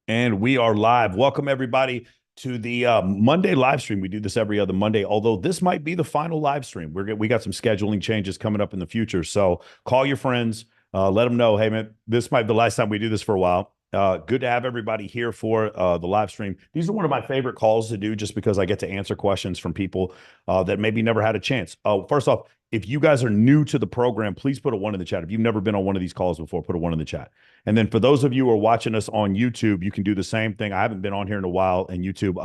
And we are live. Welcome, everybody, to the Monday live stream. We do this every other Monday, although this might be the final live stream. We got some scheduling changes coming up in the future. So call your friends, let them know, hey, man, this might be the last time we do this for a while. Good to have everybody here for the live stream. These are one of my favorite calls to do just because I get to answer questions from people that maybe never had a chance. First off, if you guys are new to the program, please put a one in the chat. If you've never been on one of these calls before, put a one in the chat. And then for those of you who are watching us on YouTube, you can do the same thing. I haven't been on here in a while in YouTube.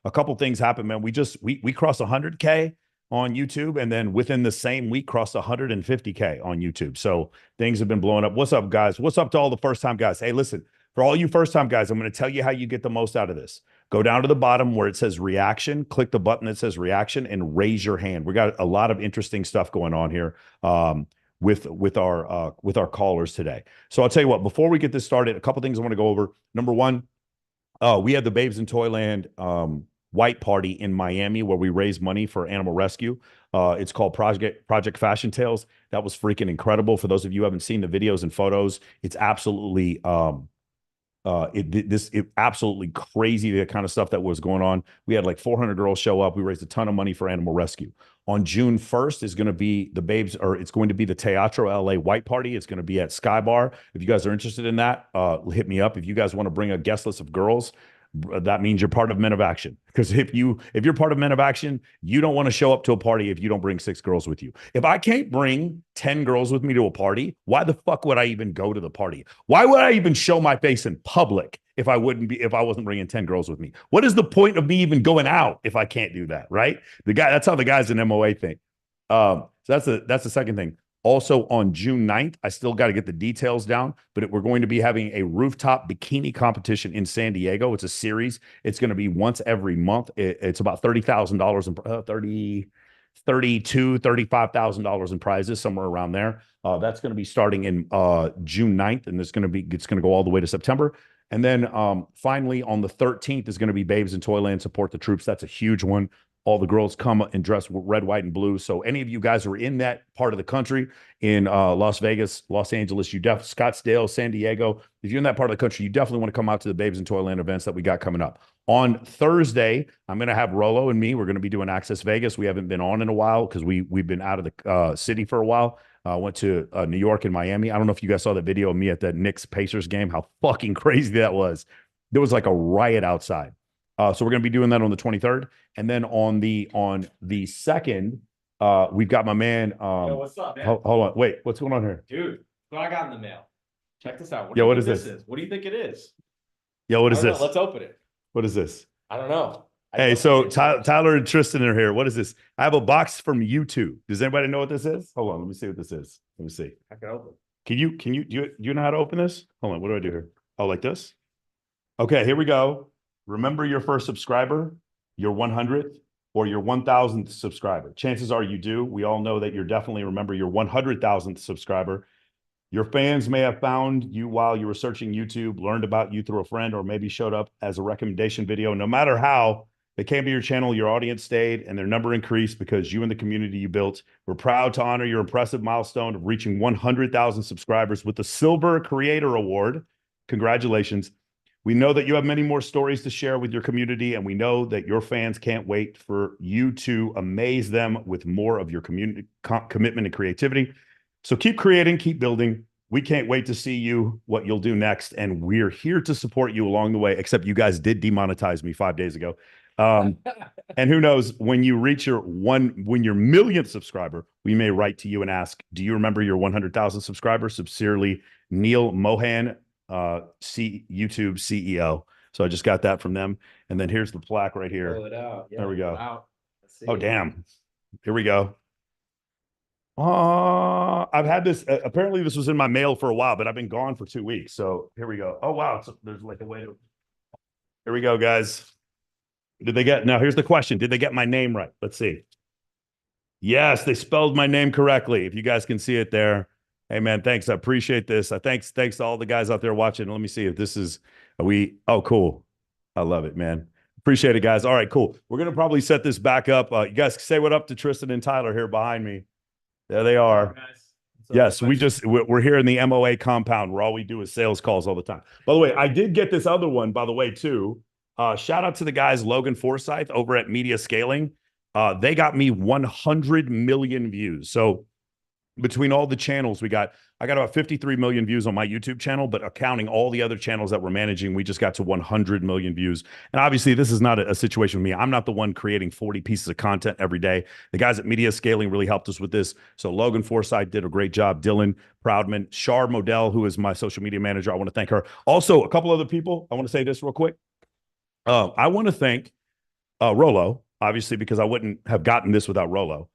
A couple things happened, man. We crossed 100K on YouTube, and then within the same week crossed 150K on YouTube. So things have been blowing up. What's up, guys? What's up to all the first time guys? Hey, listen, for all you first time guys, I'm going to tell you how you get the most out of this. Go down to the bottom where it says reaction, click the button that says reaction, and raise your hand. We got a lot of interesting stuff going on here. With our callers today. So I'll tell you what, before we get this started, a couple things I want to go over. Number one, we had the Babes in Toyland white party in Miami where we raised money for animal rescue. It's called Project Fashion Tales. That was freaking incredible. For those of you who haven't seen the videos and photos, it's absolutely absolutely crazy, the kind of stuff that was going on. We had like 400 girls show up. We raised a ton of money for animal rescue. On June 1st is going to be it's going to be the Teatro LA White Party. It's going to be at Sky Bar. If you guys are interested in that, hit me up. If you guys want to bring a guest list of girls, that means you're part of Men of Action. Because if you're part of Men of Action, you don't want to show up to a party if you don't bring 6 girls with you. If I can't bring 10 girls with me to a party, why the fuck would I even go to the party? Why would I even show my face in public if I wasn't bringing 10 girls with me? What is the point of me even going out if I can't do that, right? That's how the guys in MOA think. So that's the second thing. Also on June 9th, I still got to get the details down, but we're going to be having a rooftop bikini competition in San Diego. It's a series. It's going to be once every month. It's about $30,000 in $35,000 in prizes, somewhere around there. That's going to be starting in June 9th, and it's going to go all the way to September. And then finally on the 13th is going to be Babes in Toyland Support the Troops. That's a huge one. All the girls come and dress red, white, and blue. So any of you guys who are in that part of the country, in Las Vegas, Los Angeles, Scottsdale, San Diego, if you're in that part of the country, you definitely want to come out to the Babes in Toyland events that we got coming up. On Thursday, I'm going to have Rolo and me. We're going to be doing Access Vegas. We haven't been on in a while because we've been out of the city for a while. Went to New York and Miami. I don't know if you guys saw the video of me at the Knicks Pacers game, how fucking crazy that was. There was like a riot outside. So we're going to be doing that on the 23rd. And then on the 2nd, we've got my man. Yo, what's up, man? Hold on. Wait, what's going on here? Dude, what I got in the mail. Check this out. Yo, what is this? What do you think it is? Yo, what is this? Let's open it. What is this? I don't know. Hey, so Tyler and Tristan are here. What is this? I have a box from YouTube. Does anybody know what this is? Hold on. Let me see what this is. Let me see. I can open. Do you know how to open this? Hold on. What do I do here? Oh, like this? Okay, here we go. Remember your first subscriber, your 100th, or your 1,000th subscriber. Chances are you do. We all know that you're definitely remember your 100,000th subscriber. Your fans may have found you while you were searching YouTube, learned about you through a friend, or maybe showed up as a recommendation video. No matter how they came to your channel, your audience stayed and their number increased because you and the community you built. We're proud to honor your impressive milestone of reaching 100,000 subscribers with the Silver Creator Award. Congratulations. We know that you have many more stories to share with your community, and we know that your fans can't wait for you to amaze them with more of your community commitment and creativity. So keep creating, keep building. We can't wait to see what you'll do next, and we're here to support you along the way, except you guys did demonetize me 5 days ago. And who knows, when you reach your millionth subscriber, we may write to you and ask, do you remember your 100,000 subscribers? Sincerely, Neil Mohan, YouTube CEO. So I just got that from them. And then here's the plaque right here. Pull it out. Yeah, there we go. Wow. Let's see. Oh, damn. Here we go. I've had this. Apparently this was in my mail for a while, but I've been gone for 2 weeks. So here we go. Oh, wow. There's like a way to. Here we go, guys. Now here's the question. Did they get my name right? Let's see. Yes, they spelled my name correctly. If you guys can see it there. Hey, man, thanks. I appreciate this. Thanks to all the guys out there watching. Let me see if this is, oh, cool. I love it, man. Appreciate it, guys. All right, cool. We're going to probably set this back up. You guys say what up to Tristan and Tyler here behind me. There they are. Yes, we're here in the MOA compound where all we do is sales calls all the time. By the way, I did get this other one, by the way, too. Shout out to the guys, Logan Forsyth over at Media Scaling. They got me 100 million views. So between all the channels I got about 53 million views on my YouTube channel, but accounting all the other channels that we're managing, we just got to 100 million views. And obviously this is not a situation with me. I'm not the one creating 40 pieces of content every day. The guys at Media Scaling really helped us with this. So Logan Forsyth did a great job. Dylan Proudman, Shar Modell, who is my social media manager. I want to thank her. Also, a couple other people. I want to say this real quick. I want to thank Rolo, obviously, because I wouldn't have gotten this without Rolo.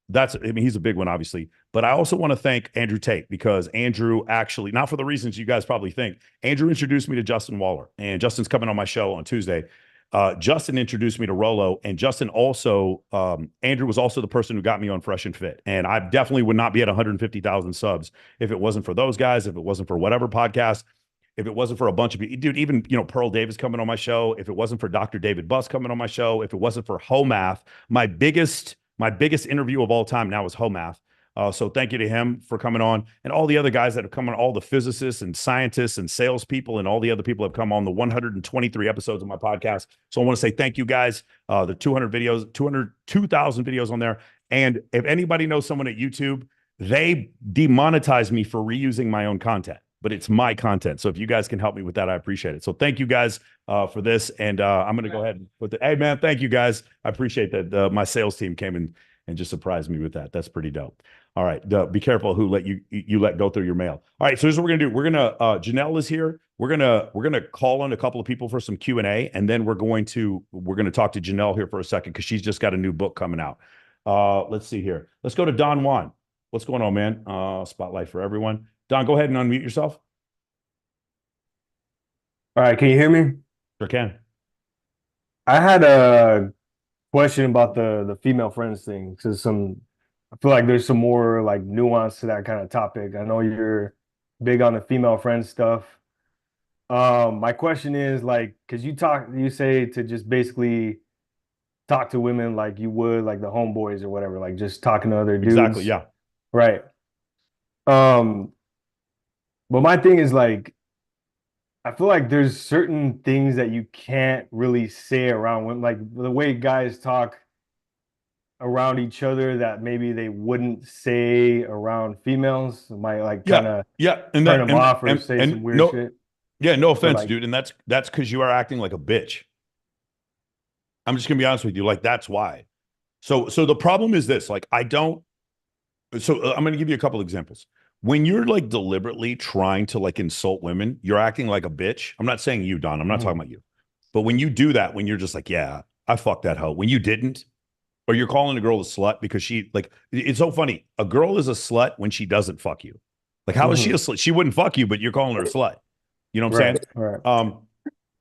He's a big one, obviously. But I also want to thank Andrew Tate, because Andrew actually, not for the reasons you guys probably think, Andrew introduced me to Justin Waller, and Justin's coming on my show on Tuesday. Justin introduced me to Rolo, and Justin also, Andrew was also the person who got me on Fresh and Fit. And I definitely would not be at 150,000 subs if it wasn't for those guys, if it wasn't for whatever podcast, if it wasn't for a bunch of people, dude, even, Pearl Davis coming on my show, if it wasn't for Dr. David Buss coming on my show, if it wasn't for Homath, my biggest interview of all time now was Homath. So thank you to him for coming on, and all the other guys that have come on, all the physicists and scientists and salespeople and all the other people have come on the 123 episodes of my podcast. So I want to say thank you guys. The 202,000 videos on there. And if anybody knows someone at YouTube, they demonetize me for reusing my own content, but it's my content. So if you guys can help me with that, I appreciate it. So thank you guys for this. And I'm going to go ahead and put hey man, thank you guys. I appreciate that. My sales team came in and just surprised me with that. That's pretty dope. All right. Be careful who let you let go through your mail. All right. So here's what we're going to do. We're going to, Janelle is here. We're going to call on a couple of people for some Q&A. And then we're going to talk to Janelle here for a second, because she's just got a new book coming out. Let's see here. Let's go to Don Juan. What's going on, man? Spotlight for everyone. Don, go ahead and unmute yourself. All right, can you hear me? Sure can. I had a question about the female friends thing, because I feel like there's some more like nuance to that kind of topic. I know you're big on the female friends stuff. My question is, like, because you say to just basically talk to women like you would like the homeboys or whatever, like just talking to other dudes. Exactly, yeah. Right. But my thing is, like, I feel like there's certain things that you can't really say around women, like the way guys talk around each other that maybe they wouldn't say around females. It might like kind of and turn them off or say some weird shit. Yeah, no offense, like, dude. And that's because you are acting like a bitch. I'm just gonna be honest with you. Like, that's why. So the problem is this. Like, I'm gonna give you a couple examples. When you're like deliberately trying to like insult women, you're acting like a bitch. I'm not saying you, Don. I'm not talking about you. But when you do that, when you're just like, yeah, I fucked that hoe. When you didn't, or you're calling a girl a slut because she, like, it's so funny. A girl is a slut when she doesn't fuck you. Like, how is she a slut? She wouldn't fuck you, but you're calling her a slut. You know what I'm saying? Right.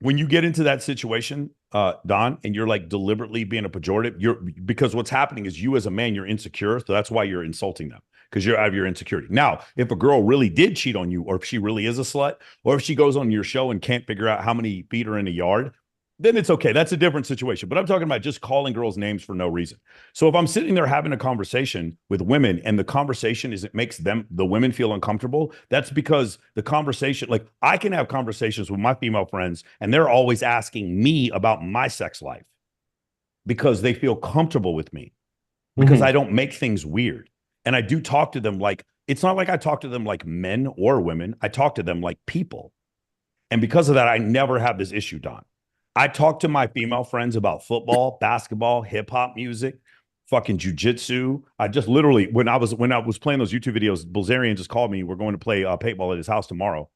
When you get into that situation, Don, and you're like deliberately being a pejorative, because what's happening is you as a man, you're insecure. So that's why you're insulting them, because you're out of your insecurity. Now, if a girl really did cheat on you, or if she really is a slut, or if she goes on your show and can't figure out how many feet are in a yard, then it's okay. That's a different situation. But I'm talking about just calling girls names for no reason. So if I'm sitting there having a conversation with women, and the conversation it makes the women feel uncomfortable, that's because the conversation, like, I can have conversations with my female friends and they're always asking me about my sex life because they feel comfortable with me, because I don't make things weird. And I do talk to them like, it's not like I talk to them like men or women. I talk to them like people. And because of that, I never have this issue, Don. I talk to my female friends about football, basketball, hip hop music, fucking jujitsu. I just literally, when I was playing those YouTube videos, Bilzerian just called me. We're going to play paintball at his house tomorrow.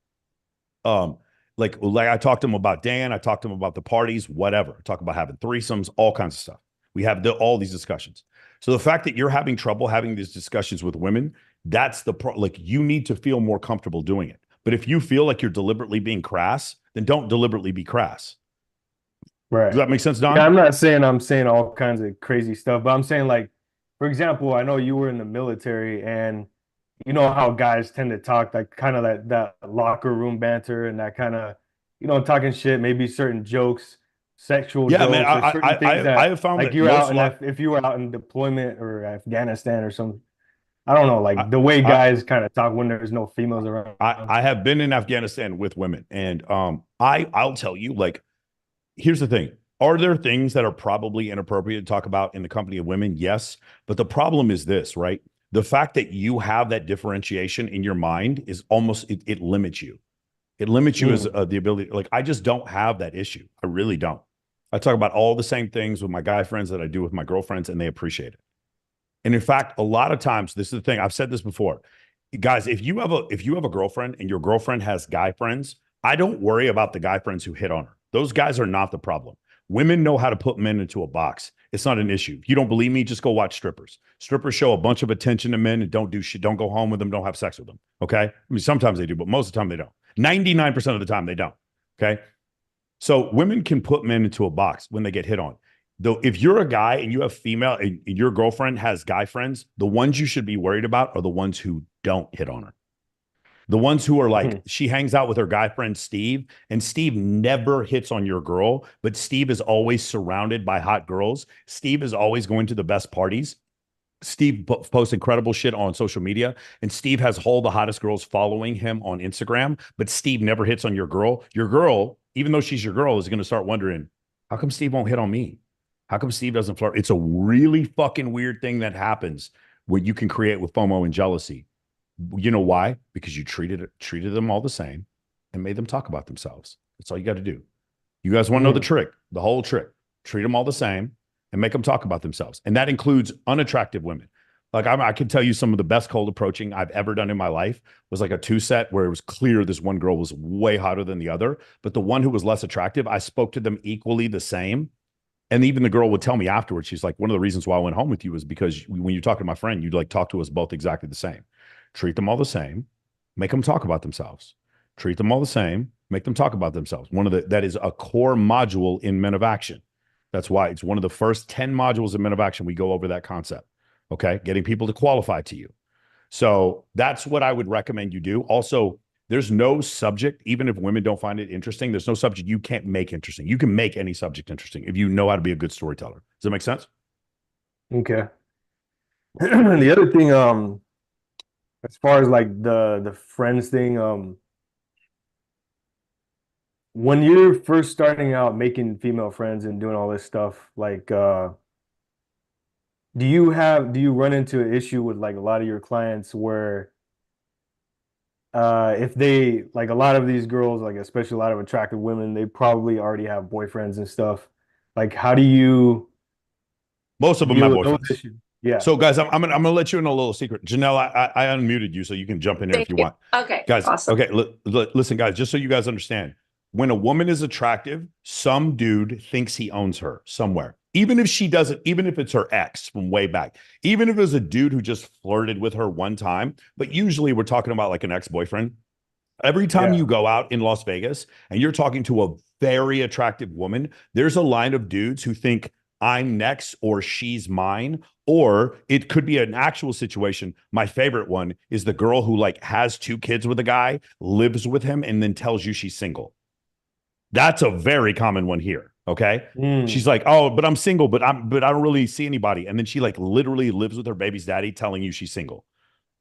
Like I talked to him about Dan. I talked to him about the parties, whatever. I talk about having threesomes, all kinds of stuff. We have all these discussions. So the fact that you're having trouble having these discussions with women, that's like, you need to feel more comfortable doing it. But if you feel like you're deliberately being crass, then don't deliberately be crass. Right. Does that make sense, Don? Yeah, I'm not saying I'm saying all kinds of crazy stuff, but I'm saying, like, for example, I know you were in the military, and you know how guys tend to talk, like, kind of that locker room banter and that kind of, talking shit, maybe certain jokes, sexual Yeah, man, jokes, or certain things that, I have found like, that if you were out in deployment or Afghanistan or some I don't know, like the way I, guys kind of talk when there's no females around. I have been in Afghanistan with women, and I'll tell you, like, here's the thing. Are there things that are probably inappropriate to talk about in the company of women? Yes. But the problem is this, right? The fact that you have that differentiation in your mind is almost, it limits you. It limits you as Mm. the ability. Like, I just don't have that issue. I really don't. I talk about all the same things with my guy friends that I do with my girlfriends, and they appreciate it. And in fact, a lot of times, this is the thing. I've said this before, guys. If you have a girlfriend and your girlfriend has guy friends, I don't worry about the guy friends who hit on her. Those guys are not the problem. Women know how to put men into a box. It's not an issue. If you don't believe me, just go watch strippers. Strippers show a bunch of attention to men and don't do shit. Don't go home with them. Don't have sex with them. Okay. I mean, sometimes they do, but most of the time they don't. 99% of the time they don't. Okay. So women can put men into a box when they get hit on. Though, if you're a guy and you have female and your girlfriend has guy friends, the ones you should be worried about are the ones who don't hit on her. The ones who are like, she hangs out with her guy friend Steve, and Steve never hits on your girl, but Steve is always surrounded by hot girls. Steve is always going to the best parties. Steve posts incredible shit on social media, and Steve has all the hottest girls following him on Instagram, but Steve never hits on your girl. Your girl, even though she's your girl, is going to start wondering, how come Steve won't hit on me? How come Steve doesn't flirt? It's a really fucking weird thing that happens where you can create with FOMO and jealousy. You know why? Because you treated them all the same and made them talk about themselves. That's all you got to do. You guys want to know the trick, the whole trick. Treat them all the same and make them talk about themselves. And that includes unattractive women. Like, I can tell you some of the best cold approaching I've ever done in my life was like a 2-set where it was clear this one girl was way hotter than the other, but the one who was less attractive, I spoke to them equally the same. And even the girl would tell me afterwards, she's like, one of the reasons why I went home with you was because when you talk to my friend, you'd like talk to us both exactly the same. Treat them all the same, make them talk about themselves. Treat them all the same, make them talk about themselves. That is a core module in Men of Action. That's why it's one of the first 10 modules in Men of Action. We go over that concept. Okay. Getting people to qualify to you. So that's what I would recommend you do. Also, there's no subject, even if women don't find it interesting, there's no subject you can't make interesting. You can make any subject interesting if you know how to be a good storyteller. Does that make sense? Okay. The other thing, as far as like the friends thing, when you're first starting out making female friends and doing all this stuff, like do you run into an issue with like a lot of your clients where if they like a lot of these girls, like especially a lot of attractive women, they probably already have boyfriends and stuff. Like, how do you Most of them deal have with those boyfriends. issues? Yeah. So, guys, I'm gonna let you in a little secret. Janelle, I unmuted you, so you can jump in here if you want. Okay, Guys, awesome. okay, listen, guys, just so you guys understand, when a woman is attractive, some dude thinks he owns her somewhere. Even if she doesn't, even if it's her ex from way back, even if it was a dude who just flirted with her one time, but usually we're talking about like an ex-boyfriend. Every time Yeah. you go out in Las Vegas and you're talking to a very attractive woman, there's a line of dudes who think I'm next or she's mine, or it could be an actual situation. My favorite one is the girl who like has 2 kids with a guy, lives with him, and then tells you she's single. That's a very common one here. Okay. She's like, oh, but I'm single, but I don't really see anybody. And then she like literally lives with her baby's daddy telling you she's single.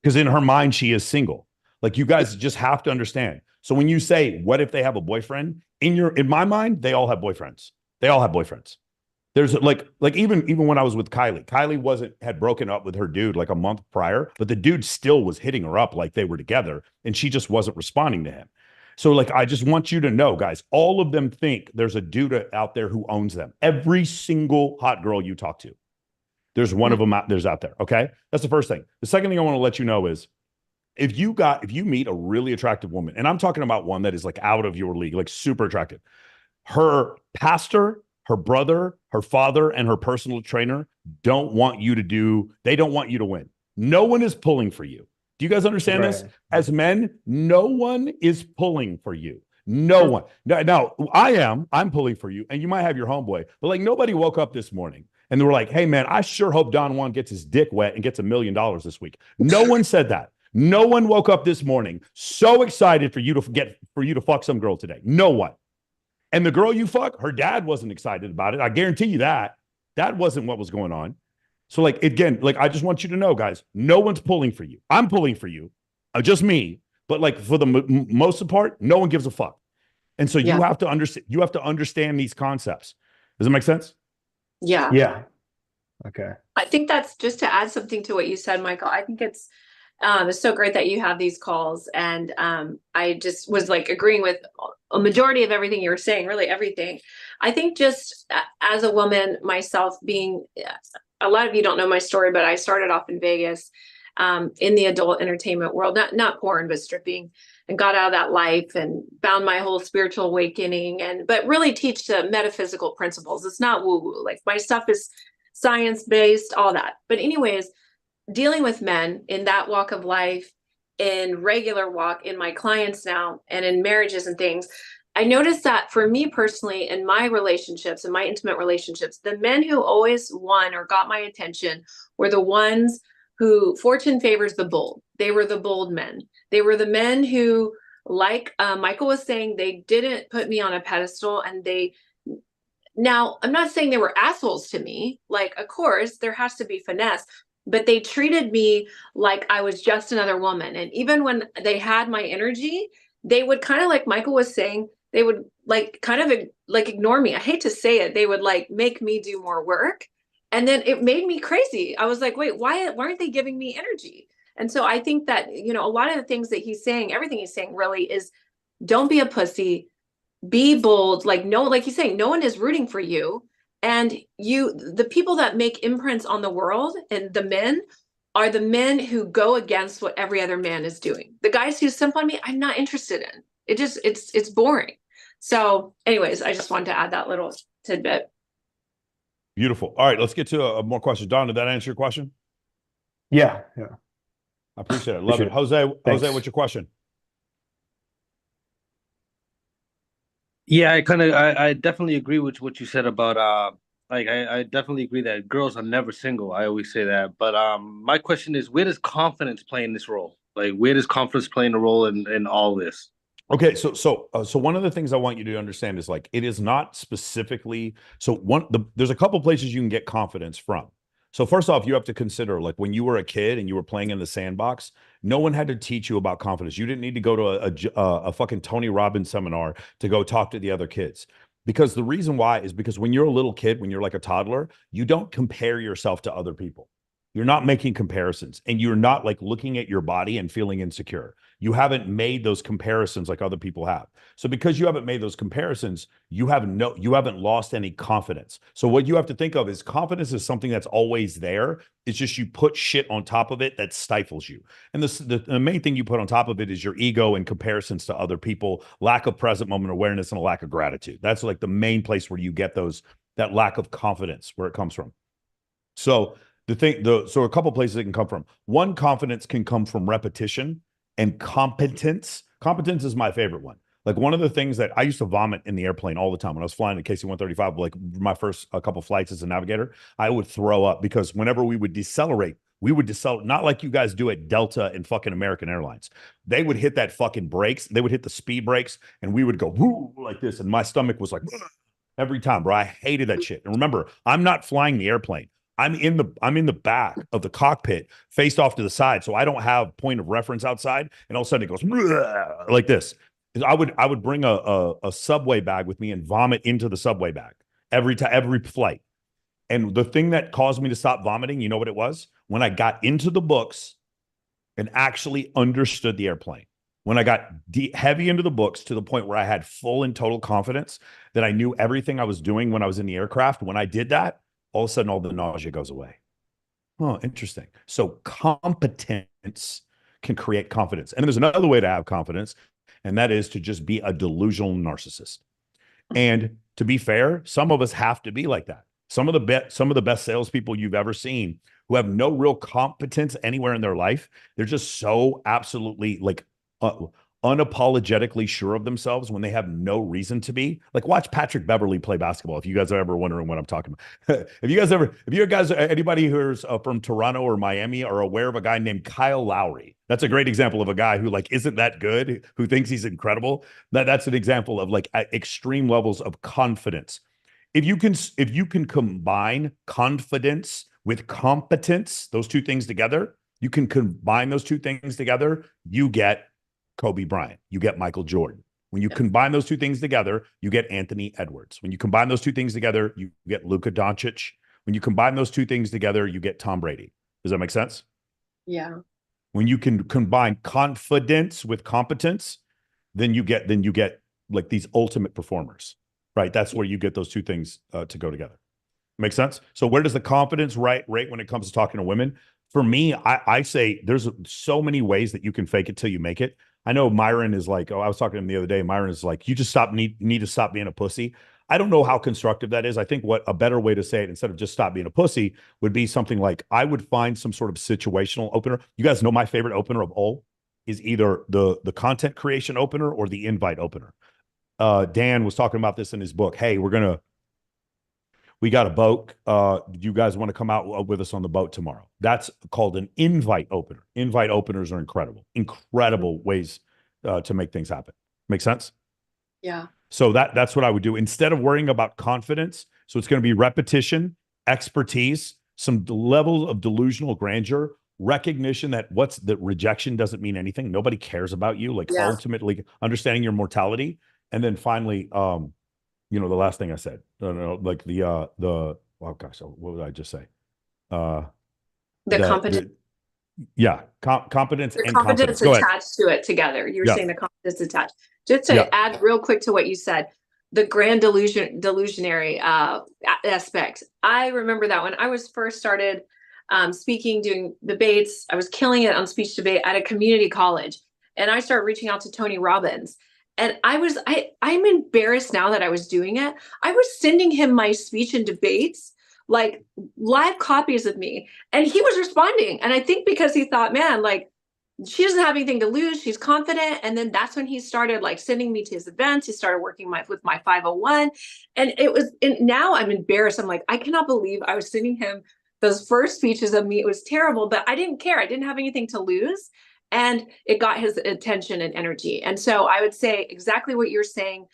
Because in her mind, she is single. Like, you guys just have to understand. So when you say, what if they have a boyfriend? In my mind, they all have boyfriends. They all have boyfriends. There's like even when I was with Kylie had broken up with her dude like a month prior, but the dude still was hitting her up like they were together, and she just wasn't responding to him. So like, I just want you to know, guys, all of them think there's a dude out there who owns them. Every single hot girl you talk to, there's one of them out there. Okay. That's the first thing. The second thing I want to let you know is if you meet a really attractive woman, and I'm talking about one that is like out of your league, like super attractive, her pastor, her brother, her father, and her personal trainer they don't want you to win. No one is pulling for you. Do you guys understand this? As men, no one is pulling for you. No one. Now, I'm pulling for you, and you might have your homeboy, but like nobody woke up this morning and they were like, hey man, I sure hope Don Juan gets his dick wet and gets $1 million this week. No one said that. No one woke up this morning so excited for you to fuck some girl today. No one. And the girl you fuck, her dad wasn't excited about it. I guarantee you that. That wasn't what was going on. So like, again, like, I just want you to know, guys, no one's pulling for you. I'm pulling for you, just me. But like for the most part, no one gives a fuck. And so Yeah. you have to understand these concepts. Does it make sense? Yeah. Yeah. Okay. I think that's just to add something to what you said, Michael. I think it's so great that you have these calls. And I just was like agreeing with a majority of everything you were saying, really everything. I think just as a woman myself being, a lot of you don't know my story, but I started off in Vegas in the adult entertainment world, not porn, but stripping, and got out of that life and found my whole spiritual awakening, but really teach the metaphysical principles. It's not woo woo. Like my stuff is science based, all that. But anyways, dealing with men in that walk of life, in regular walk, in my clients now, and in marriages and things, I noticed that for me personally, in my relationships, in my intimate relationships, the men who always won or got my attention were the ones who fortune favors the bold. They were the bold men. They were the men who, like Michael was saying, they didn't put me on a pedestal, and now, I'm not saying they were assholes to me. Like, of course, there has to be finesse, but they treated me like I was just another woman. And even when they had my energy, they would kind of, like Michael was saying, they would like kind of like ignore me. I hate to say it. They would like make me do more work. And then it made me crazy. I was like, wait, why aren't they giving me energy? And so I think that, a lot of the things that he's saying, everything he's saying really is, don't be a pussy. Be bold. Like, no, like he's saying, no one is rooting for you. And the people that make imprints on the world and the men are the men who go against what every other man is doing. The guys who simp on me, I'm not interested in. It's boring. So anyways, I just wanted to add that little tidbit. Beautiful. All right, let's get to a more questions. Don, did that answer your question? Yeah. Yeah. I appreciate it. Love Appreciate it. Jose, Thanks. what's your question? Yeah, I definitely agree with what you said about I definitely agree that girls are never single. I always say that. But my question is, where does confidence play in this role? Like, where does confidence play in a role in all this? Okay, so one of the things I want you to understand is like, it is not specifically, there's a couple places you can get confidence from. So first off, you have to consider, like, when you were a kid and you were playing in the sandbox, no one had to teach you about confidence. You didn't need to go to a fucking Tony Robbins seminar to go talk to the other kids. Because the reason why is because when you're a little kid, when you're like a toddler, you don't compare yourself to other people. You're not making comparisons, and you're not like looking at your body and feeling insecure. You haven't made those comparisons like other people have. So because you haven't made those comparisons, you haven't lost any confidence. So what you have to think of is confidence is something that's always there. It's just you put shit on top of it that stifles you. And the main thing you put on top of it is your ego and comparisons to other people, lack of present moment awareness, and a lack of gratitude. That's like the main place where you get that lack of confidence, where it comes from. So so a couple places it can come from. One, confidence can come from repetition and competence. Competence is my favorite one. Like, one of the things that I used to vomit in the airplane all the time when I was flying the KC-135, like my first couple flights as a navigator, I would throw up because whenever we would decelerate, not like you guys do at Delta and fucking American Airlines. They would hit that fucking brakes. They would hit the speed brakes, and we would go woo like this. And my stomach was like every time, bro. I hated that shit. And remember, I'm not flying the airplane. I'm in the back of the cockpit, faced off to the side, so I don't have point of reference outside. And all of a sudden it goes like this. I would bring a subway bag with me and vomit into the subway bag every flight. And the thing that caused me to stop vomiting, you know what it was? When I got into the books and actually understood the airplane. When I got heavy into the books to the point where I had full and total confidence that I knew everything I was doing when I was in the aircraft. When I did that, all of a sudden, all the nausea goes away. Oh, interesting. So competence can create confidence. And there's another way to have confidence, and that is to just be a delusional narcissist. And to be fair, some of us have to be like that. Some of the best salespeople you've ever seen who have no real competence anywhere in their life, they're just so absolutely like unapologetically sure of themselves when they have no reason to be. Like, watch Patrick Beverly play basketball. If you guys are ever wondering what I'm talking about, anybody who's from Toronto or Miami are aware of a guy named Kyle Lowry, that's a great example of a guy who like isn't that good, who thinks he's incredible. That's an example of like extreme levels of confidence. If you can combine confidence with competence, those two things together, you can combine those two things together, you get Kobe Bryant, you get Michael Jordan. When you combine those two things together, you get Anthony Edwards. When you combine those two things together, you get Luka Doncic. When you combine those two things together, you get Tom Brady. Does that make sense? Yeah. When you can combine confidence with competence, then you get like these ultimate performers, right? That's where you get those two things to go together. Make sense? So where does the confidence rate when it comes to talking to women? For me, I say there's so many ways that you can fake it till you make it. I know Myron is like, oh, I was talking to him the other day. Myron is like, you just need to stop being a pussy. I don't know how constructive that is. I think what a better way to say it, instead of just stop being a pussy, would be something like, I would find some sort of situational opener. You guys know my favorite opener of all is either the content creation opener or the invite opener. Dan was talking about this in his book. Hey, we got a boat. You guys want to come out with us on the boat tomorrow? That's called an invite opener. Invite openers are incredible ways to make things happen. Make sense? Yeah. So that's what I would do instead of worrying about confidence. So it's going to be repetition, expertise, some level of delusional grandeur, recognition that rejection doesn't mean anything. Nobody cares about you. Like ultimately understanding your mortality. And then finally, the last thing I said, like oh gosh, what would I just say? Competence. Competence The and competence confidence. Go ahead. attached to it together. You were saying the competence attached. Just to Yeah. add real quick to what you said, the grand delusionary aspect. I remember that when I was first started speaking, doing debates, I was killing it on speech debate at a community college. And I started reaching out to Tony Robbins. And I'm embarrassed now that I was doing it. I was sending him my speech and debates, like live copies of me. And he was responding. And I think because he thought, man, like, she doesn't have anything to lose. She's confident. And then that's when he started like sending me to his events. He started working with my 501. And now I'm embarrassed. I'm like, I cannot believe I was sending him those first speeches of me. It was terrible, but I didn't care. I didn't have anything to lose. And it got his attention and energy. And so I would say exactly what you're saying.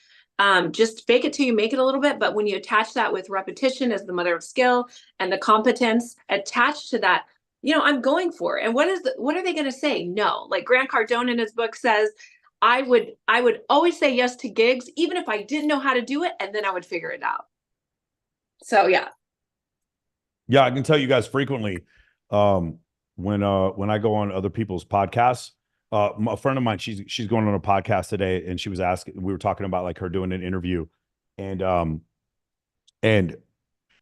Just fake it till you make it a little bit. But when you attach that with repetition as the mother of skill and the competence attached to that, I'm going for it. And what are they going to say? No. Like Grant Cardone in his book says, I would always say yes to gigs, even if I didn't know how to do it, and then I would figure it out. So yeah. Yeah, I can tell you guys frequently, when I go on other people's podcasts, a friend of mine, she's going on a podcast today, and she was asking, we were talking about like her doing an interview, and one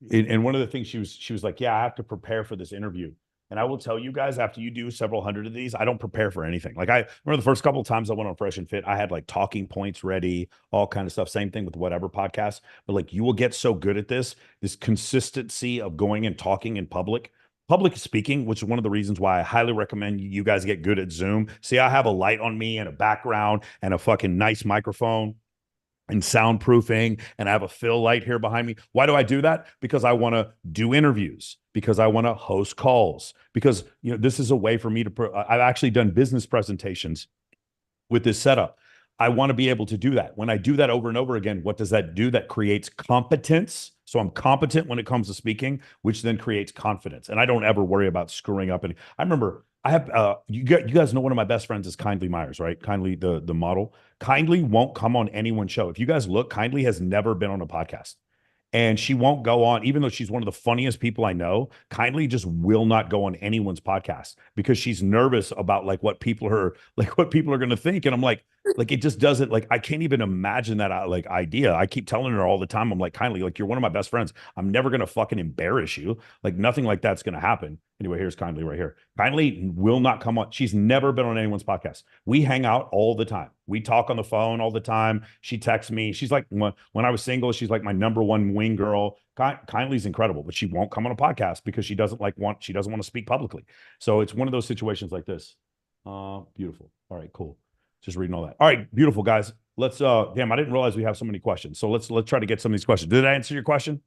of the things she was like, yeah, I have to prepare for this interview. And I will tell you guys, after you do several hundred of these, I don't prepare for anything. Like I remember the first couple of times I went on Fresh and Fit, I had like talking points ready, all kind of stuff. Same thing with whatever podcast. But like you will get so good at this consistency of going and talking in public speaking, which is one of the reasons why I highly recommend you guys get good at Zoom. See, I have a light on me and a background and a fucking nice microphone and soundproofing, and I have a fill light here behind me. Why do I do that? Because I want to do interviews, because I want to host calls, because this is a way for me to I've actually done business presentations with this setup. I want to be able to do that. When I do that over and over again, what does that do? That creates competence. So I'm competent when it comes to speaking, which then creates confidence. And I don't ever worry about screwing up. And I remember I have you guys know one of my best friends is Kindly Myers, right? Kindly, the model. Kindly won't come on anyone's show. If you guys look, Kindly has never been on a podcast. And she won't go on, even though she's one of the funniest people I know. Kindly just will not go on anyone's podcast because she's nervous about like what people are going to think. And I'm like it just doesn't, like I can't even imagine that like idea. I keep telling her all the time, I'm like, Kindly, like you're one of my best friends. I'm never going to fucking embarrass you. Like nothing like that's going to happen. Anyway, here's Kindly right here. Kindly will not come on. She's never been on anyone's podcast. We hang out all the time. We talk on the phone all the time. She texts me. She's like, when I was single, she's like my number one wing girl. Kindly's incredible, but she won't come on a podcast because she doesn't want to speak publicly. So it's one of those situations like this. Beautiful. All right, cool. Just reading all that. All right, beautiful guys. Let's damn, I didn't realize we have so many questions. So let's try to get some of these questions. Did I answer your question?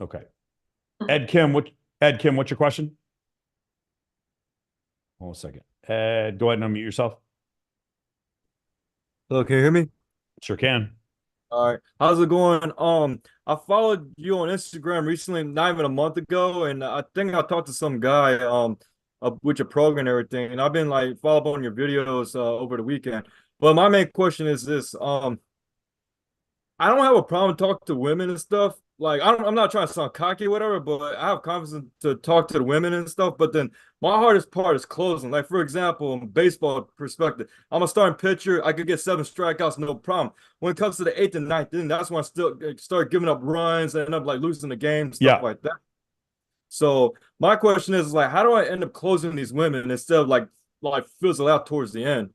Okay. Ed Kim, what's your question? Hold on a second. Ed, go ahead and unmute yourself. Hello, can you hear me? Sure can. All right. How's it going? I followed you on Instagram recently, not even a month ago, and I think I talked to some guy with your program and everything, and I've been like follow up on your videos over the weekend. But my main question is this: I don't have a problem talking to women and stuff. Like I'm not trying to sound cocky or whatever, but I have confidence to talk to the women and stuff. But then my hardest part is closing. Like for example, in baseball perspective, I'm a starting pitcher. I could get 7 strikeouts, no problem. When it comes to the eighth and ninth, then that's when I still start giving up runs and end up like losing the game, stuff Yeah. like that. So my question is like, how do I end up closing these women instead of like fizzle out towards the end?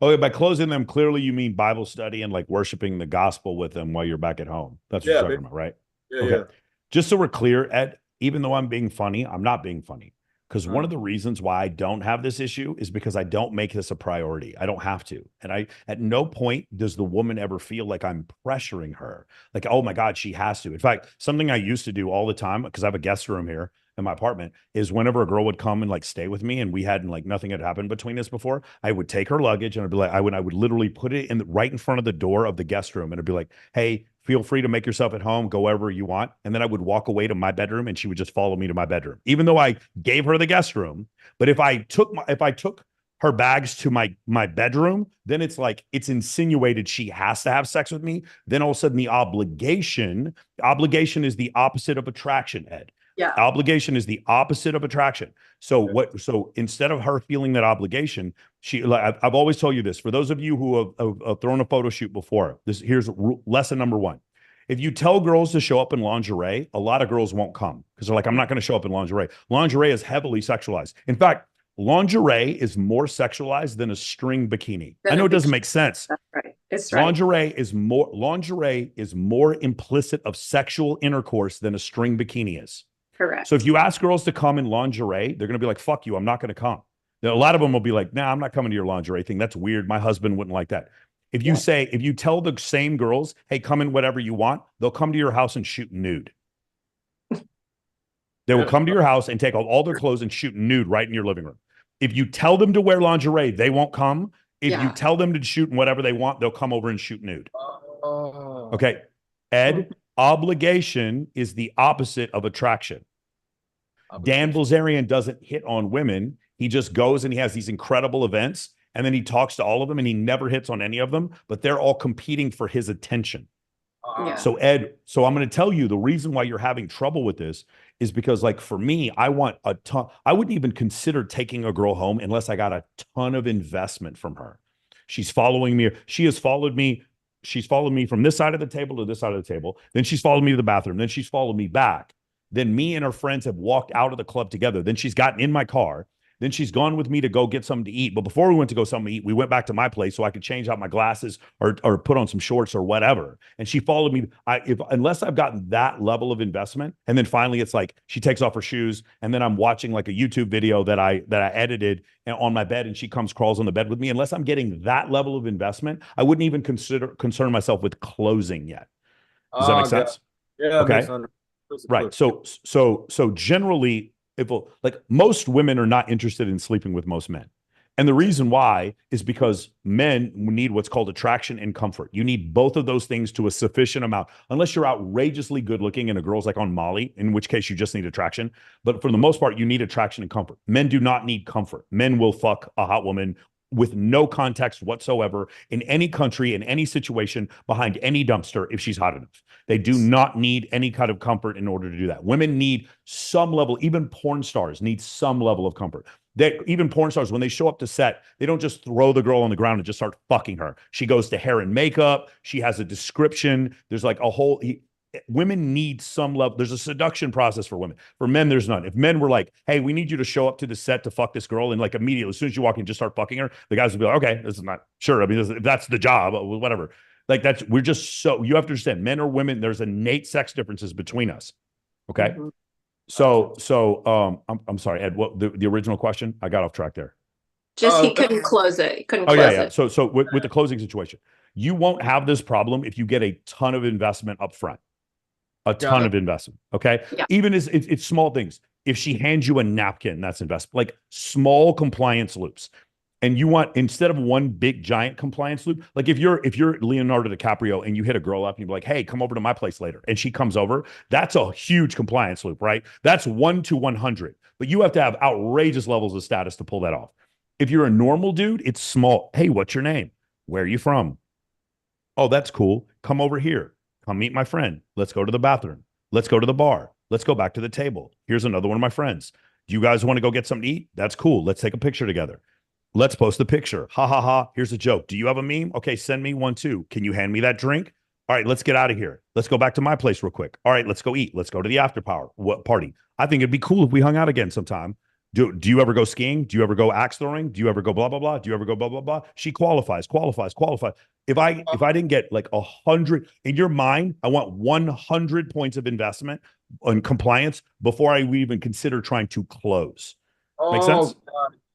Okay, by closing them, clearly you mean Bible study and like worshiping the gospel with them while you're back at home. That's what Yeah, you're talking baby. about, right? Yeah, Okay. yeah. Just so we're clear, Ed, even though I'm being funny, I'm not being funny. Because one Uh, of the reasons why I don't have this issue is because I don't make this a priority. I don't have to. And at no point does the woman ever feel like I'm pressuring her. Like, oh my God, she has to. In fact, something I used to do all the time, because I have a guest room here in my apartment, is whenever a girl would come and like stay with me and we hadn't like nothing had happened between us before, I would take her luggage and I'd be like, I would literally put it right in front of the door of the guest room and it'd be like, hey, feel free to make yourself at home, go wherever you want. And then I would walk away to my bedroom and she would just follow me to my bedroom, even though I gave her the guest room. But if I took her bags to my bedroom, then it's like it's insinuated she has to have sex with me. Then all of a sudden the obligation is the opposite of attraction, Ed. Yeah. Obligation is the opposite of attraction. So instead of her feeling that obligation, I've always told you this. For those of you who have thrown a photo shoot before, here's lesson number one. If you tell girls to show up in lingerie, a lot of girls won't come because they're like, I'm not going to show up in lingerie. Lingerie is heavily sexualized. In fact, lingerie is more sexualized than a string bikini. I know it doesn't make sense. That's right. It's right. Lingerie is more implicit of sexual intercourse than a string bikini is. Correct. So if you ask girls to come in lingerie, they're going to be like, fuck you, I'm not going to come. Now, a lot of them will be like, nah, I'm not coming to your lingerie thing. That's weird. My husband wouldn't like that. If you tell the same girls, hey, come in whatever you want, they'll come to your house and shoot nude. They will come to your house and take off all their clothes and shoot nude right in your living room. If you tell them to wear lingerie, they won't come. If you tell them to shoot in whatever they want, they'll come over and shoot nude. Okay. Ed, obligation is the opposite of attraction. Dan Bilzerian doesn't hit on women. He just goes and he has these incredible events and then he talks to all of them and he never hits on any of them, but they're all competing for his attention. Yeah. So Ed, so I'm going to tell you the reason why you're having trouble with this is because like for me, I want a ton. I wouldn't even consider taking a girl home unless I got a ton of investment from her. She's following me. She has followed me. She's followed me from this side of the table to this side of the table. Then she's followed me to the bathroom. Then she's followed me back. Then me and her friends have walked out of the club together. Then she's gotten in my car. Then she's gone with me to go get something to eat. But before we went to go something to eat, we went back to my place so I could change out my glasses or put on some shorts or whatever. And she followed me. Unless I've gotten that level of investment, and then finally it's like she takes off her shoes, and then I'm watching like a YouTube video that I edited on my bed, and she crawls on the bed with me. Unless I'm getting that level of investment, I wouldn't even concern myself with closing yet. Does that make sense? Yeah. Okay. Right. So generally, like most women are not interested in sleeping with most men. And the reason why is because men need what's called attraction and comfort. You need both of those things to a sufficient amount, unless you're outrageously good looking and a girl's like on Molly, in which case you just need attraction. But for the most part, you need attraction and comfort. Men do not need comfort. Men will fuck a hot woman with no context whatsoever in any country, in any situation, behind any dumpster if she's hot enough. They do not need any kind of comfort in order to do that. Women need some level, even porn stars need some level of comfort. Even porn stars, when they show up to set, they don't just throw the girl on the ground and just start fucking her. She goes to hair and makeup. She has a description. There's like a whole... Women need some level. There's a seduction process for women. For men, there's none. If men were like, hey, we need you to show up to the set to fuck this girl, and like immediately, as soon as you walk in, just start fucking her, the guys would be like, okay, this is not sure. I mean, if that's the job, whatever. Like we're just you have to understand, men or women, there's innate sex differences between us. Okay. Mm-hmm. So I'm sorry, Ed, what the original question? I got off track there. Just he couldn't close it. He couldn't close it. So with the closing situation, you won't have this problem if you get a ton of investment up front. A ton of investment. Okay. Yeah. Even as it's small things. If she hands you a napkin, that's investment. Like small compliance loops. And you want, instead of one big giant compliance loop, like if you're Leonardo DiCaprio and you hit a girl up and you're like, hey, come over to my place later, and she comes over, that's a huge compliance loop, right? That's 1 to 100. But you have to have outrageous levels of status to pull that off. If you're a normal dude, it's small. Hey, what's your name? Where are you from? Oh, that's cool. Come over here. Come meet my friend. Let's go to the bathroom. Let's go to the bar. Let's go back to the table. Here's another one of my friends. Do you guys want to go get something to eat? That's cool. Let's take a picture together. Let's post the picture. Ha ha ha. Here's a joke. Do you have a meme? Okay, send me one too. Can you hand me that drink? All right, let's get out of here. Let's go back to my place real quick. All right, let's go eat. Let's go to the after party. I think it'd be cool if we hung out again sometime. Do you ever go skiing? Do you ever go axe throwing? Do you ever go blah blah blah? Do you ever go blah blah blah? She qualifies. If I didn't get like 100 in your mind, I want 100 points of investment on compliance before I would even consider trying to close. Make sense?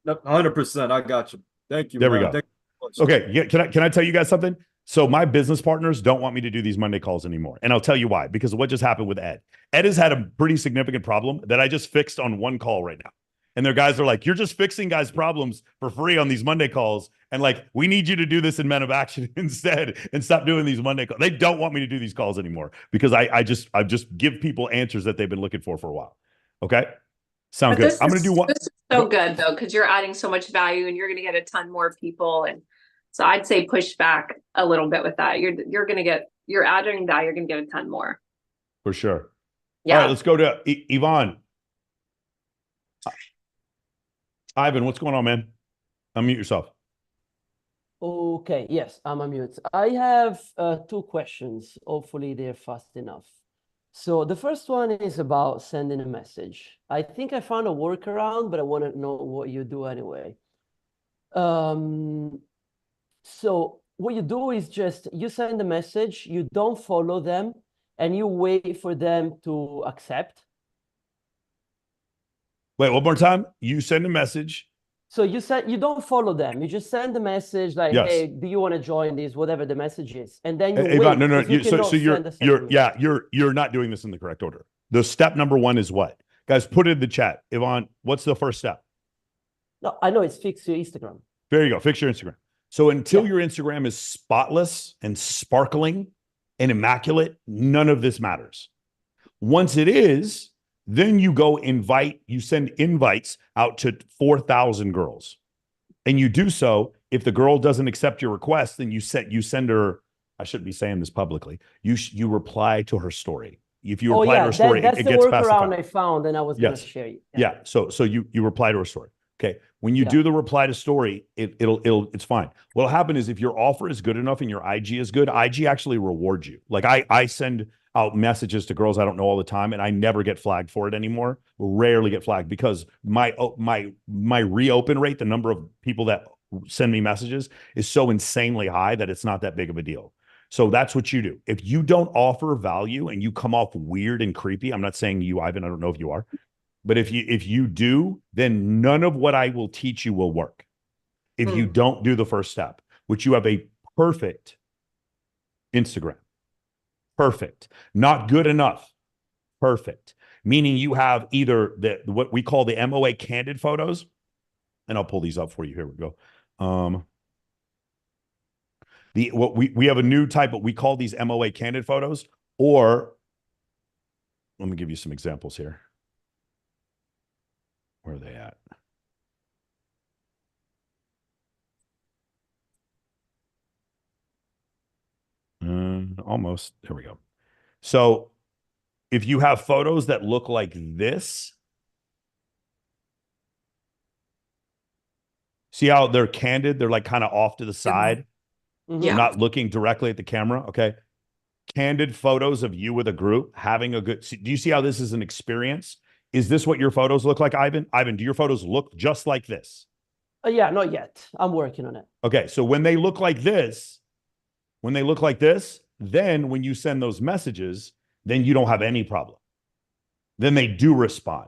God, 100%. I got you. Thank you. There we man. go. Thank you so much. Okay, yeah, can I tell you guys something? So my business partners don't want me to do these Monday calls anymore. And I'll tell you why, because of what just happened with Ed. Ed has had a pretty significant problem that I just fixed on one call right now. And their guys are like, you're just fixing guys' problems for free on these Monday calls. And like, we need you to do this in Men of Action instead and stop doing these Monday calls. They don't want me to do these calls anymore because I just give people answers that they've been looking for a while. Okay. Sound good. I'm going to do one. This is so good though, because you're adding so much value and you're going to get a ton more people. And so I'd say push back a little bit with that. You're adding value. You're going to get a ton more. For sure. Yeah. All right, let's go to Yvonne. Ivan, what's going on, man? Unmute yourself. Okay, yes, I'm on mute. I have two questions. Hopefully they're fast enough. So the first one is about sending a message. I think I found a workaround, but I want to know what you do anyway. So what you do is just you send a message, you don't follow them, and you wait for them to accept. Wait, one more time. You send a message. So you don't follow them. You just send a message like, Yes. "Hey, do you want to join this?" Whatever the message is, and then you Hey, wait. no. You cannot send a second one. You're not doing this in the correct order. The step number one is what? Guys, put it in the chat. Yvonne, what's the first step? No, I know it's fix your Instagram. There you go. Fix your Instagram. So until your Instagram is spotless and sparkling and immaculate, none of this matters. Once it is, then you send invites out to 4,000 girls. And you do so, if the girl doesn't accept your request, then you send her, I shouldn't be saying this publicly, you reply to her story. If you reply to her story, that's it the gets past the workaround file. I found, and I was going to share it. Yeah. So you reply to her story. Okay. When you do the reply to story, it's fine. What'll happen is if your offer is good enough and your IG is good, IG actually rewards you. Like I send out messages to girls I don't know all the time, and I never get flagged for it anymore. Rarely get flagged because my reopen rate, the number of people that send me messages, is so insanely high that it's not that big of a deal. So that's what you do. If you don't offer value and you come off weird and creepy, I'm not saying you, Ivan, I don't know if you are, but if you do, then none of what I will teach you will work. If you don't do the first step, which you have a perfect Instagram. Perfect. Not good enough. Perfect. Meaning you have either what we call the MOA candid photos, and I'll pull these up for you. Here we go. We have a new type, but we call these MOA candid photos, or let me give you some examples here. Where are they at? Almost. There we go. So if you have photos that look like this, see how they're candid? They're like kind of off to the side. They're not looking directly at the camera. Okay. Candid photos of you with a group having a good, do you see how this is an experience? Is this what your photos look like, Ivan? Ivan, do your photos look just like this? Yeah, not yet. I'm working on it. Okay. So when they look like this, then when you send those messages, then you don't have any problem. Then they do respond.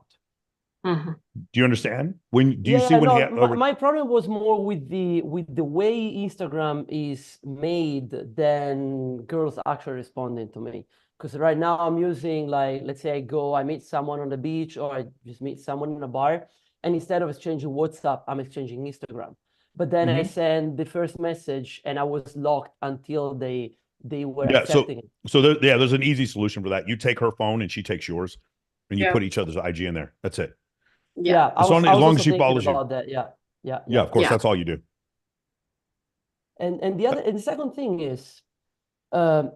Do you understand? My problem was more with the way Instagram is made than girls actually responding to me. Because right now I'm using, like, let's say I meet someone on the beach, or I just meet someone in a bar, and instead of exchanging WhatsApp, I'm exchanging Instagram. but then I Mhm. sent the first message and I was locked until they were Yeah, accepting it. so there's an easy solution for that. You take her phone and she takes yours, and you Yeah. put each other's IG in there. That's it. Yeah, As long I was as also she thinking follows you. about that. Yeah, yeah, Yeah, of course, Yeah. that's all you do. And the second thing is, um,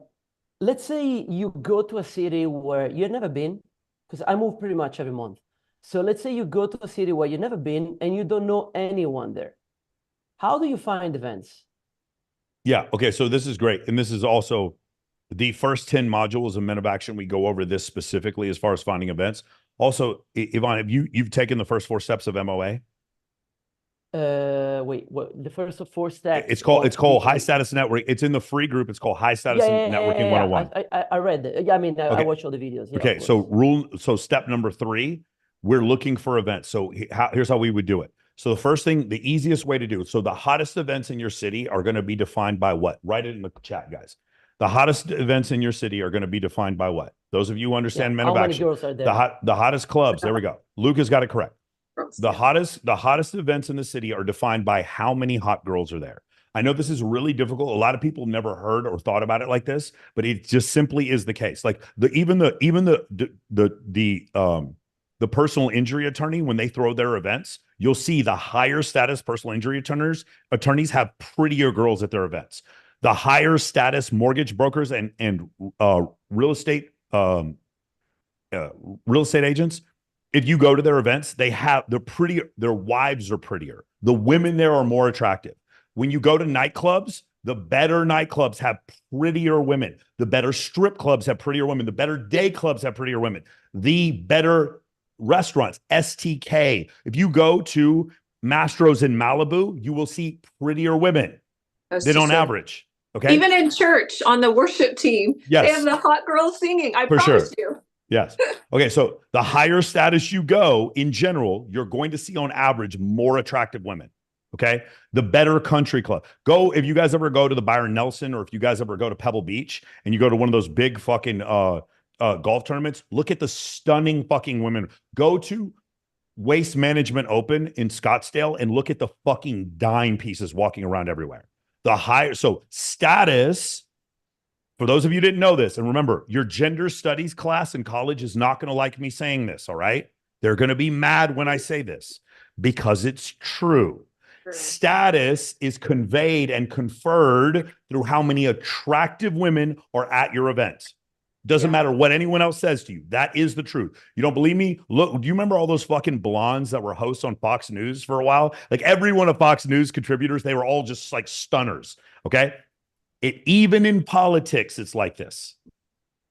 let's say you go to a city where you've never been, because I move pretty much every month. So let's say you go to a city where you've never been and you don't know anyone there. How do you find events? Yeah. Okay. So this is great. And this is also the first 10 modules of Men of Action. We go over this specifically as far as finding events. Also, Yvonne, have you've taken the first 4 steps of MOA? Wait, what the first 4 steps? It's called High the Status Network. It's in the free group. It's called High Status Networking 101. I read it. Yeah, I mean, I Okay. watched all the videos. Yeah, Okay, of so course. step number 3, we're looking for events. So here's how we would do it. So the first thing, the easiest way to do it. So the hottest events in your city are going to be defined by what? Write it in the chat, guys. The hottest events in your city are going to be defined by what? Those of you who understand Men How of many Action. girls are there? The hottest clubs. There we go. Luke has got it correct. The Yeah. hottest events in the city are defined by how many hot girls are there. I know this is really difficult. A lot of people never heard or thought about it like this, but it just simply is the case. Like even the personal injury attorney, when they throw their events, you'll see the higher status personal injury attorneys have prettier girls at their events. The higher status mortgage brokers and real estate agents, if you go to their events, they're prettier. Their wives are prettier. The women there are more attractive. When you go to nightclubs, the better nightclubs have prettier women. The better strip clubs have prettier women. The better day clubs have prettier women. The better restaurants, STK. If you go to Mastro's in Malibu, you will see prettier women than on average. Okay. Even in church on the worship team, Yes. they have the hot girls singing. I For promise sure. you. Yes. Okay. So the higher status you go, in general, you're going to see on average more attractive women. Okay. The better country club. Go, if you guys ever go to the Byron Nelson, or if you guys ever go to Pebble Beach and you go to one of those big fucking golf tournaments, look at the stunning fucking women. Go to Waste Management Open in Scottsdale and look at the fucking dime pieces walking around everywhere. So status, for those of you who didn't know this, and remember, your gender studies class in college is not going to like me saying this, all right? They're going to be mad when I say this because it's true. Status is conveyed and conferred through how many attractive women are at your events. Doesn't matter what anyone else says to you. That is the truth. You don't believe me? Look, do you remember all those fucking blondes that were hosts on Fox News for a while? Like every one of Fox News contributors, they were all just like stunners. Okay. Even in politics, it's like this,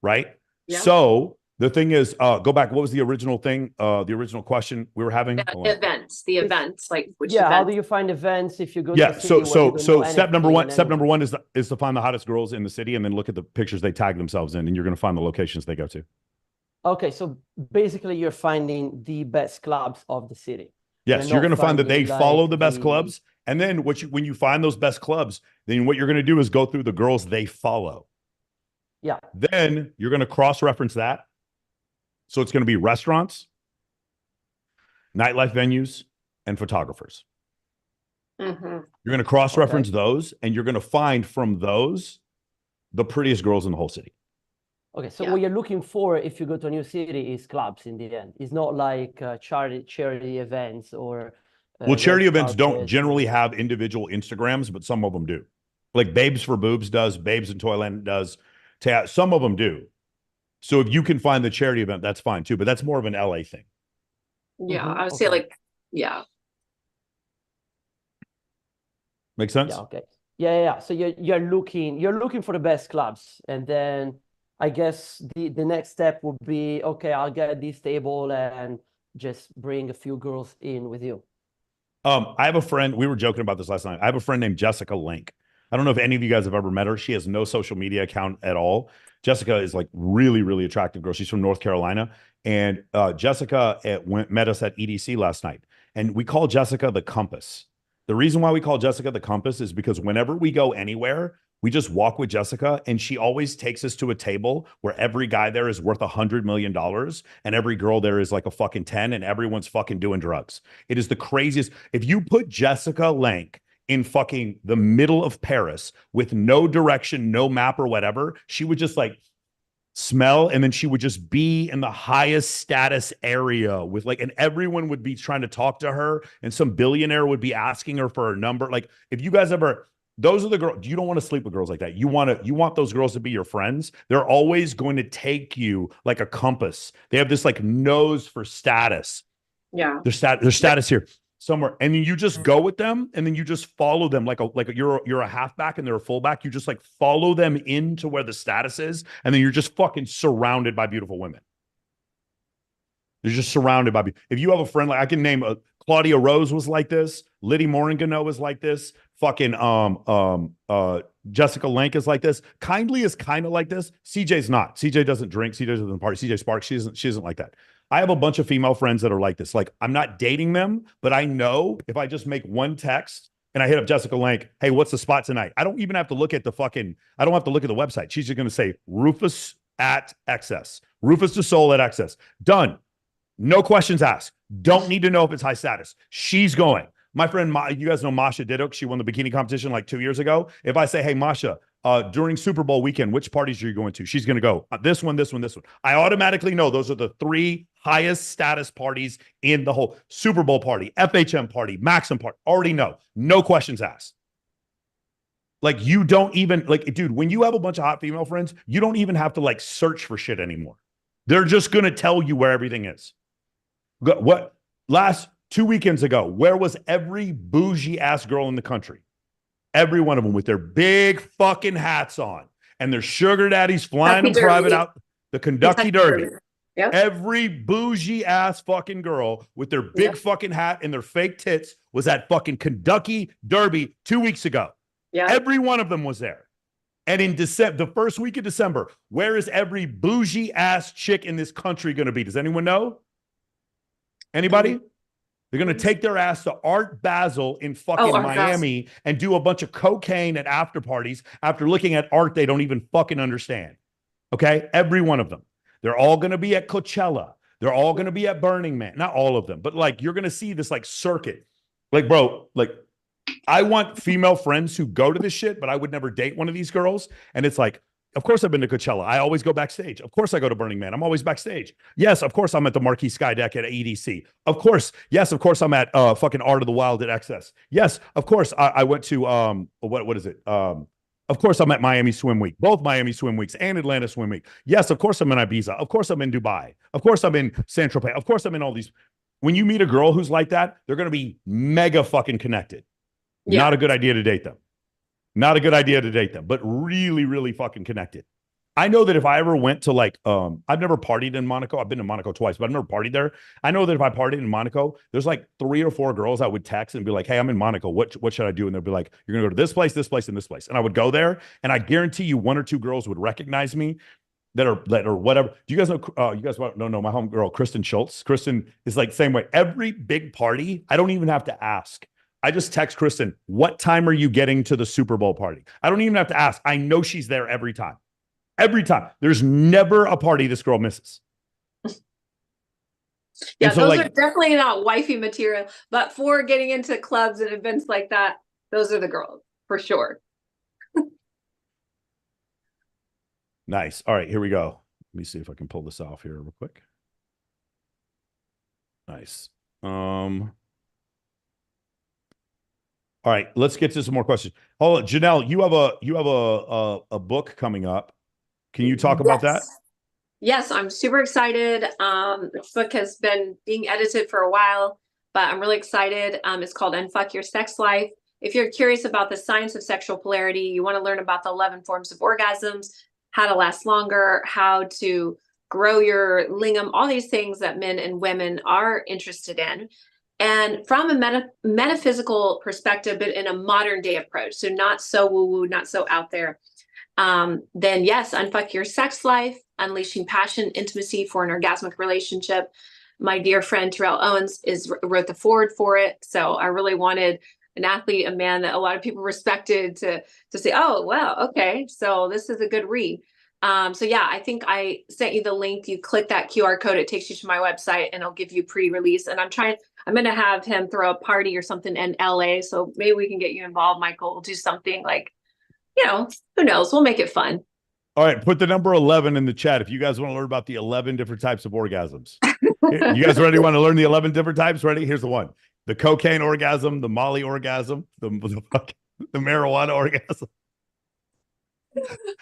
right? Yeah. So the thing is, go back. What was the original thing? The original question we were having? The events, like which Yeah, how events? do you find events if you go to Yeah. a city So where you don't know step number anything one. Step number anyone? one is to find the hottest girls in the city, and then look at the pictures they tag themselves in, and you're going to find the locations they go to. Okay, so basically you're finding the best clubs of the city. Yes, you're going to find that they follow the best clubs, and then when you find those best clubs, then what you're going to do is go through the girls they follow. Yeah. Then you're going to cross-reference that. So it's going to be restaurants, nightlife venues, and photographers. Mm-hmm. You're going to cross-reference those, and you're going to find from those the prettiest girls in the whole city. Okay, so what you're looking for if you go to a new city is clubs in the end. It's not like charity events or well, charity events don't carpets generally have individual Instagrams, but some of them do. Like Babes for Boobs does, Babes in Toyland does. Some of them do. So if you can find the charity event, that's fine too. But that's more of an LA thing. Yeah, I would say yeah. Make sense? Yeah, okay. Yeah. So you're looking for the best clubs, and then I guess the next step would be, okay, I'll get this table and just bring a few girls in with you. I have a friend, we were joking about this last night. I have a friend named Jessica Link. I don't know if any of you guys have ever met her. She has no social media account at all. Jessica is like really, really attractive girl. She's from North Carolina. And Jessica met us at EDC last night. And we call Jessica the compass. The reason why we call Jessica the compass is because whenever we go anywhere, we just walk with Jessica, and she always takes us to a table where every guy there is worth $100 million and every girl there is like a fucking 10, and everyone's fucking doing drugs. It is the craziest. If you put Jessica Lank in fucking the middle of Paris with no direction, no map or whatever. She would just like smell, and then she would just be in the highest status area with like, and everyone would be trying to talk to her, and some billionaire would be asking her for her number. Like, if you guys ever, those are the girls, you don't want to sleep with girls like that. You want those girls to be your friends. They're always going to take you like a compass. They have this like nose for status. Yeah. Their status here somewhere, and then you just go with them, and then you just follow them like you're a halfback and they're a fullback. You just like follow them into where the status is, and then you're just fucking surrounded by beautiful women. You're just surrounded by. If you have a friend, like I can name Claudia Rose was like this, Liddy Morgano was like this, fucking Jessica Lank is like this, Kindly is kind of like this. CJ's not. CJ doesn't drink. CJ doesn't party. CJ Sparks, she isn't like that. I have a bunch of female friends that are like this. Like, I'm not dating them, but I know if I just make one text and I hit up Jessica Lank, hey, what's the spot tonight? I don't even have to look at the website. She's just going to say Rufus at XS, Rufus de Sol at XS. Done. No questions asked. Don't need to know if it's high status. She's going. My friend, you guys know Masha Diduk. She won the bikini competition like 2 years ago. If I say, hey, Masha, during Super Bowl weekend, which parties are you going to? She's going to go this one, this one, this one. I automatically know those are the 3 highest status parties in the whole Super Bowl party, FHM party, Maxim party. Already know. No questions asked. Like, you don't even, like, dude, when you have a bunch of hot female friends, you don't even have to like search for shit anymore. They're just going to tell you where everything is. What last 2 weekends ago, where was every bougie ass girl in the country? Every one of them with their big fucking hats on and their sugar daddies flying them private out the Kentucky Derby. Yep. Every bougie ass fucking girl with their big fucking hat and their fake tits was at fucking Kentucky Derby 2 weeks ago. Yeah. Every one of them was there. And in December, the first week of December, where is every bougie ass chick in this country going to be? Does anyone know? Anybody? They're going to take their ass to Art Basel in fucking Miami and do a bunch of cocaine at after parties after looking at art they don't even fucking understand. Okay? Every one of them. They're all going to be at Coachella. They're all going to be at Burning Man. Not all of them, but like you're going to see this like circuit. Like, bro, like I want female friends who go to this shit, but I would never date one of these girls. And it's like, of course I've been to Coachella. I always go backstage. Of course I go to Burning Man. I'm always backstage. Yes, of course I'm at the Marquee Sky Deck at EDC. Of course. Yes, of course I'm at fucking Art of the Wild at XS. Yes, of course I went to what is it? Of course I'm at Miami Swim Week. Both Miami Swim Weeks and Atlanta Swim Week. Yes, of course I'm in Ibiza. Of course I'm in Dubai. Of course I'm in Saint Tropez. Of course I'm in all these. When you meet a girl who's like that, they're going to be mega fucking connected. Yeah. Not a good idea to date them. Not a good idea to date them, but really, really fucking connected. I know that if I ever went to like, I've never partied in Monaco. I've been to Monaco twice, but I've never partied there. I know that if I partied in Monaco, there's like 3 or 4 girls I would text and be like, hey, I'm in Monaco. What should I do? And they'll be like, you're going to go to this place, and this place. And I would go there, and I guarantee you 1 or 2 girls would recognize me that are whatever. Do you guys know, you guys don't know my homegirl, Kristen Schultz? Kristen is like same way. Every big party, I don't even have to ask. I just text Kristen, what time are you getting to the Super Bowl party? I don't even have to ask. I know she's there every time. Every time. There's never a party this girl misses. Yeah, so, those are definitely not wifey material, but for getting into clubs and events like that, those are the girls for sure. Nice. All right, here we go. Let me see if I can pull this off here real quick. Nice. All right, let's get to some more questions. Hold on, Janelle, you have a book coming up. Can you talk about that? Yes, I'm super excited. This book has been being edited for a while, but I'm really excited. It's called Unfuck Your Sex Life. If you're curious about the science of sexual polarity, you want to learn about the 11 forms of orgasms, how to last longer, how to grow your lingam, all these things that men and women are interested in. And from a metaphysical perspective, but in a modern day approach, so not so woo-woo, not so out there, then yes, Unfuck Your Sex Life, Unleashing Passion, Intimacy for an Orgasmic Relationship. My dear friend Terrell Owens wrote the foreword for it. So I really wanted an athlete, a man that a lot of people respected to say, oh, wow, okay, so this is a good read. So yeah, I think I sent you the link. You click that QR code, it takes you to my website and it'll give you pre-release. And I'm going to have him throw a party or something in LA. So maybe we can get you involved, Michael. We'll do something like, who knows? We'll make it fun. All right, put the number 11 in the chat if you guys want to learn about the 11 different types of orgasms. You guys ready? Want to learn the 11 different types? Ready? Here's the one: the cocaine orgasm, the Molly orgasm, the marijuana orgasm,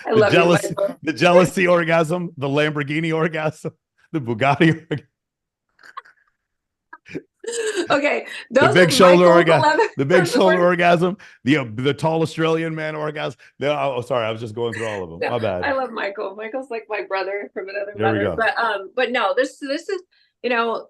I love jealousy, you, Michael. the jealousy orgasm, the Lamborghini orgasm, the Bugatti orgasm. Okay, The those big are shoulder Michael's orgasm, 11 the big shoulder words. orgasm, the tall Australian man orgasm. Oh, sorry, I was just going through all of them. No, My bad. I love Michael. Michael's like my brother from another There we mother. go. But no, this is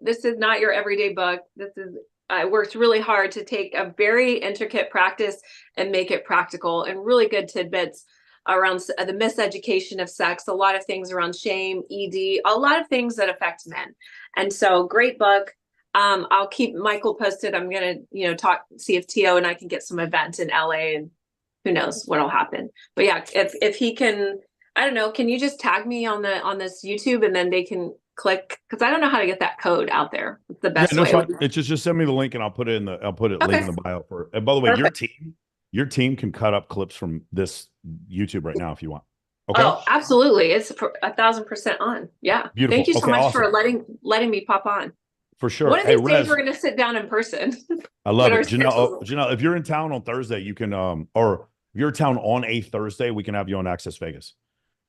this is not your everyday book. This is I worked really hard to take a very intricate practice and make it practical, and really good tidbits around the miseducation of sex, a lot of things around shame, ED, a lot of things that affect men. And so great book. I'll keep Michael posted. I'm gonna, see if Tio and I can get some events in LA, and who knows what'll happen. But yeah, if he can, I don't know, can you just tag me on this YouTube, and then they can click, because I don't know how to get that code out there. It's the best Yeah, no, way. fine. It's just send me the link and I'll put it link in the bio for. And by the way, Perfect. your team can cut up clips from this YouTube right now if you want. Okay. Oh, absolutely. It's 1,000% on. Yeah. Beautiful. Thank you so Okay, much awesome. for letting me pop on. For sure. One of Hey, these days Rez, we're going to sit down in person. I love When our it. Janelle, schedules- Janelle, if you're in town on Thursday, you can or if you're in town on a Thursday, we can have you on Access Vegas.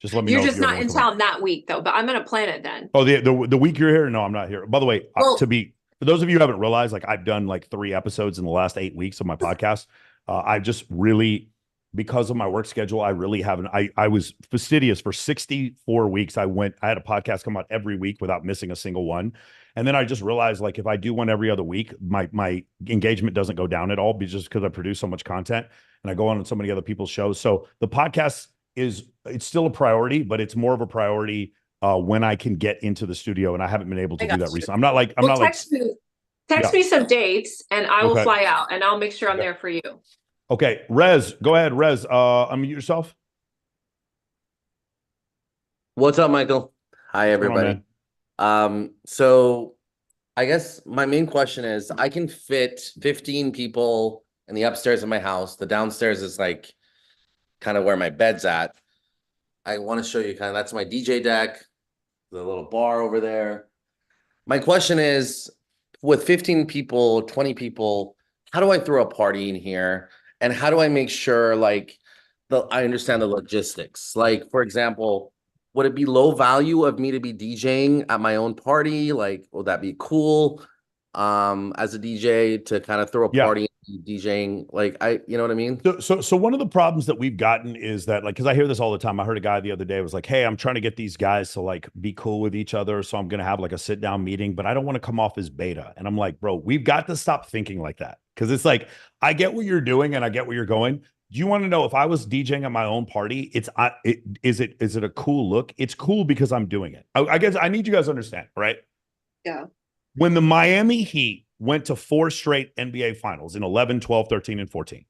Just let me You're know. just not in town that week though, but I'm going to plan it then. Oh, the week you're here? No, I'm not here. By the way, Well- for those of you who haven't realized, like I've done like 3 episodes in the last 8 weeks of my podcast. I just really, because of my work schedule, I really haven't. I was fastidious for 64 weeks. I had a podcast come out every week without missing a single one. And then I just realized, like, if I do one every other week, my engagement doesn't go down at all, just because I produce so much content and I go on so many other people's shows. So the podcast it's still a priority, but it's more of a priority when I can get into the studio, and I haven't been able to do that recently. I'm not like text me some dates, and I will Okay. fly out, and I'll make sure I'm Okay. there for you. Okay, Rez, go ahead, Rez. Unmute yourself. What's up, Michael? Hi, What's going on, everybody. man? So I guess my main question is, I can fit 15 people in the upstairs of my house. The downstairs is like kind of where my bed's at. I want to show you that's my DJ deck, the little bar over there. My question is, with 15 people, 20 people, how do I throw a party in here? And how do I make sure I understand the logistics? Like, for example, would it be low value of me to be DJing at my own party? Like, would that be cool as a DJ to kind of throw a party and DJing? Like, you know what I mean? So one of the problems that we've gotten is that, like, because I hear this all the time. I heard a guy the other day was like, "Hey, I'm trying to get these guys to like be cool with each other, so I'm gonna have like a sit down meeting, but I don't want to come off as beta." And I'm like, bro, we've got to stop thinking like that, because it's like, I get what you're doing and I get where you're going. Do you want to know if I was DJing at my own party? Is it a cool look? It's cool because I'm doing it. I guess I need you guys to understand, right? Yeah. When the Miami Heat went to 4 straight NBA finals in 11, 12, 13, and 14,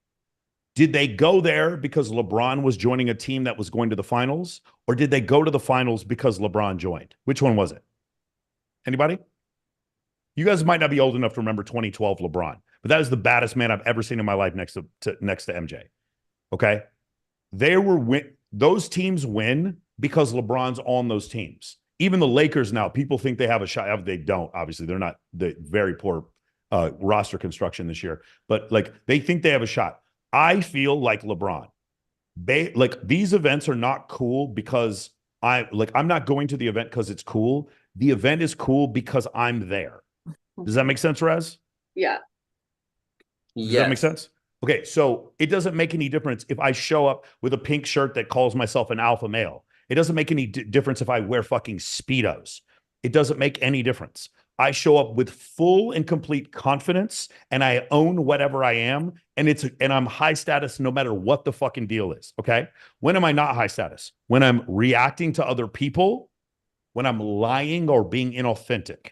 did they go there because LeBron was joining a team that was going to the finals? Or did they go to the finals because LeBron joined? Which one was it? Anybody? You guys might not be old enough to remember 2012 LeBron, but that is the baddest man I've ever seen in my life next to MJ. Okay? Those teams win because LeBron's on those teams. Even the Lakers now, people think they have a shot. They don't, obviously. They're not the very poor roster construction this year, but like they think they have a shot. I feel like LeBron. Like these events are not cool because I'm not going to the event because it's cool. The event is cool because I'm there. Does that make sense, Rez? Yeah. Does that make sense? Okay, so it doesn't make any difference if I show up with a pink shirt that calls myself an alpha male. It doesn't make any difference if I wear fucking Speedos. It doesn't make any difference. I show up with full and complete confidence, and I own whatever I am, and I'm high status no matter what the fucking deal is, okay? When am I not high status? When I'm reacting to other people, when I'm lying or being inauthentic.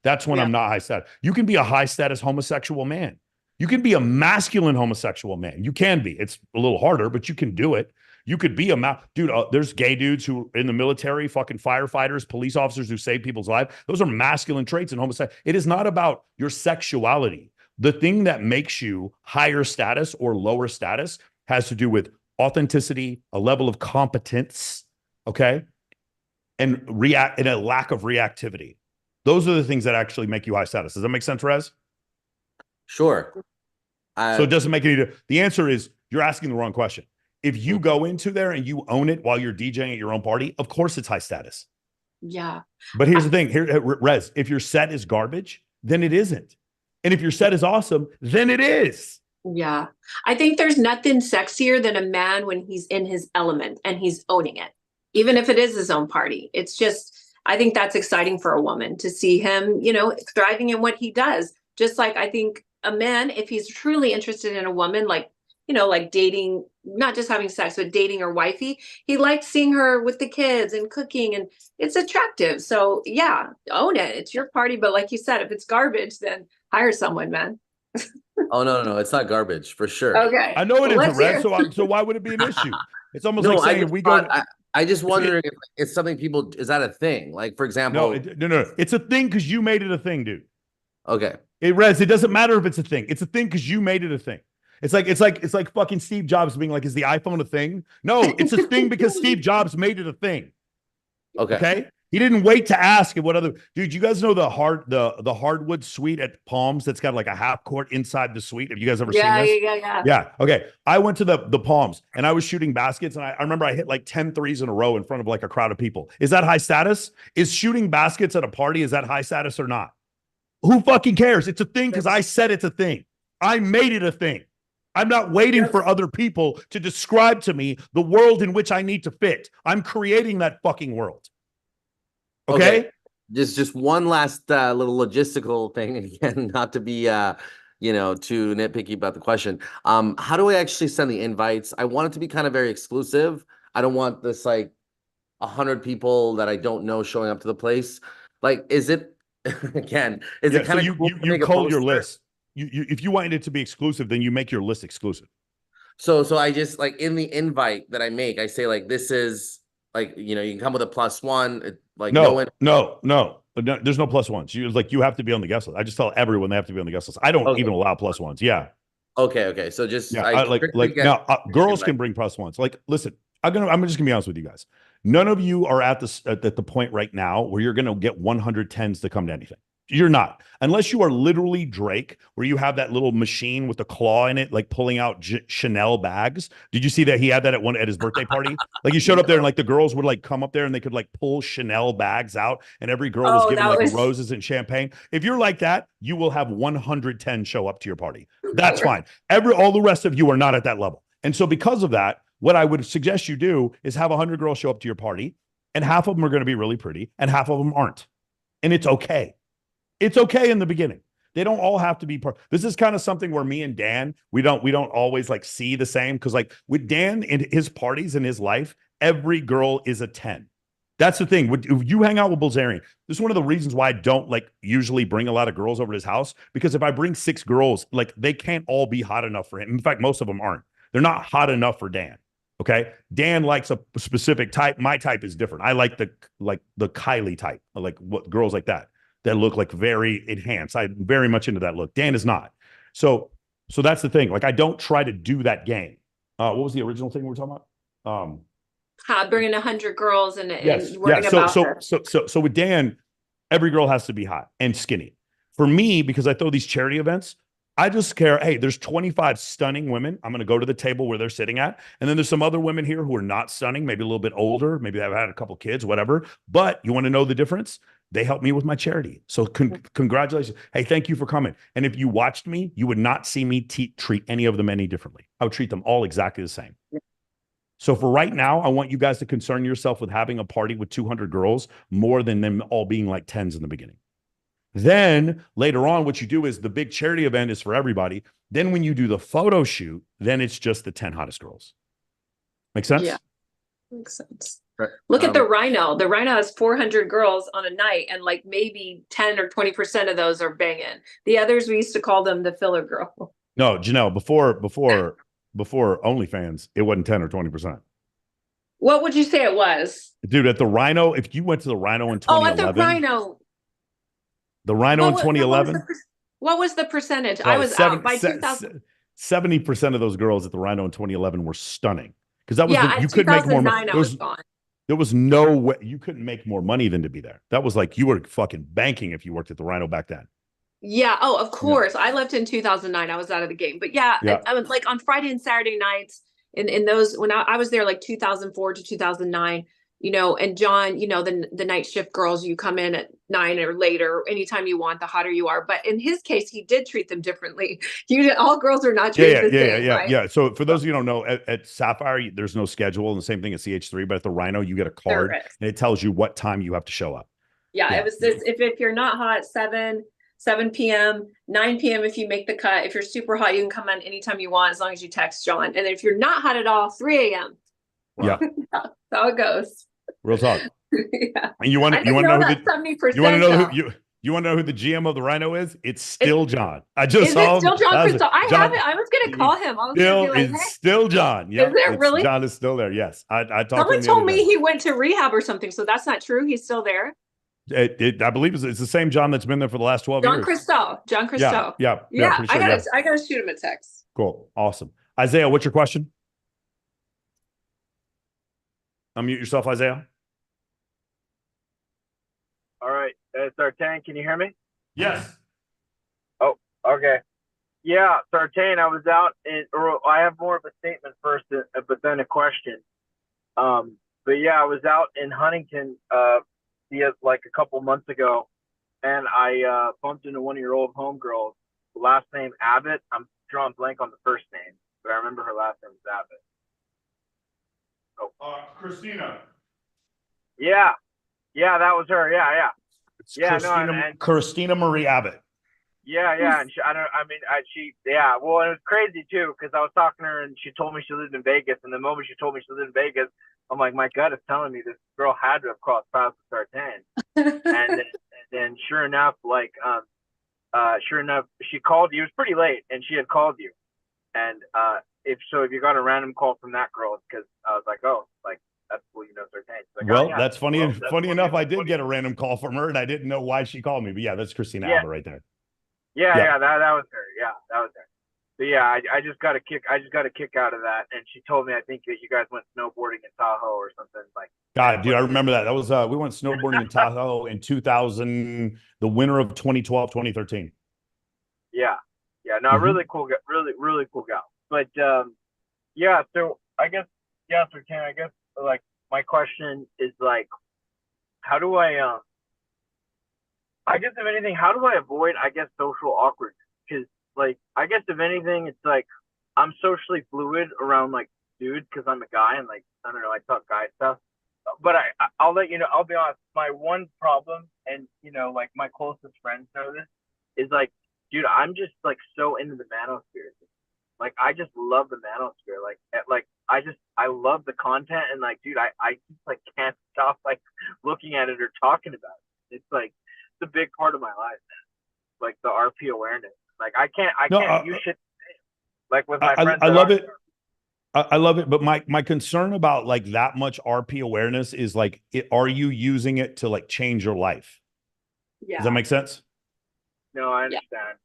That's when I'm not high status. You can be a high status homosexual man. You can be a masculine homosexual man. You can be. It's a little harder, but you can do it. You could be a dude. There's gay dudes who in the military, fucking firefighters, police officers who save people's lives. Those are masculine traits in homosexuality. It is not about your sexuality. The thing that makes you higher status or lower status has to do with authenticity, a level of competence, okay, and a lack of reactivity. Those are the things that actually make you high status. Does that make sense, Rez? Sure. So it doesn't make any. The answer is you're asking the wrong question. If you go into there and you own it while you're DJing at your own party, of course it's high status. Yeah. But here's the thing, Rez, if your set is garbage, then it isn't. And if your set is awesome, then it is. Yeah. I think there's nothing sexier than a man when he's in his element and he's owning it, even if it is his own party. It's just, I think that's exciting for a woman to see him, you know, thriving in what he does. Just like I think a man, if he's truly interested in a woman, like, you know, like dating, not just having sex, but dating or wifey, he likes seeing her with the kids and cooking, and it's attractive. So yeah, own it. It's your party. But like you said, if it's garbage, then hire someone, man. Oh, no. It's not garbage for sure. Okay. I know it Well, isn't, Red. So why would it be an issue? It's almost like saying I just wondering if it's something people, is that a thing? Like, for example. No. It's a thing because you made it a thing, dude. Okay. Rez, it doesn't matter if it's a thing. It's a thing because you made it a thing. It's like fucking Steve Jobs being like, is the iPhone a thing? No, it's a thing because Steve Jobs made it a thing. Okay. He didn't wait to ask what other dude. You guys know the hardwood suite at Palms that's got like a half court inside the suite. Have you guys ever seen this? Yeah. Okay. I went to the Palms and I was shooting baskets, and I remember I hit like 10 threes in a row in front of like a crowd of people. Is that high status? Is shooting baskets at a party, is that high status or not? Who fucking cares? It's a thing because I said it's a thing. I made it a thing. I'm not waiting for other people to describe to me the world in which I need to fit. I'm creating that fucking world. Okay. Just one last little logistical thing again, not to be too nitpicky about the question. How do I actually send the invites? I want it to be kind of very exclusive. I don't want this like 100 people that I don't know showing up to the place. Like, is it again? Is it kind of you call your list? You if you want it to be exclusive, then you make your list exclusive. So I just like in the invite that I make, I say like this is like, you can come with a +1. Like no. There's no +1s. You have to be on the guest list. I just tell everyone they have to be on the guest list. I don't even allow +1s. Yeah. Okay. So just girls can bring +1s. Like, listen, I'm just gonna be honest with you guys. None of you are at the point right now where you're gonna get 110s to come to anything. You're not, unless you are literally Drake, where you have that little machine with the claw in it, like pulling out Chanel bags. Did you see that he had that at his birthday party? Like he showed up there and like the girls would like come up there and they could like pull Chanel bags out, and every girl was given roses and champagne. If you're like that, you will have 110 show up to your party. That's fine. All the rest of you are not at that level. And so because of that, what I would suggest you do is have 100 girls show up to your party, and half of them are going to be really pretty and half of them aren't. And it's okay. It's okay in the beginning. They don't all have to be part. This is kind of something where me and Dan, we don't always like see the same, because like with Dan and his parties in his life, every girl is a 10. That's the thing. If you hang out with Bilzerian, this is one of the reasons why I don't like usually bring a lot of girls over to his house, because if I bring 6 girls, like they can't all be hot enough for him. In fact, most of them aren't. They're not hot enough for Dan. Okay. Dan likes a specific type. My type is different. I like the Kylie type, like what girls like that look like very enhanced. I'm very much into that look. Dan is not. So that's the thing. Like, I don't try to do that game. What was the original thing we were talking about? Bringing 100 girls and yes. worrying about So with Dan, every girl has to be hot and skinny. For me, because I throw these charity events, I just care, hey, there's 25 stunning women. I'm going to go to the table where they're sitting at. And then there's some other women here who are not stunning, maybe a little bit older, maybe they've had a couple kids, whatever. But you want to know the difference? They help me with my charity. So congratulations. Hey, thank you for coming. And if you watched me, you would not see me treat any of them any differently. I would treat them all exactly the same. So for right now, I want you guys to concern yourself with having a party with 200 girls more than them all being like 10s in the beginning. Then later on, what you do is the big charity event is for everybody. Then when you do the photo shoot, then it's just the 10 hottest girls. Make sense? Yeah, makes sense. Right. Look at the Rhino. The Rhino has 400 girls on a night, and like maybe 10 or 20% of those are banging. The others, we used to call them the filler girl. No, Janelle, before OnlyFans, it wasn't 10 or 20%. What would you say it was? Dude, at the Rhino, if you went to the Rhino in Oh, at the 2011, Rhino. the Rhino in What 2011, was the percentage? I bro, was out by 2000. 70% of those girls at the Rhino in 2011 were stunning. Because that was Yeah, you at could make more money. 2009, I was gone. There was no way you couldn't make more money than to be there. That was like you were fucking banking if you worked at the Rhino back then. Yeah. Oh, of course. I left in 2009. I was out of the game. But yeah, Yeah. I was like on Friday and Saturday nights in those when I was there like 2004 to 2009, and John, the night shift girls, you come in at 9 or later, anytime you want, the hotter you are. But in his case, he did treat them differently. All girls are not treated the same, right? Yeah. So for those of you who don't know, at Sapphire, there's no schedule, and the same thing at CH3, but at the Rhino, you get a card and it tells you what time you have to show up. Yeah. It was this if you're not hot, 7 p.m., 9 p.m. if you make the cut. If you're super hot, you can come in anytime you want as long as you text John. And if you're not hot at all, 3 a.m. Yeah. That's how it goes. Real talk. Yeah. And you want to know who the GM of the Rhino is? It's still John. I just saw him. Still John Crystal? I have it. I was gonna call him. I was gonna be like, hey. Still John. Yeah. Is there really? John is still there. Yes. I talked to Someone him told me he went to rehab or something, so that's not true. He's still there. I believe it's the same John that's been there for the last 12 years. John Crystal. Yeah. I gotta shoot him a text. Cool. Awesome. Isaiah, what's your question? Unmute yourself, Isaiah. All right. Sartain, can you hear me? Yes. Oh, okay. Yeah, Sartain, I was out or I have more of a statement first, but then a question. But yeah, I was out in Huntington, like a couple months ago, and I bumped into one of your old homegirls. Last name Abbott. I'm drawing blank on the first name, but I remember her last name was Abbott. Oh, Christina. Yeah, that was her. Yeah. It's Christina Marie Abbott. Yeah, and well, it was crazy too, because I was talking to her and she told me she lived in Vegas, and the moment she told me she lived in Vegas, I'm like, my gut is telling me this girl had to have crossed paths with Sartain. and then sure enough, she called you. It was pretty late, and she had called you. And if you got a random call from that girl, because I was like, oh, like that's cool, Sartain. Like, well, that's funny. Funny enough, I did get a random call from her, and I didn't know why she called me. But yeah, that's Christina Abbott right there. Yeah, that was her. Yeah, that was her. But yeah, I just got a kick. I just got a kick out of that, and she told me I think that you guys went snowboarding in Tahoe or something like. God, dude, I remember that. That was we went snowboarding in Tahoe in 2000, the winter of 2012, 2013. Yeah, no, really cool, really cool gal. But yeah, so I guess Sartain, I guess like my question is like, how do I guess if anything, how do I avoid, social awkwardness? Because like, I guess if anything, it's like I'm socially fluid around like dudes because I'm a guy and like I don't know, I talk guy stuff. But I'll let you know. I'll be honest. My one problem, and like my closest friends know this, is like, dude, I'm just like so into the manosphere. Like I just love the manosphere. Like I love the content, and like, dude, I just like can't stop like looking at it or talking about it. It's like it's a big part of my life, man. Like the RP awareness. Like I can't use shit like with my friends. I love it. I love it, but my concern about like that much RP awareness is like, are you using it to like change your life? Yeah. Does that make sense? No, I understand.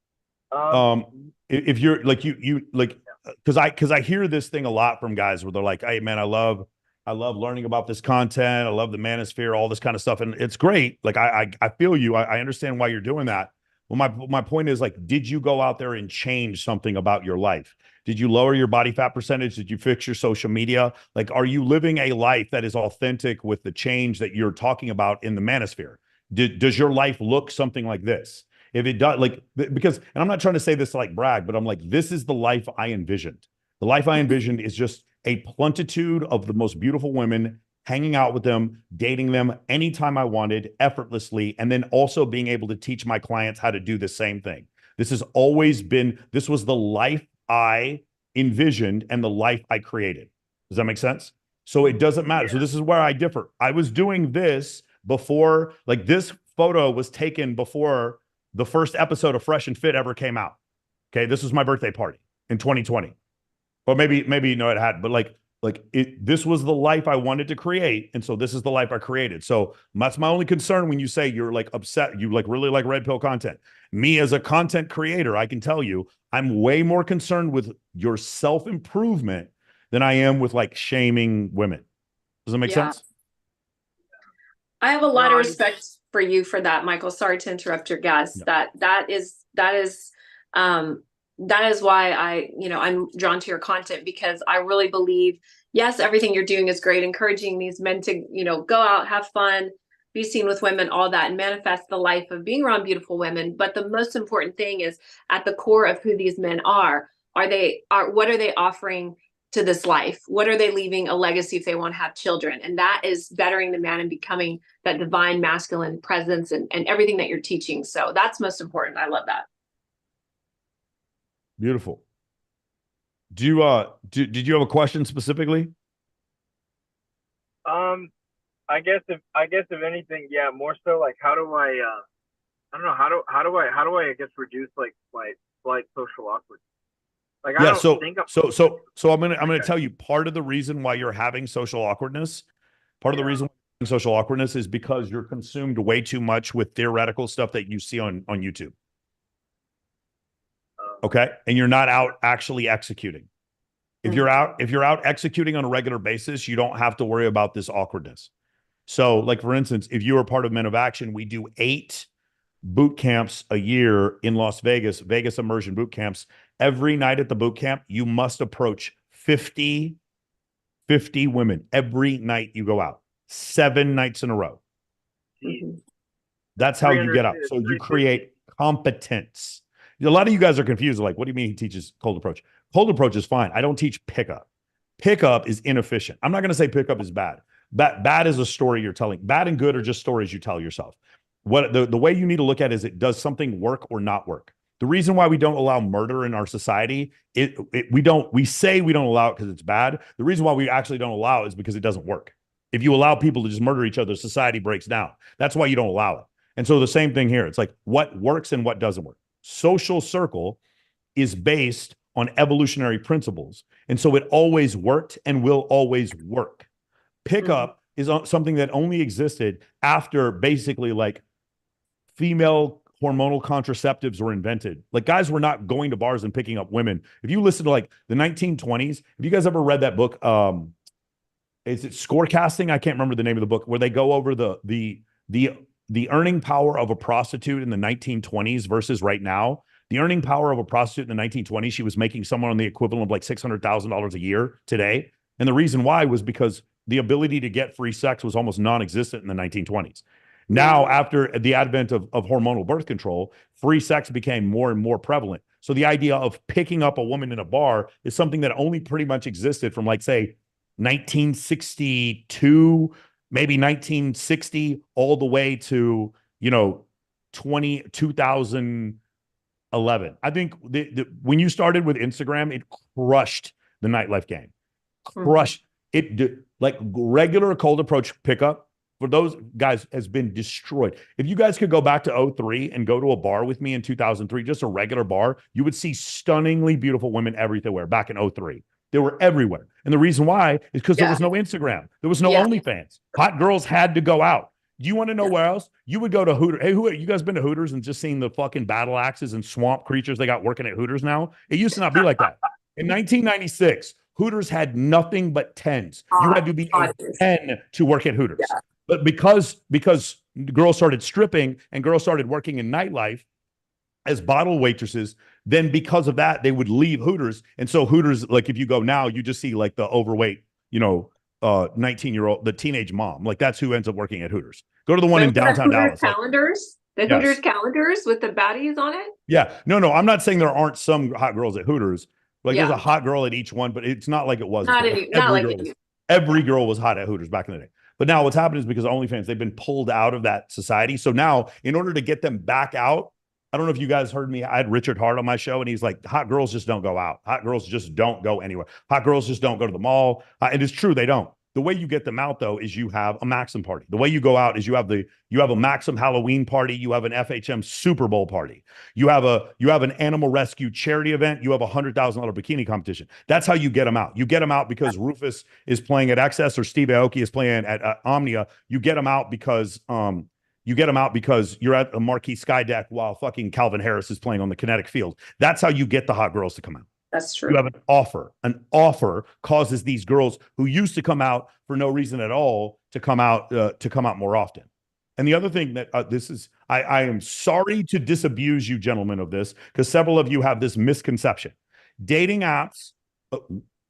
If you're like you like, because I hear this thing a lot from guys where they're like, hey man, I love learning about this content. I love the manosphere, all this kind of stuff, and it's great. Like I feel you. I understand why you're doing that. Well, my point is like, did you go out there and change something about your life? Did you lower your body fat percentage? Did you fix your social media? Like, are you living a life that is authentic with the change that you're talking about in the manosphere? Does your life look something like this? If it does, like, because, and I'm not trying to say this to like brag, but I'm like, this is the life I envisioned. The life I envisioned is just a plentitude of the most beautiful women, hanging out with them, dating them anytime I wanted, effortlessly, and then also being able to teach my clients how to do the same thing. This has always been, this was the life I envisioned and the life I created. Does that make sense? So it doesn't matter. So this is where I differ. I was doing this before, like this photo was taken before the first episode of Fresh and Fit ever came out. Okay. This was my birthday party in 2020. Or maybe no, it hadn't, but like Like this was the life I wanted to create. And so this is the life I created. So that's my only concern when you say you're like upset, you like really like red pill content. Me as a content creator, I can tell you, I'm way more concerned with your self-improvement than I am with like shaming women. Does that make sense? I have a lot No, of I- respect for you for that, Michael. Sorry to interrupt your guest. Yeah. That is why I'm drawn to your content, because I really believe, yes, everything you're doing is great, encouraging these men to, go out, have fun, be seen with women, all that, and manifest the life of being around beautiful women. But the most important thing is at the core of who these men are what are they offering to this life? What are they leaving a legacy if they want to have children? And that is bettering the man and becoming that divine masculine presence and everything that you're teaching. So that's most important. I love that. Beautiful. Did you have a question specifically? I guess if anything, yeah, more so like how do I don't know, how do I I guess reduce like my slight social awkwardness? Like I Yeah, don't think I'm so I'm gonna Okay. tell you part of the reason why you're having social awkwardness. Part of the Yeah. reason why you're having social awkwardness is because you're consumed way too much with theoretical stuff that you see on YouTube. Okay, and you're not out actually executing. If you're out executing on a regular basis, you don't have to worry about this awkwardness. So, like for instance, if you are part of Men of Action, we do 8 boot camps a year in Las Vegas, Vegas immersion boot camps. Every night at the boot camp, you must approach 50 women every night you go out, 7 nights in a row. That's how you get out. So you create competence. A lot of you guys are confused. Like, what do you mean he teaches cold approach? Cold approach is fine. I don't teach pickup. Pickup is inefficient. I'm not going to say pickup is bad. Bad is a story you're telling. Bad and good are just stories you tell yourself. What the way you need to look at is, it does something work or not work? The reason why we don't allow murder in our society, we say we don't allow it because it's bad. The reason why we actually don't allow it is because it doesn't work. If you allow people to just murder each other, society breaks down. That's why you don't allow it. And so the same thing here. It's like what works and what doesn't work. Social circle is based on evolutionary principles. And so it always worked and will always work. Pickup is something that only existed after basically like female hormonal contraceptives were invented. Like guys were not going to bars and picking up women. If you listen to like the 1920s, have you guys ever read that book? Is it Scorecasting? I can't remember the name of the book, where they go over the earning power of a prostitute in the 1920s versus right now. The earning power of a prostitute in the 1920s, she was making somewhere on the equivalent of like $600,000 a year today. And the reason why was because the ability to get free sex was almost non-existent in the 1920s. Now, after the advent of hormonal birth control, free sex became more and more prevalent. So the idea of picking up a woman in a bar is something that only pretty much existed from like, say, 1962, maybe 1960, all the way to, 2011. I think when you started with Instagram, it crushed the nightlife game. Crushed it. Like regular cold approach pickup for those guys has been destroyed. If you guys could go back to 2003 and go to a bar with me in 2003, just a regular bar, you would see stunningly beautiful women everywhere back in 2003. They were everywhere. And the reason why is because there was no Instagram. There was no OnlyFans. Hot girls had to go out. Do you want to know where else? You would go to Hooters. Hey, you guys been to Hooters and just seen the fucking battle axes and swamp creatures they got working at Hooters now? It used to not be like that. In 1996, Hooters had nothing but 10s. You had to be a 10 to work at Hooters. Yeah. But because girls started stripping and girls started working in nightlife as bottle waitresses, then because of that, they would leave Hooters. And so Hooters, like if you go now, you just see like the overweight, 19-year-old, the teenage mom. Like that's who ends up working at Hooters. Go to the one in downtown Dallas. Calendars? The Hooters calendars with the baddies on it? Yeah. No, I'm not saying there aren't some hot girls at Hooters. Like there's a hot girl at each one, but it's not like it was. Every girl was hot at Hooters back in the day. But now what's happened is because of OnlyFans, they've been pulled out of that society. So now in order to get them back out, I don't know if you guys heard me. I had Richard Hart on my show and he's like, hot girls just don't go out. Hot girls just don't go anywhere. Hot girls just don't go to the mall. And it's true, they don't. The way you get them out though is you have a Maxim party. The way you go out is you have a Maxim Halloween party, you have an FHM Super Bowl party, you have an animal rescue charity event, you have $100,000 bikini competition. That's how you get them out. You get them out because Rufus is playing at XS or Steve Aoki is playing at Omnia. You get them out because you're at a marquee sky deck while fucking Calvin Harris is playing on the kinetic field. That's how you get the hot girls to come out. That's true. You have an offer. An offer causes these girls who used to come out for no reason at all to come out more often. And the other thing that I am sorry to disabuse you gentlemen of this, because several of you have this misconception. Dating apps,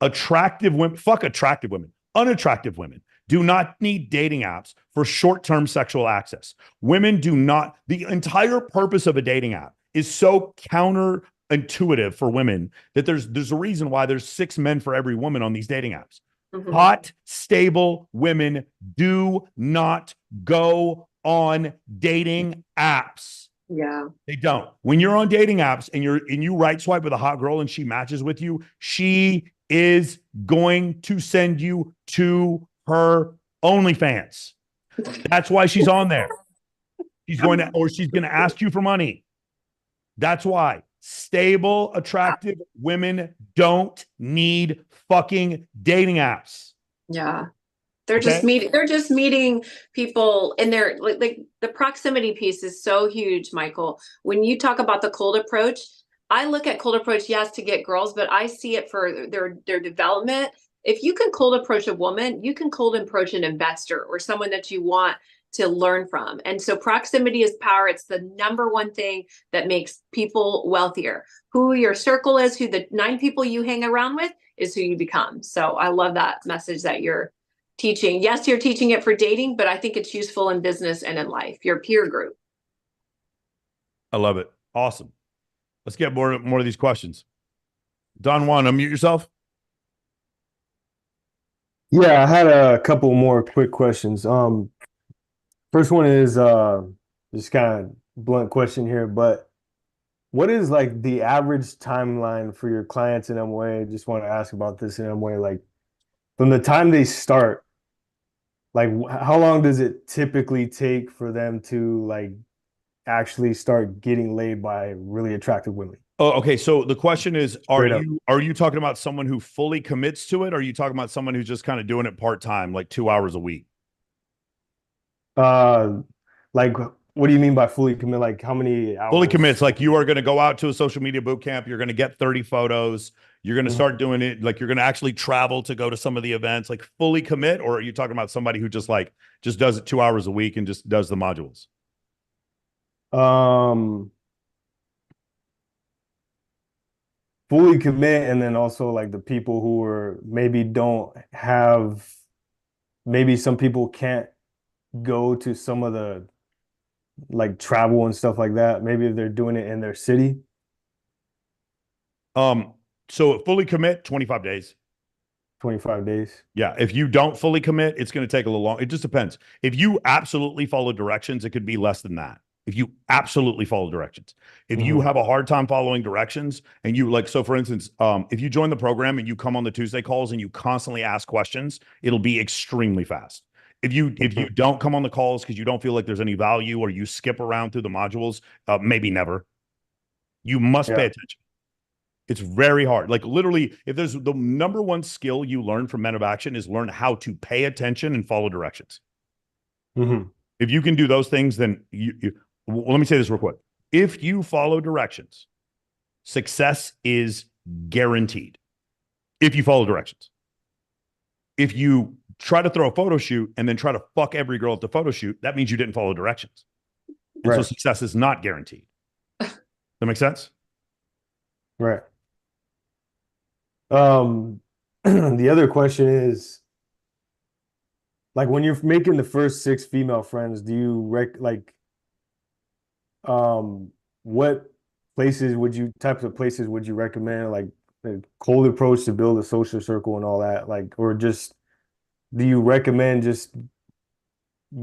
attractive women, fuck attractive women, unattractive women do not need dating apps for short-term sexual access. Women do not. The entire purpose of a dating app is so counterintuitive for women that there's a reason why there's 6 men for every woman on these dating apps. Mhm. Hot, stable women do not go on dating apps. Yeah. They don't. When you're on dating apps and you right swipe with a hot girl and she matches with you, she is going to send you to her OnlyFans. That's why she's on there. She's going to ask you for money. That's why. Stable, attractive women don't need fucking dating apps. Yeah. They're just meeting people in their like the proximity piece is so huge, Michael. When you talk about the cold approach, I look at cold approach, yes, to get girls, but I see it for their development. If you can cold approach a woman, you can cold approach an investor or someone that you want to learn from. And so proximity is power. It's the number one thing that makes people wealthier. Who your circle is, who the 9 people you hang around with is who you become. So I love that message that you're teaching. Yes, you're teaching it for dating, but I think it's useful in business and in life, your peer group. I love it. Awesome. Let's get more of these questions. Don Juan, unmute yourself. Yeah, I had a couple more quick questions. First one is just kind of blunt question here, but what is like the average timeline for your clients in MOA? Just want to ask about this in MOA, like from the time they start, like how long does it typically take for them to like actually start getting laid by really attractive women? Oh, okay. So the question is, Straight up. are you talking about someone who fully commits to it? Or are you talking about someone who's just kind of doing it part-time, like 2 hours a week? Like what do you mean by fully commit? Like how many hours? Fully commits, like you are going to go out to a social media boot camp. You're going to get 30 photos. You're going to start doing it. Like you're going to actually travel to go to some of the events, like fully commit. Or are you talking about somebody who just does it 2 hours a week and just does the modules? Fully commit, and then also like the people who are maybe don't have, maybe some people can't go to some of the like travel and stuff like that. Maybe if they're doing it in their city. So fully commit, 25 days. 25 days. Yeah. If you don't fully commit, it's going to take a little long. It just depends. If you absolutely follow directions, it could be less than that. If you absolutely follow directions. If you have a hard time following directions and you like, so for instance, if you join the program and you come on the Tuesday calls and you constantly ask questions, it'll be extremely fast. If you don't come on the calls because you don't feel like there's any value or you skip around through the modules, maybe never. You must pay attention. It's very hard. Like literally, if there's the number one skill you learn from Men of Action is learn how to pay attention and follow directions. If you can do those things, then well, let me say this real quick. If you follow directions, success is guaranteed. If you follow directions. If you try to throw a photo shoot and then try to fuck every girl at the photo shoot, that means you didn't follow directions. And so success is not guaranteed. That make sense? Right. The other question is, like when you're making the first 6 female friends, do you what types of places would you recommend, like a cold approach to build a social circle and all that, like, or just do you recommend just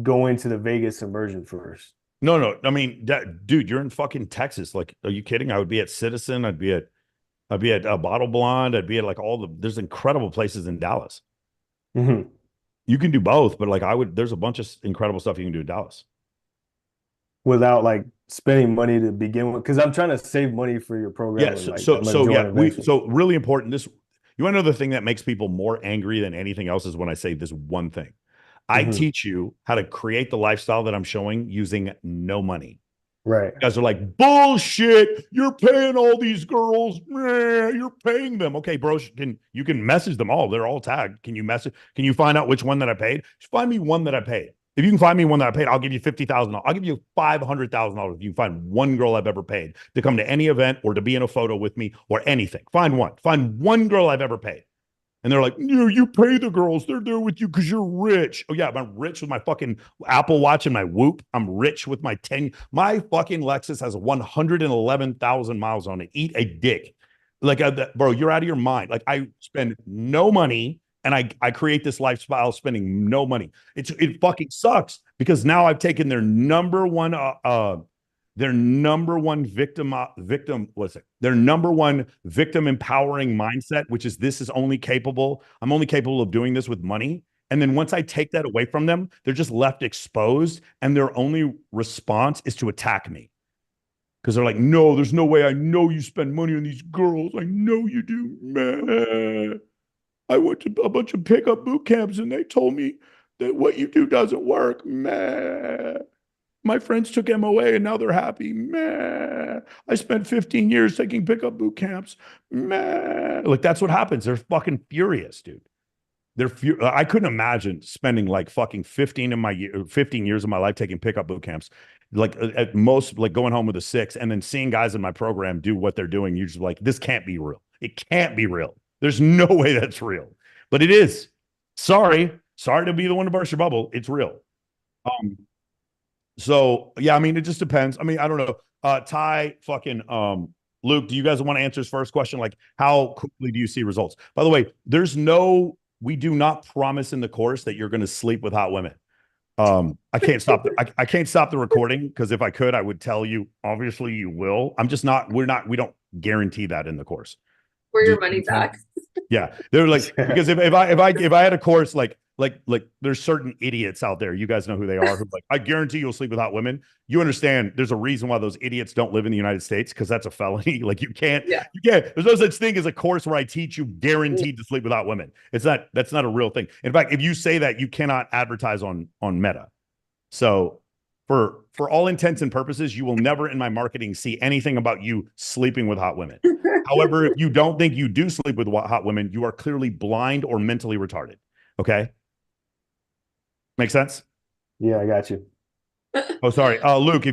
going to the Vegas immersion first? No. I mean, dude, you're in fucking Texas. Like, are you kidding? I would be at Citizen. I'd be at Bottle Blonde. I'd be at like there's incredible places in Dallas. You can do both, but like there's a bunch of incredible stuff you can do in Dallas. Without like spending money to begin with, because I'm trying to save money for your program. Yeah. And, like, So I'm gonna join yeah, eventually. so really important. You want to know the thing that makes people more angry than anything else is when I say this one thing. I teach you how to create the lifestyle that I'm showing using no money. Right. You guys are like, bullshit. You're paying all these girls. You're paying them. Okay, bro. You can message them all. They're all tagged. Can you find out which one that I paid? Just find me one that I paid. If you can find me one that I paid, I'll give you $50,000. I'll give you $500,000 if you can find one girl I've ever paid to come to any event or to be in a photo with me or anything. Find one girl I've ever paid. And they're like, you pay the girls. They're there with you because you're rich. Oh, yeah, I'm rich with my fucking Apple Watch and my Whoop. I'm rich with my My fucking Lexus has 111,000 miles on it. Eat a dick. Like, bro, you're out of your mind. Like, I spend no money and I create this lifestyle spending no money. It fucking sucks because now I've taken their number one victim empowering mindset, which is I'm only capable of doing this with money. And then once I take that away from them, they're just left exposed and their only response is to attack me. Because they're like, no, there's no way. I know you spend money on these girls. I know you do. Man, I went to a bunch of pickup boot camps and they told me that what you do doesn't work. Man. My friends took MOA and now they're happy. Man, I spent 15 years taking pickup boot camps. Man, like that's what happens. They're fucking furious, dude. I couldn't imagine spending like fucking 15 years of my life taking pickup boot camps. Like at most, like going home with a 6 and then seeing guys in my program do what they're doing. You're just like, this can't be real. It can't be real. There's no way that's real, but it is. Sorry to be the one to burst your bubble. It's real. So yeah, I mean, it just depends. I mean, I don't know. Ty, fucking Luke, do you guys want to answer his first question? Like, how quickly do you see results? By the way, we do not promise in the course that you're going to sleep with hot women. I can't stop I can't stop the recording because if I could, I would tell you. Obviously, you will. We don't guarantee that in the course. For your money back. Yeah, they're like because if I had a course like there's certain idiots out there, you guys know who they are, who like I guarantee you'll sleep with hot women. You understand there's a reason why those idiots don't live in the United States because that's a felony. Like you can't there's no such thing as a course where I teach you guaranteed to sleep with hot women. That's not a real thing. In fact, if you say that, you cannot advertise on Meta. So for all intents and purposes, you will never in my marketing see anything about you sleeping with hot women. However, if you don't think you do sleep with hot women, you are clearly blind or mentally retarded. Okay. Make sense? Yeah, I got you. Oh, sorry. Luke,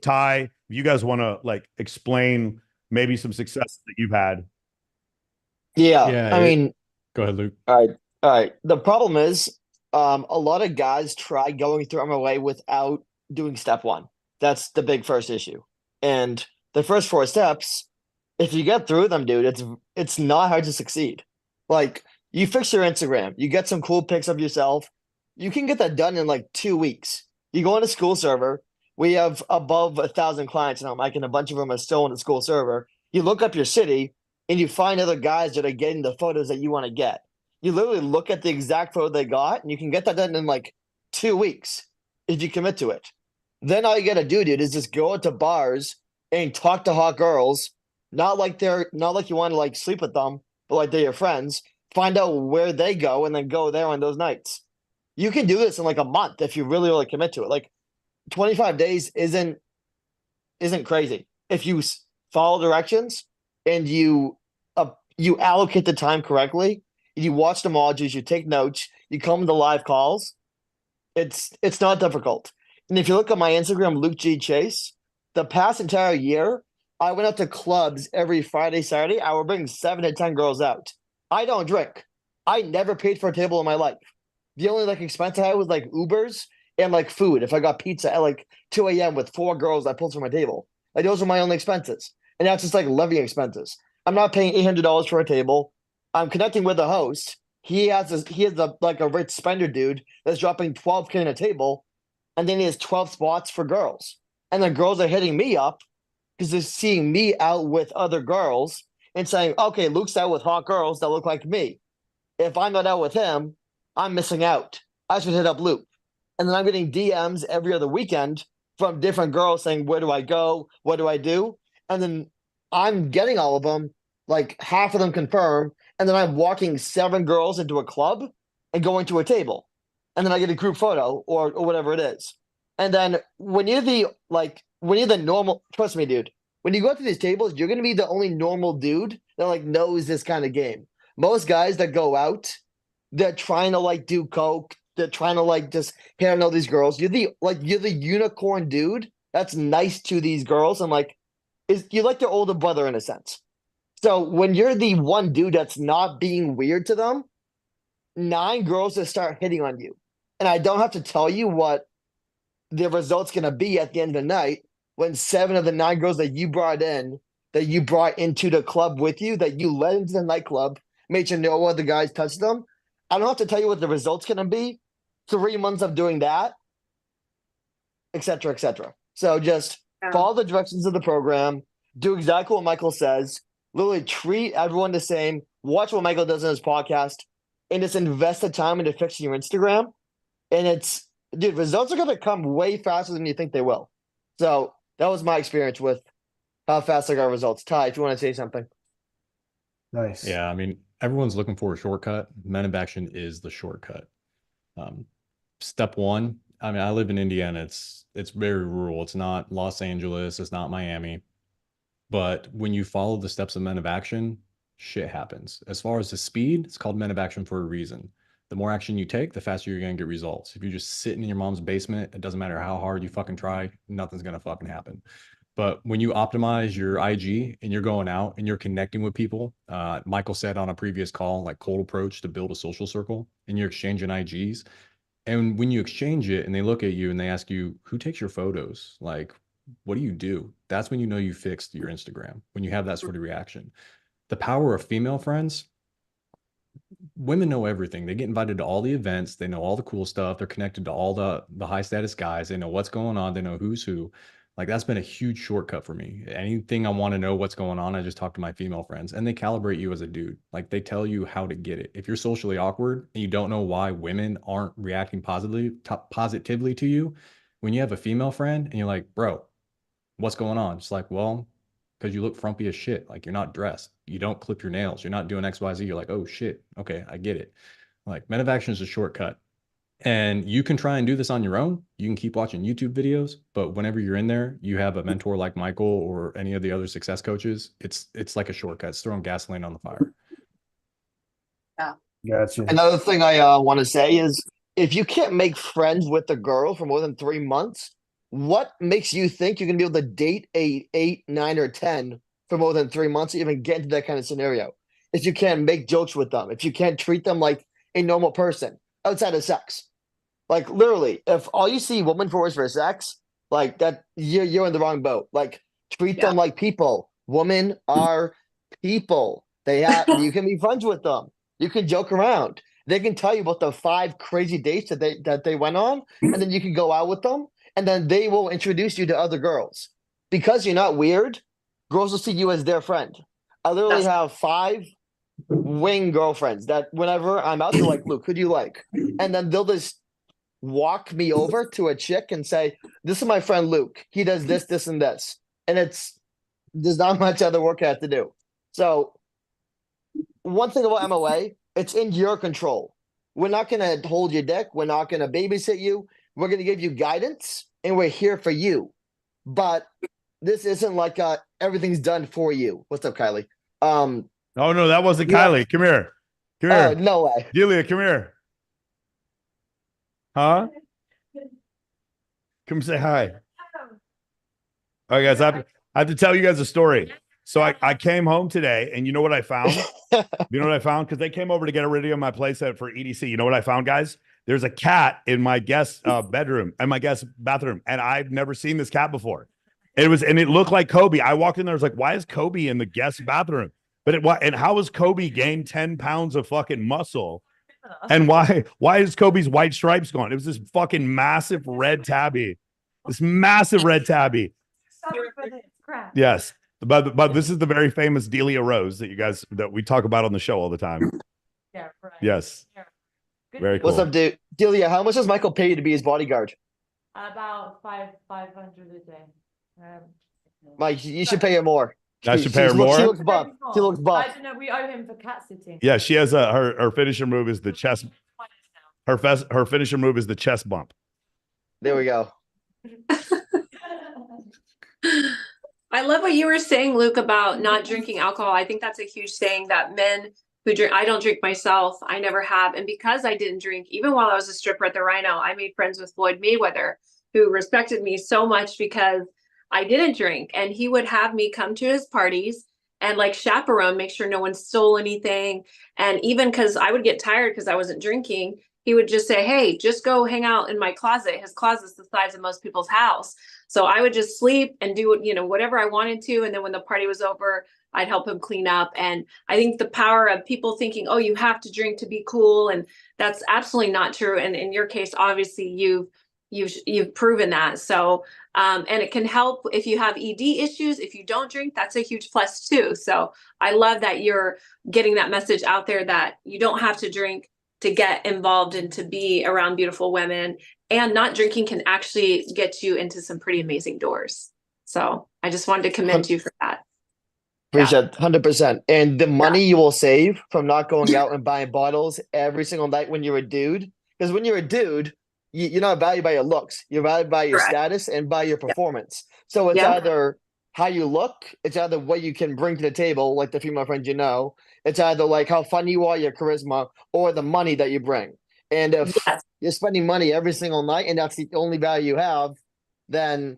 Ty, if you guys want to like explain maybe some success that you've had. Yeah, I mean, go ahead, Luke. all right. The problem is, a lot of guys try going through MOA without doing step 1. That's the big first issue. And the first 4 steps, if you get through them, dude, it's not hard to succeed. Like, you fix your Instagram, you get some cool pics of yourself. You can get that done in like 2 weeks. You go on a school server. We have above 1,000 clients now, Mike, and a bunch of them are still on the school server. You look up your city and you find other guys that are getting the photos that you want to get. You literally look at the exact photo they got, and you can get that done in like 2 weeks if you commit to it. Then all you got to do, dude, is just go out to bars and talk to hot girls. Not like you want to like sleep with them, but like they're your friends. Find out where they go and then go there on those nights. You can do this in like a month if you really, really commit to it. Like 25 days isn't crazy. If you follow directions and you allocate the time correctly, you watch the modules, you take notes, you come to live calls, it's not difficult. And if you look at my Instagram, Luke G. Chase, the past entire year, I went out to clubs every Friday, Saturday. I would bring 7 to 10 girls out. I don't drink. I never paid for a table in my life. The only like expense I had was like Ubers and like food. If I got pizza at like 2 a.m. with 4 girls I pulled from my table, like those are my only expenses. And that's just like living expenses. I'm not paying $800 for a table. I'm connecting with the host. He has like a rich spender dude that's dropping $12K on a table, and then he has 12 spots for girls. And the girls are hitting me up because they're seeing me out with other girls and saying, okay, Luke's out with hot girls that look like me. If I'm not out with him, I'm missing out. I should hit up Luke. And then I'm getting DMs every other weekend from different girls saying, where do I go? What do I do? And then I'm getting all of them, like half of them confirmed. And then I'm walking 7 girls into a club and going to a table. And then I get a group photo or whatever it is. And then when you're the normal, trust me, dude, when you go to these tables, you're going to be the only normal dude that like knows this kind of game. Most guys that go out, they're trying to like do coke. They're trying to like just hit on all these girls. You're the unicorn dude that's nice to these girls and like you're like their older brother in a sense. So when you're the one dude that's not being weird to them, 9 girls that start hitting on you. And I don't have to tell you what the result's going to be at the end of the night when 7 of the 9 girls that you brought into the club with you, that you led into the nightclub, made sure no other guys touched them. I don't have to tell you what the result's going to be. 3 months of doing that, et cetera, et cetera. So just follow the directions of the program, do exactly what Michael says, literally treat everyone the same, watch what Michael does in his podcast, and just invest the time into fixing your Instagram. And dude, results are going to come way faster than you think they will. So that was my experience with how fast I got results. Ty, if you want to say something. Nice. Yeah, I mean, everyone's looking for a shortcut. Men of Action is the shortcut. Step 1, I mean, I live in Indiana. It's very rural. It's not Los Angeles. It's not Miami. But when you follow the steps of Men of Action, shit happens. As far as the speed, it's called Men of Action for a reason. The more action you take, the faster you're going to get results. If you're just sitting in your mom's basement, it doesn't matter how hard you fucking try, nothing's going to fucking happen. But when you optimize your IG and you're going out and you're connecting with people, Michael said on a previous call, like cold approach to build a social circle, and you're exchanging IGs. And when you exchange it and they look at you and they ask you, who takes your photos? Like, what do you do? That's when you know you fixed your Instagram, when you have that sort of reaction. The power of female friends. Women know everything. They get invited to all the events. They know all the cool stuff. They're connected to all the high status guys. They know what's going on. They know who's who. Like, that's been a huge shortcut for me. Anything I want to know what's going on, I just talk to my female friends, and they calibrate you as a dude. Like, they tell you how to get it. If you're socially awkward and you don't know why women aren't reacting positively to you, when you have a female friend and you're like, bro, what's going on? It's like, well, because you look frumpy as shit. Like, you're not dressed. You don't clip your nails. You're not doing XYZ. You're like, oh shit. Okay, I get it. Like, Men of Action is a shortcut. And you can try and do this on your own. You can keep watching YouTube videos, but whenever you're in there, you have a mentor like Michael or any of the other success coaches. It's like a shortcut. It's throwing gasoline on the fire. Yeah. Gotcha. Another thing I want to say is if you can't make friends with a girl for more than 3 months, what makes you think you're going to be able to date a 8, 9, or 10 for more than 3 months to even get into that kind of scenario? If you can't make jokes with them, if you can't treat them like a normal person outside of sex. Like, literally, if all you see women for is for sex, like that, you're in the wrong boat. Like, treat them like people. Women are people. You can be friends with them. You can joke around. They can tell you about the 5 crazy dates that they went on, and then you can go out with them, and then they will introduce you to other girls. Because you're not weird, girls will see you as their friend. I literally have 5 wing girlfriends that whenever I'm out, they're like, Luke, who do you like? And then they'll just walk me over to a chick and say, this is my friend Luke. He does this, this, and this. And there's not much other work I have to do. So one thing about MOA, it's in your control. We're not going to hold your dick. We're not going to babysit you. We're going to give you guidance, and we're here for you. But this isn't like everything's done for you. What's up, Kylie? Oh, no, that wasn't Kylie. Come here. Come here. No way. Delia, come here. Huh? Come say hi. All right, guys, I have to tell you guys a story. So I came home today, and you know what I found? You know what I found? Because they came over to get ready on my playset for EDC. You know what I found, guys? There's a cat in my guest bedroom and my guest bathroom, and I've never seen this cat before. It looked like Kobe. I walked in there, I was like, why is Kobe in the guest bathroom? And how has Kobe gained 10 pounds of fucking muscle? And why is Kobe's white stripes gone? It was this fucking massive red tabby. This massive red tabby. Yes. But this is the very famous Delia Rose that we talk about on the show all the time. Yeah, right. Yes. Very What's cool. up, dude? Delia, how much does Michael pay you to be his bodyguard? About 500 a day. Mike, you should pay her more. I should pay her She more? looks buff. She looks buff. I don't know. We owe him for cat sitting. Yeah, she has her finisher move is the chest. Her finisher move is the chest bump. There we go. I love what you were saying, Luke, about not drinking alcohol. I think that's a huge thing that men who drink, I don't drink myself. I never have. And because I didn't drink, even while I was a stripper at the Rhino, I made friends with Floyd Mayweather, who respected me so much because I didn't drink. And he would have me come to his parties and like chaperone, make sure no one stole anything. And even because I would get tired because I wasn't drinking, he would just say, hey, just go hang out in my closet. His closet's the size of most people's house. So I would just sleep and do, whatever I wanted to. And then when the party was over, I'd help him clean up. And I think the power of people thinking, oh, you have to drink to be cool. And that's absolutely not true. And in your case, obviously you've proven that. So, and it can help if you have ED issues. If you don't drink, that's a huge plus too. So I love that you're getting that message out there that you don't have to drink to get involved and to be around beautiful women, and not drinking can actually get you into some pretty amazing doors. So I just wanted to commend you for that. Appreciate 100%. And the money you will save from not going out and buying bottles every single night when you're a dude, because when you're a dude, you're not valued by your looks. You're valued by your status and by your performance. So it's either how you look, it's either what you can bring to the table, like the female friends it's either like how fun you are, your charisma, or the money that you bring. And if you're spending money every single night and that's the only value you have, then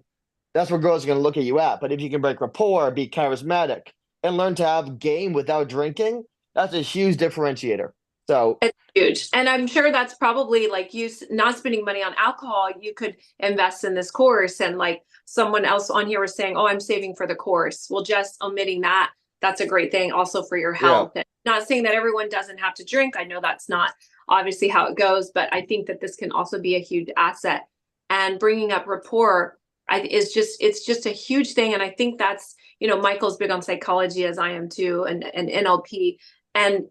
that's where girls are going to look at you at. But if you can break rapport, be charismatic, and learn to have game without drinking, that's a huge differentiator. So it's huge. And I'm sure that's probably like you not spending money on alcohol. You could invest in this course. And like someone else on here was saying, oh, I'm saving for the course. Well, just omitting that, that's a great thing also for your health. And not saying that everyone doesn't have to drink. I know that's not obviously how it goes, but I think that this can also be a huge asset. And bringing up rapport it's just a huge thing. And I think that's, Michael's big on psychology, as I am too, and NLP. And,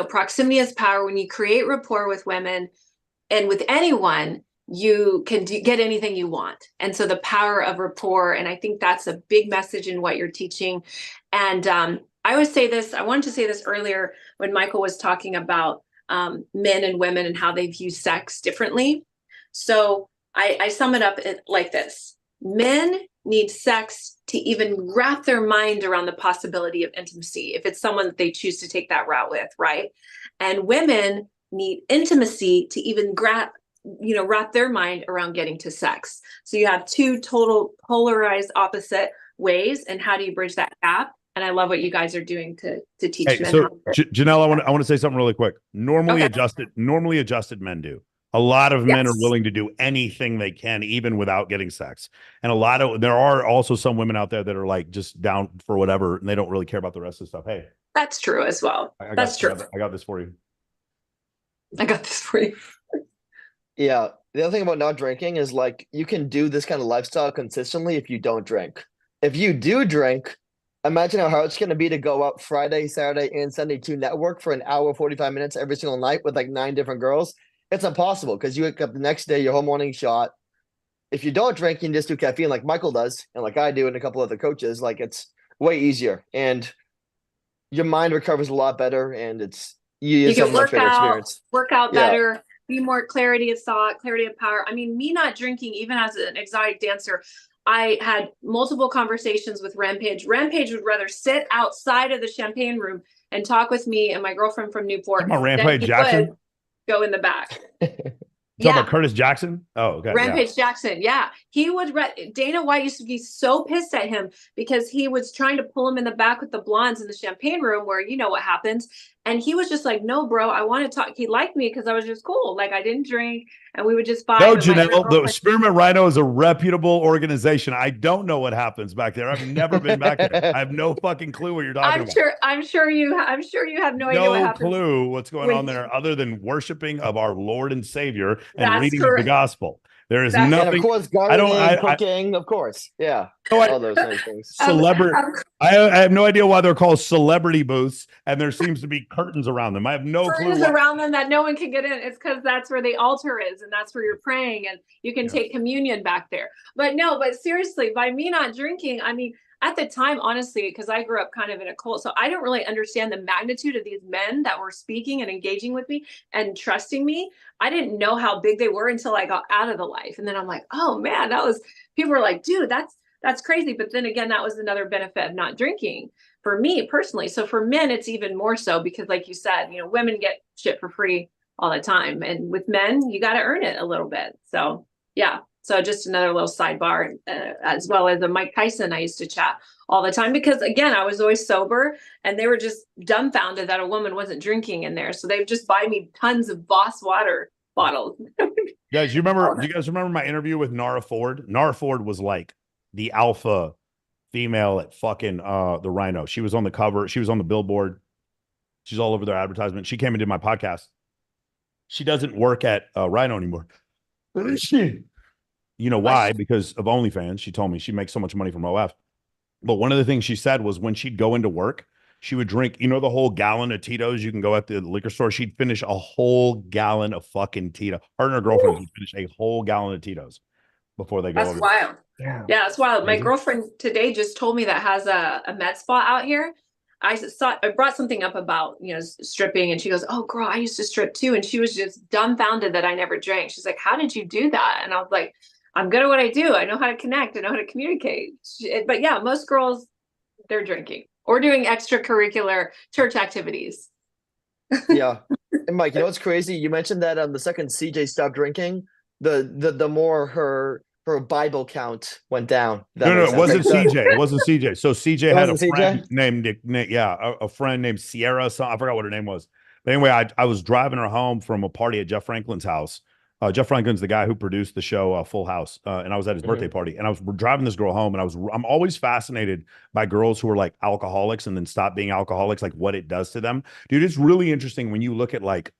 proximity is power. When you create rapport with women and with anyone, you can get anything you want. And so the power of rapport, and I think that's a big message in what you're teaching. And I always say this, I wanted to say this earlier when Michael was talking about men and women and how they view sex differently. So I sum it up like this. Men need sex to even wrap their mind around the possibility of intimacy, if it's someone that they choose to take that route with, right? And women need intimacy to even wrap their mind around getting to sex. So you have two total polarized opposite ways. And how do you bridge that gap? And I love what you guys are doing to teach men. So Janelle, I want to say something really quick. Normally adjusted men do. A lot of men are willing to do anything they can, even without getting sex. And there are also some women out there that are like just down for whatever, and they don't really care about the rest of the stuff. Hey, that's true as well. That's true. I got this for you. Yeah. The other thing about not drinking is like you can do this kind of lifestyle consistently if you don't drink. If you do drink, imagine how hard it's going to be to go out Friday, Saturday, and Sunday to network for an hour, 45 minutes every single night with like 9 different girls. It's impossible because you wake up the next day, your whole morning shot. If you don't drink, you can just do caffeine like Michael does and like I do and a couple other coaches. Like it's way easier and your mind recovers a lot better and you can work out better, be more clarity of thought, clarity of power. I mean, me not drinking, even as an exotic dancer, I had multiple conversations with Rampage. Rampage would rather sit outside of the champagne room and talk with me and my girlfriend from Newport. Talking about Rampage Jackson? Go in the back. Talking about Curtis Jackson? Oh, okay. Rampage Jackson. Yeah. He would, Dana White used to be so pissed at him because he was trying to pull him in the back with the blondes in the champagne room where you know what happens. And he was just like, no, bro, I want to talk. He liked me because I was just cool. Like I didn't drink and we would just fight. No, Janelle, the Spearmint Rhino is a reputable organization. I don't know what happens back there. I've never been back there. I have no fucking clue what you're talking about. I'm sure you have no idea what happens. No clue what's going on there other than worshiping of our Lord and Savior and reading the gospel. There is Exactly. And of nothing. course, I don't. gardening, I cooking, of course. Yeah. no, All those nice things. celebrity. I have no idea why they're called celebrity booths, and there seems to be curtains around them. I have no clue. Curtains around them that no one can get in. It's because that's where the altar is, and that's where you're praying, and you can take communion back there. But no, but seriously, by me not drinking, I mean, at the time, honestly, because I grew up kind of in a cult, so I don't really understand the magnitude of these men that were speaking and engaging with me and trusting me. I didn't know how big they were until I got out of the life, and then I'm like, oh man, people were like, dude, that's crazy. But then again, that was another benefit of not drinking for me personally. So for men, it's even more so because, like you said, women get shit for free all the time, and with men, you got to earn it a little bit. So yeah. So just another little sidebar, as well as Mike Tyson, I used to chat all the time because, again, I was always sober, and they were just dumbfounded that a woman wasn't drinking in there. So they would just buy me tons of Boss water bottles. Guys, do you guys remember my interview with Nara Ford? Nara Ford was like the alpha female at fucking the Rhino. She was on the cover. She was on the billboard. She's all over their advertisement. She came and did my podcast. She doesn't work at Rhino anymore. You know why? Because of OnlyFans. She told me she makes so much money from OF. But one of the things she said was when she'd go into work, she would drink, the whole gallon of Tito's. You can go at the liquor store. She'd finish a whole gallon of fucking Tito. Her and her girlfriend would finish a whole gallon of Tito's before they go. That's wild. Yeah, that's wild. My girlfriend today just told me that has a med spa out here. I brought something up about, stripping, and she goes, oh girl, I used to strip too. And she was just dumbfounded that I never drank. She's like, how did you do that? And I was like, I'm good at what I do. I know how to connect. I know how to communicate. But yeah, most girls, they're drinking or doing extracurricular church activities. Yeah. And Mike, what's crazy? You mentioned that the second CJ stopped drinking, the more her Bible count went down. No, it wasn't CJ. It wasn't CJ. So CJ had a friend named a friend named Sierra. So I forgot what her name was. But anyway, I was driving her home from a party at Jeff Franklin's house. Jeff Franklin's the guy who produced the show Full House, and I was at his birthday party, and I was driving this girl home, and I'm always fascinated by girls who are like alcoholics and then stop being alcoholics, like what it does to them. Dude, it's really interesting when you look at like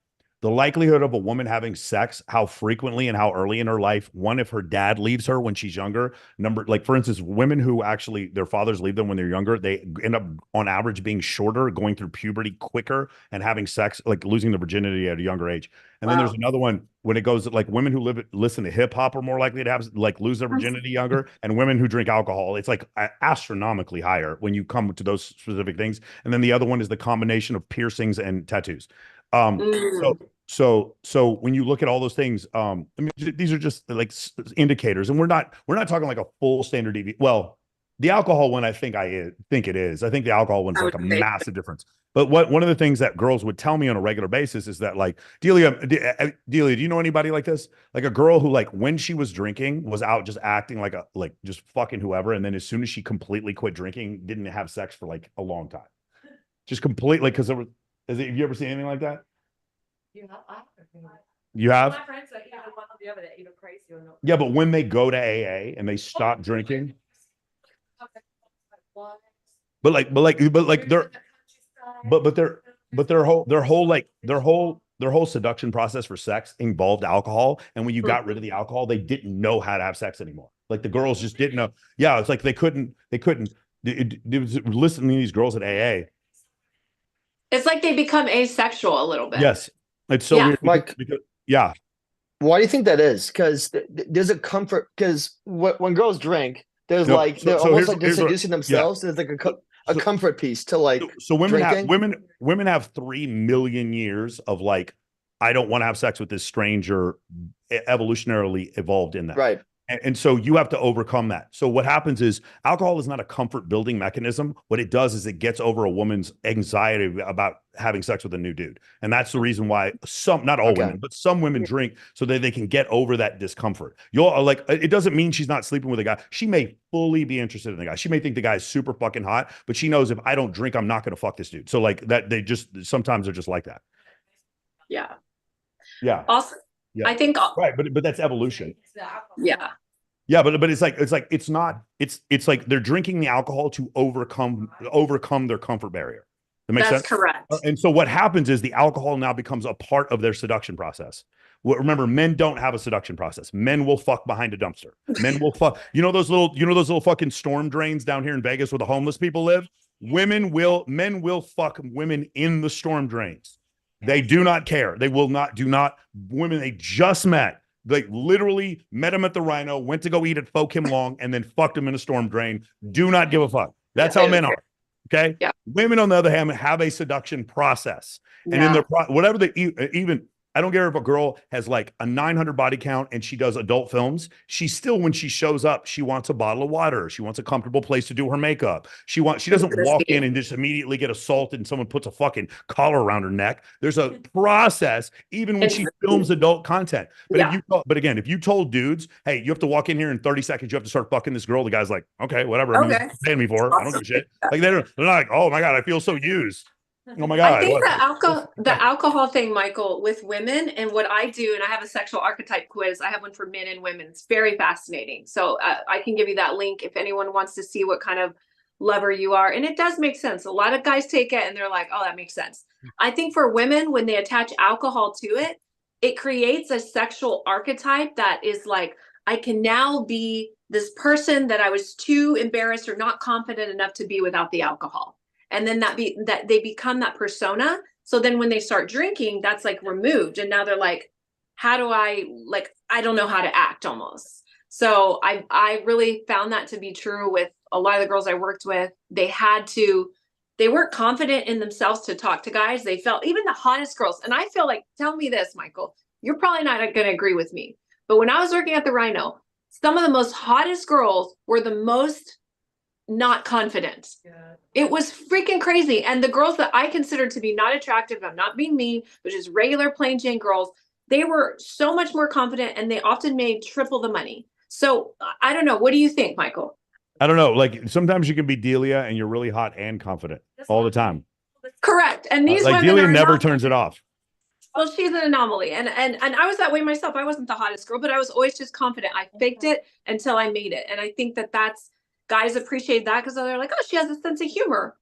the likelihood of a woman having sex, how frequently and how early in her life. One, if her dad leaves her when she's younger. Like for instance, women who actually their fathers leave them when they're younger, they end up on average being shorter, going through puberty quicker, and having sex, like losing their virginity at a younger age. And then there's another one when it goes like women who listen to hip hop are more likely to have like lose their virginity younger, and women who drink alcohol, it's like astronomically higher when you come to those specific things. And then the other one is the combination of piercings and tattoos. So when you look at all those things, I mean, these are just like indicators, and we're not talking like a full standard deviation. Well, the alcohol one, I think it is. I think the alcohol one's like a massive difference. But one of the things that girls would tell me on a regular basis is that like, Delia, do you know anybody like this? Like a girl who like when she was drinking was out just acting like just fucking whoever, and then as soon as she completely quit drinking, didn't have sex for like a long time, just completely because there was. Have you ever seen anything like that? You have? My friends are either one or the other, they're either crazy or not. Yeah, but when they go to AA and they stop drinking, their whole seduction process for sex involved alcohol, and when you got rid of the alcohol, they didn't know how to have sex anymore. Like the girls just didn't know. Yeah, it's like they couldn't. Listening to these girls at AA. It's like they become asexual a little bit. Yes. It's so weird. Mike, yeah. Why do you think that is? Because there's a comfort. Because when girls drink, there's they're almost like they're seducing themselves. There's like a comfort piece to like. So women have 3 million years of like, I don't want to have sex with this stranger, evolutionarily evolved in that. Right. And so you have to overcome that. So what happens is alcohol is not a comfort building mechanism. What it does is it gets over a woman's anxiety about having sex with a new dude. And that's the reason why not all women, but some women drink so that they can get over that discomfort. It doesn't mean she's not sleeping with a guy. She may fully be interested in the guy. She may think the guy is super fucking hot, but she knows if I don't drink, I'm not going to fuck this dude. So like that, sometimes they're just like that. Yeah. Yeah. Also, yeah. I think right, but that's evolution. Yeah. Yeah, but it's like they're drinking the alcohol to overcome their comfort barrier. That makes sense? That's correct. And so what happens is the alcohol now becomes a part of their seduction process. Well, remember, men don't have a seduction process. Men will fuck behind a dumpster. Men will fuck. You know those little fucking storm drains down here in Vegas where the homeless people live? Men will fuck women in the storm drains. They do not care. They will not, do not, women they just met. They literally met him at the Rhino, went to go eat at Fo Kim Long, and then fucked him in a storm drain. Do not give a fuck. That's how men are. Okay. Yeah. Women, on the other hand, have a seduction process. And in their whatever they even, I don't care if a girl has like a 900 body count and she does adult films. She still, when she shows up, she wants a bottle of water. She wants a comfortable place to do her makeup. She doesn't walk in and just immediately get assaulted and someone puts a fucking collar around her neck. There's a process even when she films adult content. But again, if you told dudes, hey, you have to walk in here in 30 seconds, you have to start fucking this girl, the guy's like, okay, whatever. I mean, you're paying me for it. I don't give a shit. Like they're not like, oh my God, I feel so used. Oh my God. I think the alcohol thing, Michael, with women and what I do, and I have a sexual archetype quiz. I have one for men and women. It's very fascinating. So I can give you that link if anyone wants to see what kind of lover you are. And it does make sense. A lot of guys take it and they're like, oh, that makes sense. I think for women, when they attach alcohol to it, it creates a sexual archetype that is like, I can now be this person that I was too embarrassed or not confident enough to be without the alcohol. And then that they become that persona. So then when they start drinking, that's like removed. And now they're like, how do I don't know how to act almost. So I really found that to be true with a lot of the girls I worked with. They weren't confident in themselves to talk to guys. They felt, even the hottest girls. And I feel like, tell me this, Michael, you're probably not going to agree with me. But when I was working at the Rhino, some of the most hottest girls were the most not confident. It was freaking crazy. And the girls that I considered to be not attractive, I'm not being mean, but just regular plain Jane girls, they were so much more confident and they often made triple the money. So I don't know. What do you think, Michael? I don't know. Like sometimes you can be Delia and you're really hot and confident all the time. Correct. And these like women Delia never not, turns it off. Well, she's an anomaly. And I was that way myself. I wasn't the hottest girl, but I was always just confident. I faked it until I made it. And I think that's guys appreciate that because they're like, oh, she has a sense of humor.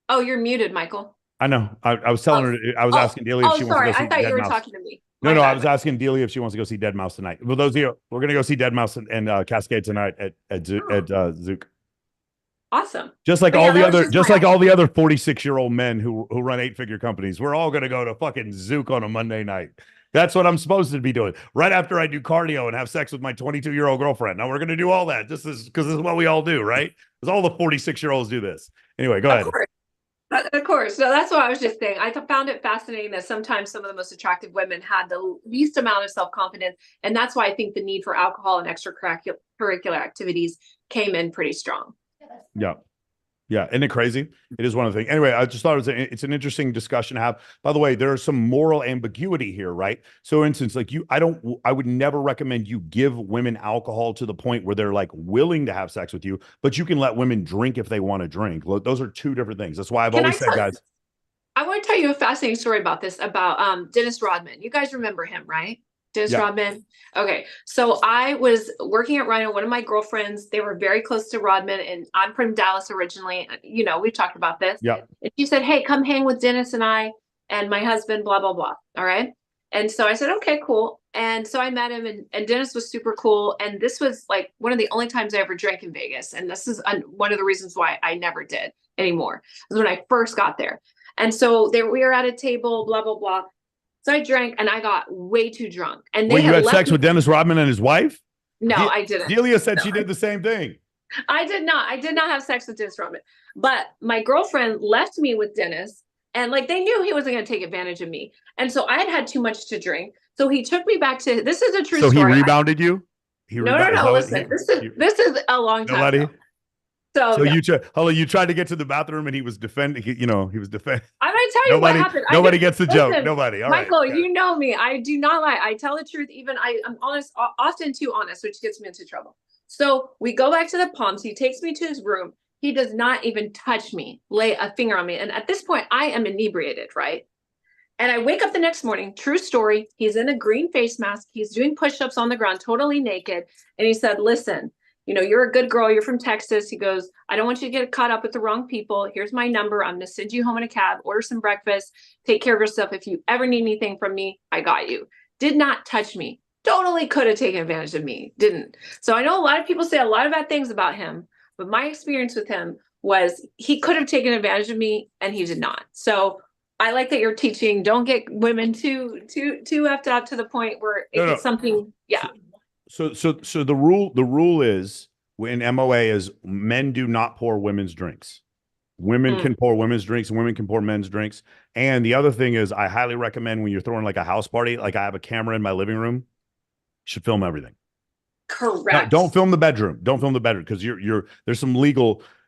Oh, you're muted, Michael. I know. I was telling her, I was asking Delia if she wants to go see I thought you were Dead Mouse. talking to me. No, I was asking Delia if she wants to go see Dead Mouse tonight. Well, those of you, we're going to go see Dead Mouse and Cascade tonight at Zook. Awesome. Just like all the other 46-year-old men who run 8-figure companies. We're all going to go to fucking Zook on a Monday night. That's what I'm supposed to be doing right after I do cardio and have sex with my 22-year-old girlfriend. Now we're going to do all that just because this is what we all do, right? Because all the 46-year-olds do this. Anyway, go ahead. Of course. So that's what I was just saying. I found it fascinating that sometimes some of the most attractive women had the least amount of self-confidence. And that's why I think the need for alcohol and extracurricular activities came in pretty strong. Yeah. Yeah. Isn't it crazy? It is one of the things. Anyway, I just thought it's an interesting discussion to have. By the way, there's some moral ambiguity here, right? So for instance, like I would never recommend you give women alcohol to the point where they're like willing to have sex with you, but you can let women drink if they want to drink. Those are two different things. That's why I've always said, guys. I want to tell you a fascinating story about this, about Dennis Rodman. You guys remember him, right? Dennis Rodman. Okay. So I was working at Rhino. One of my girlfriends, they were very close to Rodman, and I'm from Dallas originally. You know, we've talked about this. Yeah. And she said, hey, come hang with Dennis and I and my husband, blah, blah, blah. All right. And so I said, okay, cool. And so I met him and Dennis was super cool. And this was like one of the only times I ever drank in Vegas. And this is one of the reasons why I never did anymore. It was when I first got there. And so we were at a table, blah, blah, blah. So I drank and I got way too drunk. And you had sex with Dennis Rodman and his wife? No, I didn't. Delia said she did the same thing. I did not. I did not have sex with Dennis Rodman. But my girlfriend left me with Dennis, and like they knew he wasn't going to take advantage of me. And so I had too much to drink. So he took me back to, this is a true story. So he rebounded you? No. Listen, this is a long time ago. So you tried to get to the bathroom and he was defending. He was defending. I'm going to tell you what happened. Nobody gets the joke. Nobody. All Michael, right. you know me. I do not lie. I tell the truth. Even I'm honest, often too honest, which gets me into trouble. So we go back to the Palms. He takes me to his room. He does not even touch me, lay a finger on me. And at this point, I am inebriated, right? And I wake up the next morning, true story. He's in a green face mask. He's doing push-ups on the ground, totally naked. And he said, listen, you're a good girl. You're from Texas. He goes, I don't want you to get caught up with the wrong people. Here's my number. I'm going to send you home in a cab, order some breakfast, take care of yourself. If you ever need anything from me, I got you. did not touch me. Totally could have taken advantage of me, didn't. So I know a lot of people say a lot of bad things about him, but my experience with him was he could have taken advantage of me and he did not. So I like that you're teaching, don't get women too effed up to the point where if it's something, yeah. So the rule is in MOA is men do not pour women's drinks. Women can pour women's drinks, women can pour men's drinks. And the other thing is I highly recommend when you're throwing like a house party, like I have a camera in my living room, you should film everything. Correct. No, don't film the bedroom. Don't film the bedroom because there's some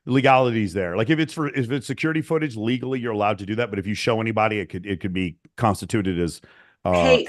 legalities there. Like if it's security footage, legally you're allowed to do that. But if you show anybody, it could be constituted as hate,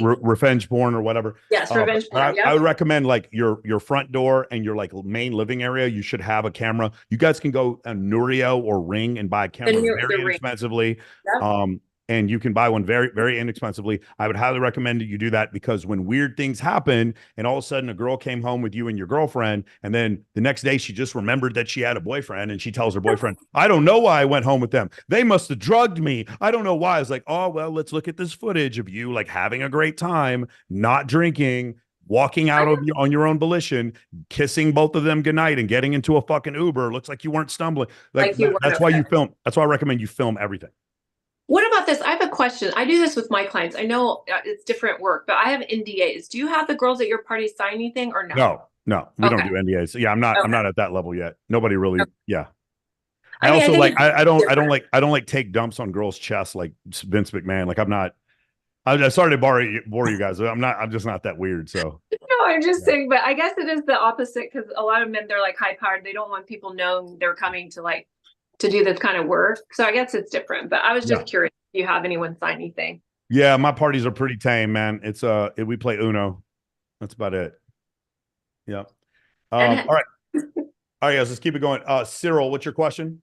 revenge porn or whatever. Yes, revenge porn. I would recommend like your front door and your like main living area. You should have a camera. You guys can go on Nurio or Ring and buy a camera very inexpensively. Yep. And you can buy one very, very inexpensively. I would highly recommend that you do that because when weird things happen and all of a sudden a girl came home with you and your girlfriend, and then the next day she just remembered that she had a boyfriend and she tells her boyfriend, I don't know why I went home with them. They must have drugged me. I don't know why. It's like, oh, well, let's look at this footage of you like having a great time, not drinking, walking out on your own volition, kissing both of them goodnight and getting into a fucking Uber. Looks like you weren't stumbling. That's why you film. That's why I recommend you film everything. What about this? I have a question. I do this with my clients. I know it's different work, but I have NDAs. Do you have the girls at your party sign anything or no? No, we don't do NDAs. Yeah, I'm not at that level yet. Nobody really. Okay. Yeah. I also think like I don't like take dumps on girls' chests like Vince McMahon. Like I'm sorry to bore you guys. I'm just not that weird. So no, I'm just saying, but I guess it is the opposite because a lot of men, they're like high powered. They don't want people knowing they're coming to do this kind of work. So I guess it's different, but I was just curious if you have anyone sign anything. Yeah, my parties are pretty tame, man. It's we play Uno. That's about it. Yeah. All right. All right, guys, let's keep it going. Cyril, what's your question?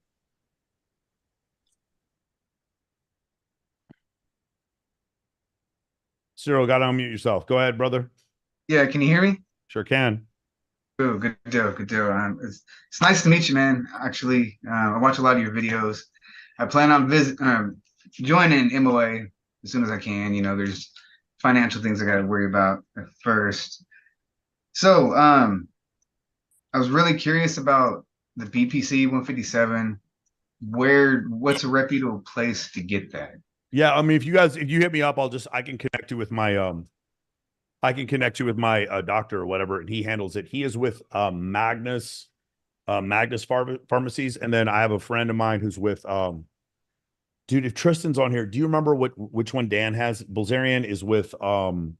Cyril, got to unmute yourself. Go ahead, brother. Yeah, can you hear me? Sure can. Ooh, good deal, good deal. It's nice to meet you, man. Actually, I watch a lot of your videos. I plan on joining MOA as soon as I can. You know, there's financial things I got to worry about at first. So, I was really curious about the BPC 157. What's a reputable place to get that? Yeah, I mean, if you hit me up, I can connect you with my doctor or whatever, and he handles it. He is with Magnus Pharmacies, and then I have a friend of mine who's with dude, if Tristan's on here, do you remember which one Dan has? Bilzerian is with damn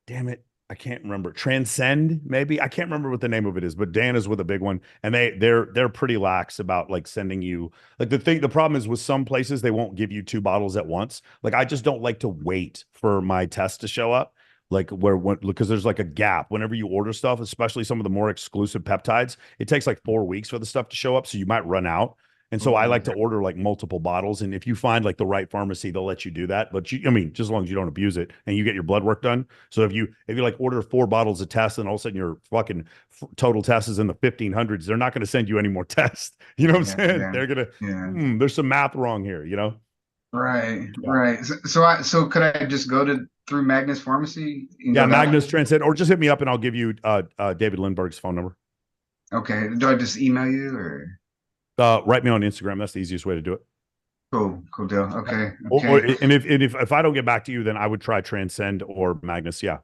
it, I can't remember. Transcend, maybe. I can't remember what the name of it is, but Dan is with a big one, and they're pretty lax about like sending you like the problem is with some places they won't give you 2 bottles at once. Like I just don't like to wait for my test to show up. Like because there's like a gap whenever you order stuff, especially some of the more exclusive peptides, it takes like 4 weeks for the stuff to show up. So you might run out. And so I like to order like multiple bottles. And if you find like the right pharmacy, they'll let you do that. But just as long as you don't abuse it and you get your blood work done. So if you like order 4 bottles of tests and all of a sudden your fucking total test is in the 1500s, they're not going to send you any more tests. You know what I'm saying? Yeah. They're going to, there's some math wrong here, you know? Right. So could I just go through Magnus Pharmacy? Yeah, Magnus Transcend, or just hit me up and I'll give you David Lindbergh's phone number. Okay. Do I just email you or? Write me on Instagram. That's the easiest way to do it. Cool deal. Okay. And if I don't get back to you, then I would try Transcend or Magnus. Yeah.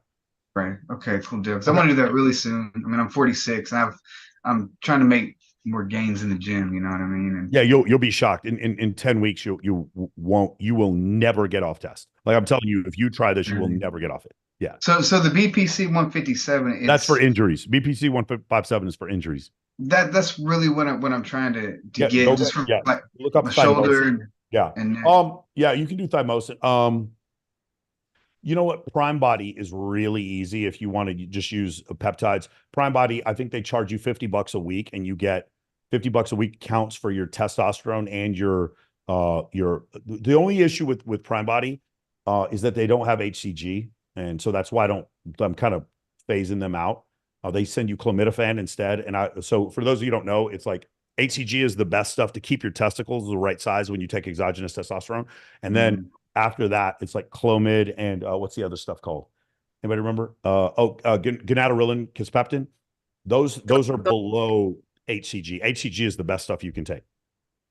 Right. Okay. Cool deal. Because I want to do that really soon. I mean, I'm 46. And I'm trying to make more gains in the gym. You know what I mean? And yeah, you'll be shocked. In 10 weeks, you will never get off test. Like I'm telling you, if you try this, you will never get off it. Yeah. So the BPC 157. That's for injuries. BPC 157 is for injuries. That's really what I'm trying to get just from like look up my shoulder. And you can do thymosin. You know what? Prime Body is really easy if you want to just use peptides. Prime Body, I think they charge you $50 a week, and you get $50 a week counts for your testosterone and your. The only issue with Prime Body is that they don't have HCG, and so that's why I'm kind of phasing them out. They send you clomidophan instead. And so for those of you who don't know, it's like HCG is the best stuff to keep your testicles the right size when you take exogenous testosterone. And then After that, it's like Clomid and what's the other stuff called? Anybody remember? Gonadorillin, Kisspeptin. Those are below HCG. HCG is the best stuff you can take.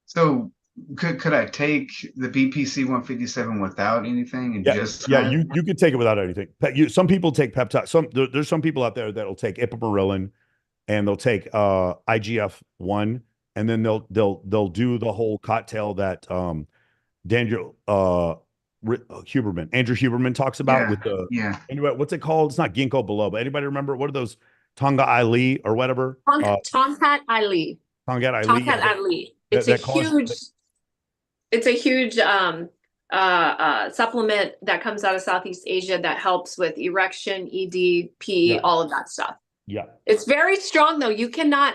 So could I take the BPC 157 without anything and just you could take it without anything. Some people take peptide. There's some people out there that'll take ipamorelin and they'll take IGF-1, and then they'll do the whole cocktail that Daniel Huberman, Andrew Huberman talks about with the anyway, what's it called? It's not ginkgo biloba. But anybody remember what are those? Tonga Ali or whatever? Tomcat Ali. Tongat Ali. It's a huge supplement that comes out of Southeast Asia that helps with erection, ED, P, all of that stuff. Yeah. It's very strong though. You cannot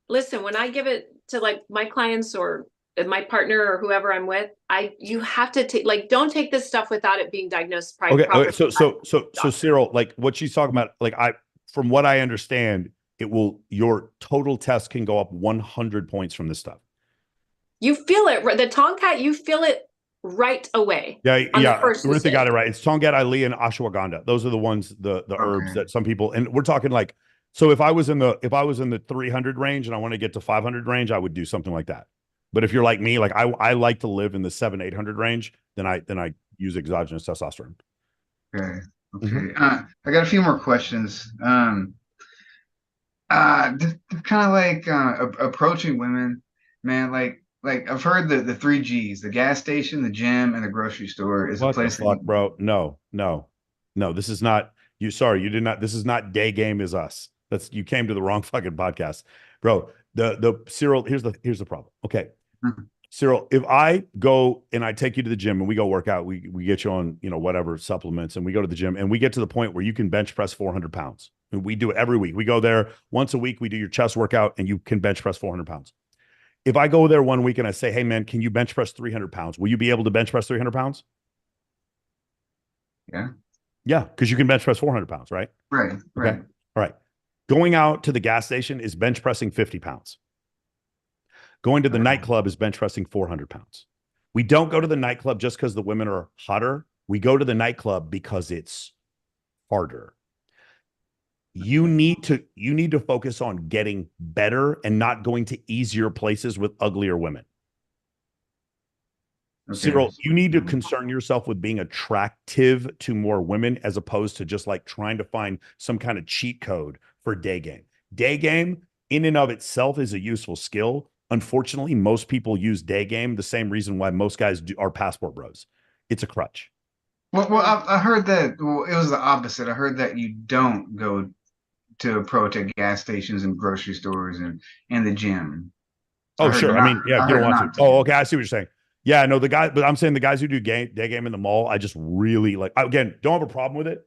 listen when I give it to like my clients or my partner or whoever I'm with. You have to take don't take this stuff without it being diagnosed properly. Okay. So Cyril, like what she's talking about, like from what I understand, your total test can go up 100 points from this stuff. You feel it. The Tonkat, you feel it right away. Yeah. Ruthie got it right. It's Tongat Ali and ashwagandha. Those are the ones, the herbs that some people, and we're talking like, so if I was in the 300 range and I want to get to 500 range, I would do something like that. But if you're like me, like I like to live in the 700-800 range, then I use exogenous testosterone. Okay. I got a few more questions. Kind of like approaching women, man. Like I've heard the 3 Gs: the gas station, the gym, and the grocery store is a place. What the fuck, bro? No. This is not you. Sorry, you did not. This is not Day Game Is Us. You came to the wrong fucking podcast, bro. The Cyril. Here's the problem. Okay, Cyril. If I go and I take you to the gym and we go work out, we get you on whatever supplements, and we go to the gym and we get to the point where you can bench press 400 pounds. And we do it every week. We go there once a week. We do your chest workout, and you can bench press 400 pounds. If I go there one week and I say, hey, man, can you bench press 300 pounds? Will you be able to bench press 300 pounds? Yeah. Yeah, because you can bench press 400 pounds, right? Right. Okay. All right. Going out to the gas station is bench pressing 50 pounds. Going to the nightclub is bench pressing 400 pounds. We don't go to the nightclub just because the women are hotter. We go to the nightclub because it's harder. You need to focus on getting better and not going to easier places with uglier women. Okay. Cyril, you need to concern yourself with being attractive to more women as opposed to just like trying to find some kind of cheat code for day game. Day game in and of itself is a useful skill. Unfortunately, most people use day game the same reason why most guys are passport bros. It's a crutch. Well, I heard that. Well, it was the opposite. I heard that you don't go to approach at gas stations and grocery stores and the gym. Oh, sure. I mean, yeah, if you don't want to. Oh, okay. I see what you're saying. Yeah, no, but I'm saying the guys who do day game in the mall, I just really like, again, don't have a problem with it.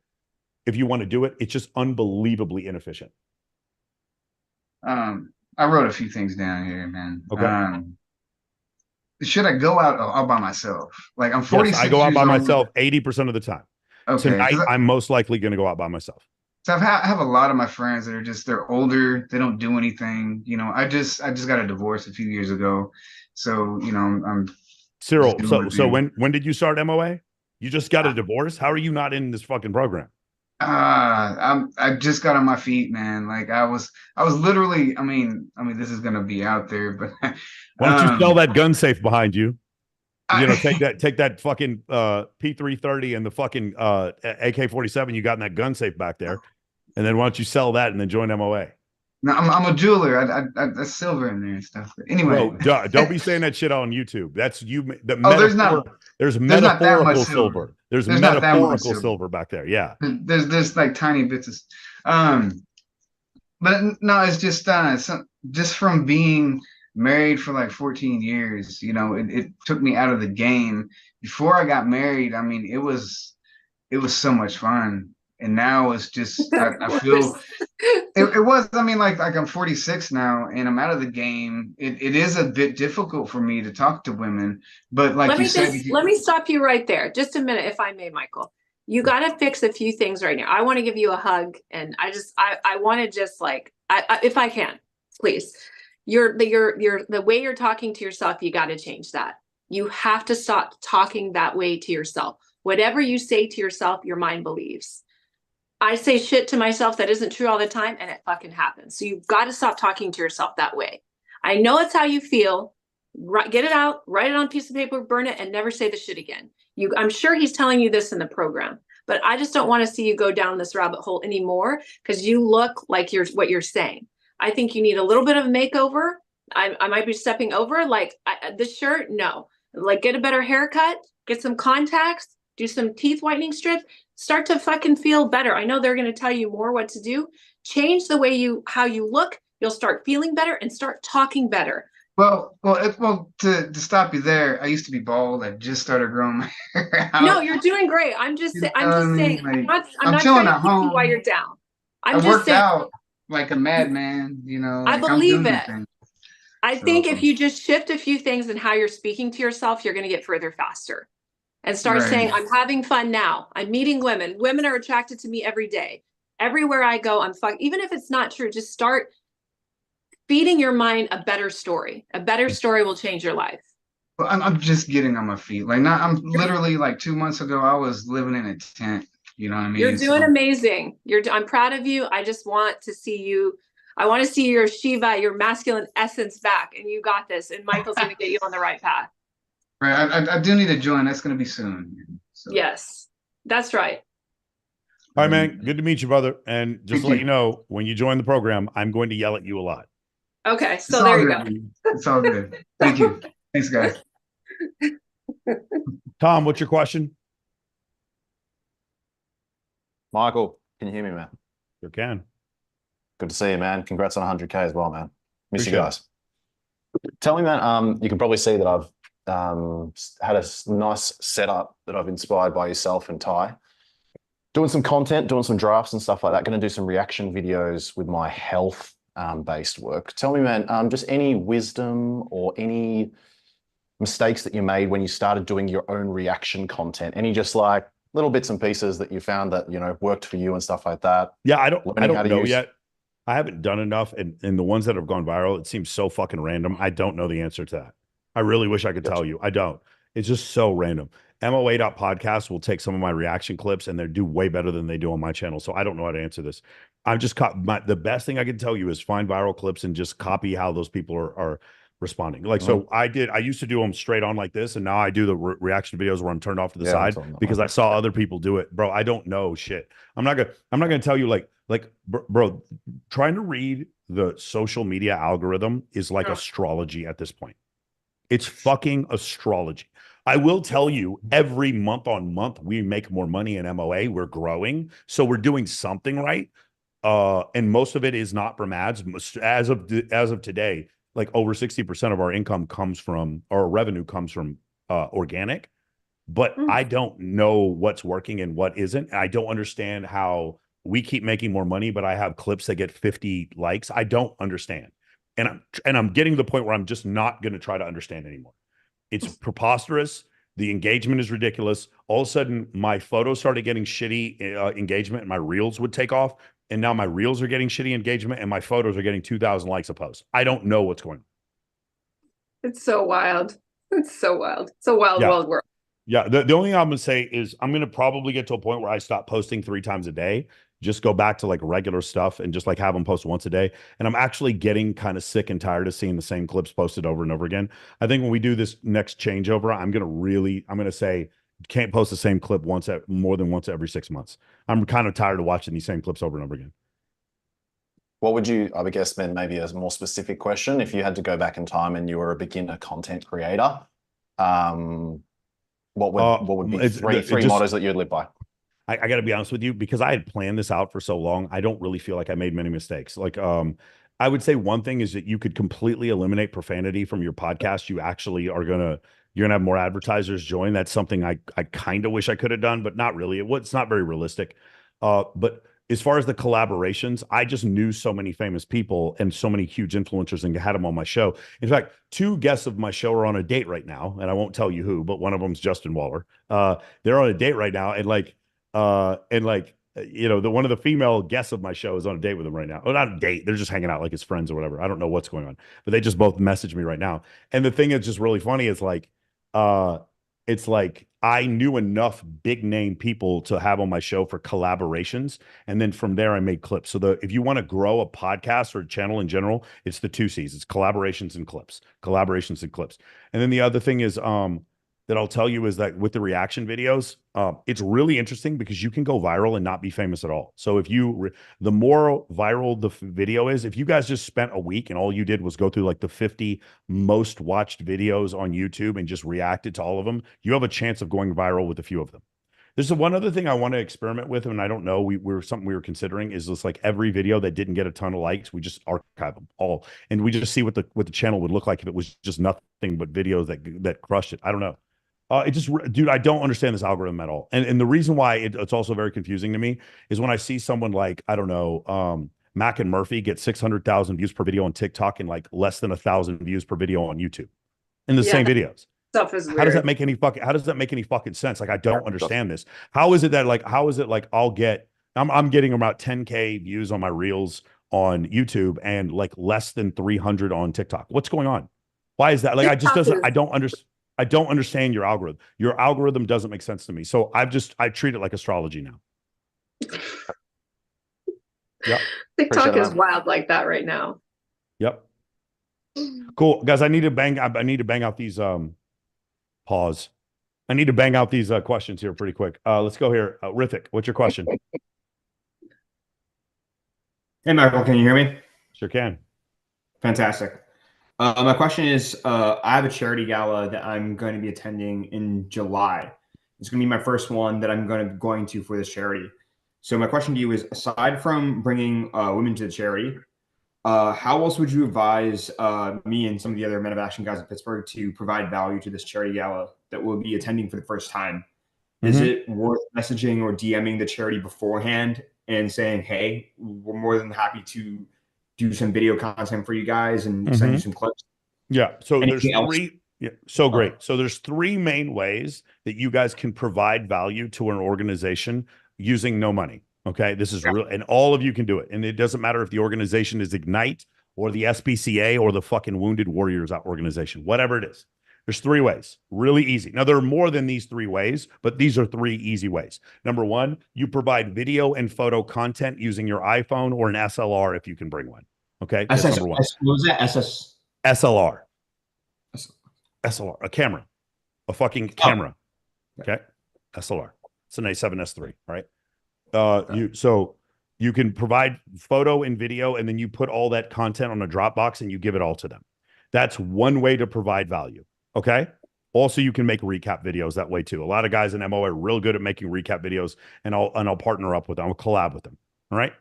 If you want to do it, it's just unbelievably inefficient. I wrote a few things down here, man. Okay. Should I go out all by myself? Like I'm 46 I go out years by old. myself 80% of the time. Okay. Tonight, I'm most likely going to go out by myself. So I have a lot of my friends that are they're older. They don't do anything. I just got a divorce a few years ago. So, I'm Cyril. So when did you start MOA? You just got a divorce? How are you not in this fucking program? I just got on my feet, man. Like I was literally, I mean, this is going to be out there, but why don't you sell that gun safe behind you? Take that fucking P330 and the fucking AK-47 you got in that gun safe back there, and then why don't you sell that and then join MOA? No, I'm a jeweler. That's silver in there and stuff. But anyway, bro, don't be saying that shit on YouTube. That's you. There's metaphorical silver. There's metaphorical silver back there. Yeah. There's like tiny bits of, but no, it's just from being married for like 14 years, it took me out of the game. Before I got married, I mean, it was so much fun. And now it's just, I feel it was, I mean, like I'm 46 now and I'm out of the game. It is a bit difficult for me to talk to women, but like let me stop you right there. Just a minute, if I may, Michael. You got to fix a few things right now. I want to give you a hug, and I want to just like, if I can, please. The way you're talking to yourself, you got to change that. You have to stop talking that way to yourself. Whatever you say to yourself, your mind believes. I say shit to myself that isn't true all the time, and it fucking happens. So you've got to stop talking to yourself that way. I know it's how you feel. Get it out, write it on a piece of paper, burn it, and never say the shit again. I'm sure he's telling you this in the program, but I just don't want to see you go down this rabbit hole anymore because you look like what you're saying. I think you need a little bit of a makeover. I might be stepping over, like this shirt, no. Like get a better haircut, get some contacts, do some teeth whitening strips, start to fucking feel better. I know they're going to tell you more what to do. Change the way how you look. You'll start feeling better and start talking better. Well, to stop you there, I used to be bald. I just started growing my hair out. No, you're doing great. I'm just saying. I'm not I'm trying chilling to at keep you home. while you're down. I worked out like a madman, you know. I Like I'm believe doing it. things. I think if you just shift a few things in how you're speaking to yourself, you're going to get further faster. And start saying, I'm having fun now. I'm meeting women. Women are attracted to me every day. Everywhere I go, even if it's not true, just start feeding your mind a better story. A better story will change your life. Well, I'm just getting on my feet. Like now, I'm literally like 2 months ago, I was living in a tent. You know what I mean? You're doing amazing. I'm proud of you. I just want to see you. I want to see your Shiva, your masculine essence back, and you got this. And Michael's going to get you on the right path. Right. I do need to join. That's going to be soon. So. Yes, that's right. All right, man. Good to meet you, brother. And just to let you know, when you join the program, I'm going to yell at you a lot. Okay, so there you go. It's all good. Thank you. Thanks, guys. Tom, what's your question? Michael, can you hear me, man? You can. Good to see you, man. Congrats on 100K as well, man. Miss Appreciate you guys. Tell me, man, you can probably see that I've had a nice setup that I've inspired by yourself and Ty. Doing some content, doing some drafts and stuff like that. Going to do some reaction videos with my health based work. Tell me, man, just any wisdom or any mistakes that you made when you started doing your own reaction content? Any just like little bits and pieces that you found that, you know, worked for you and stuff like that? Yeah, I don't know yet. I haven't done enough. And the ones that have gone viral, it seems so fucking random. I don't know the answer to that. I really wish I could tell you. I don't. It's just so random. MOA.podcast will take some of my reaction clips and they do way better than they do on my channel. So I don't know how to answer this. I've just the best thing I can tell you is find viral clips and just copy how those people are responding. Like, so I used to do them straight on like this. And now I do the reaction videos where I'm turned off to the side because I saw other people do it. Bro, I don't know shit. I'm not going to tell you bro, trying to read the social media algorithm is like astrology at this point. It's fucking astrology. I will tell you, every month on month, we make more money in MOA. We're growing. So we're doing something right. And most of it is not from ads. As of today, like over 60% of our income comes from, our revenue comes from organic. But I don't know what's working and what isn't. I don't understand how we keep making more money, but I have clips that get 50 likes. I don't understand. And I'm getting to the point where I'm just not going to try to understand anymore. It's preposterous. The engagement is ridiculous. All of a sudden, my photos started getting shitty engagement and my reels would take off. And now my reels are getting shitty engagement and my photos are getting 2,000 likes a post. I don't know what's going on. It's so wild. It's so wild. It's a wild world. Yeah. The only thing I'm going to say is I'm going to probably get to a point where I stop posting 3 times a day. Just go back to like regular stuff and just like have them post once a day. And I'm actually getting kind of sick and tired of seeing the same clips posted over and over again. I think when we do this next changeover, I'm going to say, can't post the same clip more than once every 6 months. I'm kind of tired of watching these same clips over and over again. What would you, I would guess, then maybe a more specific question, if you had to go back in time and you were a beginner content creator, what would be three mottos that you'd live by? I got to be honest with you, because I had planned this out for so long, I don't really feel like I made many mistakes. Like, I would say one thing is that you could completely eliminate profanity from your podcast. You actually you're going to have more advertisers join. That's something I kind of wish I could have done, but not really. It's not very realistic. But as far as the collaborations, I just knew so many famous people and so many huge influencers and had them on my show. In fact, 2 guests of my show are on a date right now, and I won't tell you who, but one of them's Justin Waller. They're on a date right now, and one of the female guests of my show is on a date with him right now. Well, not a date. They're just hanging out like his friends or whatever. I don't know what's going on, but they just both messaged me right now. And the thing that's just really funny is like, it's like I knew enough big name people to have on my show for collaborations. And then from there, I made clips. So if you want to grow a podcast or a channel in general, it's the two C's. It's collaborations and clips, collaborations and clips. And then the other thing is, that I'll tell you is that with the reaction videos, it's really interesting because you can go viral and not be famous at all. So if the more viral the video is, if you guys just spent a week and all you did was go through like the 50 most watched videos on YouTube and just reacted to all of them, you have a chance of going viral with a few of them. There's one other thing I want to experiment with, and I don't know, something we were considering is just like every video that didn't get a ton of likes, we just archive them all, and we just see what the channel would look like if it was just nothing but videos that crushed it. I don't know. Dude, I don't understand this algorithm at all. And the reason why it's also very confusing to me is when I see someone like, I don't know, Mac and Murphy get 600,000 views per video on TikTok and like less than 1,000 views per video on YouTube in the same videos. Stuff is How weird. does that make any fucking sense? Like, I don't understand this. How is it like I'm getting about 10K views on my reels on YouTube and like less than 300 on TikTok? What's going on? Why is that? Like, I don't understand your algorithm. Your algorithm doesn't make sense to me. So I treat it like astrology now. Yep. TikTok is wild like that right now. Yep. Cool. Guys, I need to bang out these pause. I need to bang out these questions here pretty quick. Let's go here. Rithik, what's your question? Hey, Michael, can you hear me? Sure can. Fantastic. My question is, I have a charity gala that I'm going to be attending in July. It's going to be my first one that I'm going to for this charity. So my question to you is, aside from bringing women to the charity, how else would you advise me and some of the other Men of Action guys in Pittsburgh to provide value to this charity gala that we'll be attending for the first time? Is it worth messaging or DMing the charity beforehand and saying, hey, we're more than happy to do some video content for you guys and send you some clips? Yeah. So Anything there's else? three. Yeah. So great. So there's three main ways that you guys can provide value to an organization using no money. Okay. This is real, and all of you can do it. And it doesn't matter if the organization is Ignite or the SPCA or the fucking Wounded Warriors organization, whatever it is. There's three ways. Really easy. Now, there are more than these three ways, but these are three easy ways. Number one, you provide video and photo content using your iPhone or an SLR if you can bring one. Okay. That's number one. What was that? SLR. SLR. A camera. A fucking camera. Okay. SLR. It's an A7S3. All right. So you can provide photo and video, and then you put all that content on a Dropbox and you give it all to them. That's one way to provide value. Okay. Also, you can make recap videos that way too. A lot of guys in MOA are real good at making recap videos, and I'll partner up with them. I'll collab with them. All right.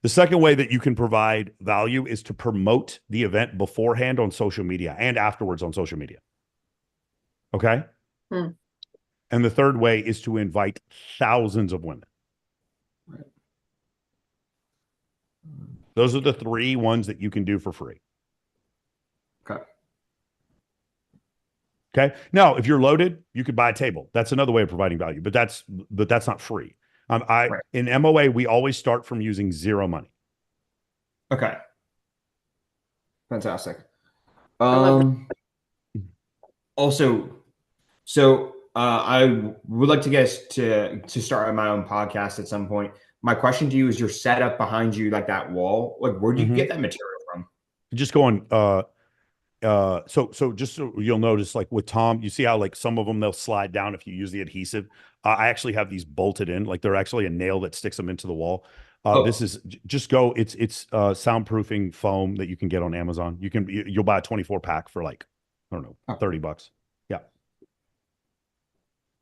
The second way that you can provide value is to promote the event beforehand on social media and afterwards on social media. Okay. And the third way is to invite thousands of women. Those are the three ones that you can do for free. Okay. Okay. Now, if you're loaded, you could buy a table. That's another way of providing value, but that's not free. In MOA, we always start from using zero money. Okay. Fantastic. Also, so I would like to get to start my own podcast at some point. My question to you is your setup behind you, like that wall. Like, where do you get that material from? Just go on. So just so you'll notice, like with Tom, you see how like some of them they'll slide down if you use the adhesive. I actually have these bolted in, like they're actually a nail that sticks them into the wall. This is just go. It's soundproofing foam that you can get on Amazon. You'll buy a 24 pack for like, I don't know, $30. Yeah.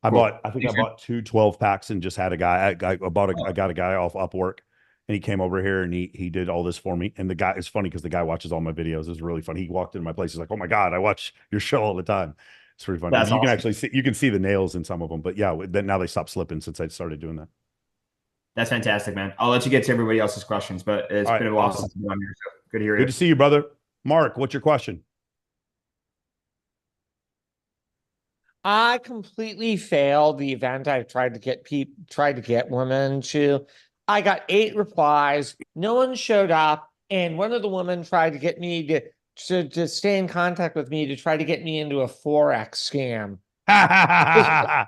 I think I bought two 12 packs and just had a guy. I got a guy off Upwork, and he came over here and he did all this for me. And the guy, it's funny because the guy watches all my videos. It's really funny. He walked into my place. He's like, "Oh my God, I watch your show all the time." It's pretty funny. That's You can awesome. actually see the nails in some of them, but yeah, then now they stopped slipping since I started doing that. That's fantastic, man. I'll let you get to everybody else's questions, but it's All been right, a while awesome. since I've been on here. So good to hear Good to see you, brother. Mark, what's your question? I completely failed the event I tried to get women to. I got 8 replies. No one showed up, and one of the women tried to get me to stay in contact with me to try to get me into a Forex scam. And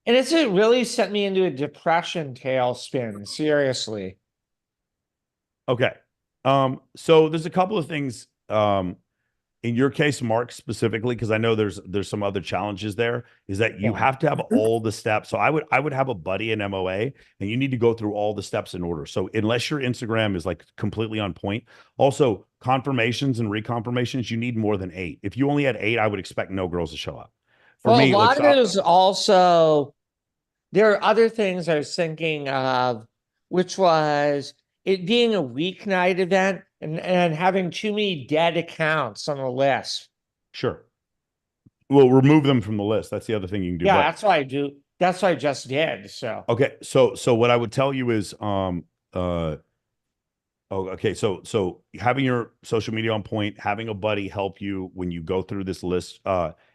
it's it really sent me into a depression tailspin, seriously. Okay. So there's a couple of things in your case, Mark, specifically, because I know there's some other challenges there, is that you have to have all the steps. So I would have a buddy in MOA, and you need to go through all the steps in order. So unless your Instagram is like completely on point, also confirmations and reconfirmations, you need more than 8. If you only had 8, I would expect no girls to show up. For Well, me, a lot like, of it is also, there are other things I was thinking of, which was it being a weeknight event and having too many dead accounts on the list. sure. Well, remove them from the list. That's the other thing you can do. Yeah, But that's what I do. That's what I just did. So okay, so what I would tell you is okay, so having your social media on point, having a buddy help you when you go through this list.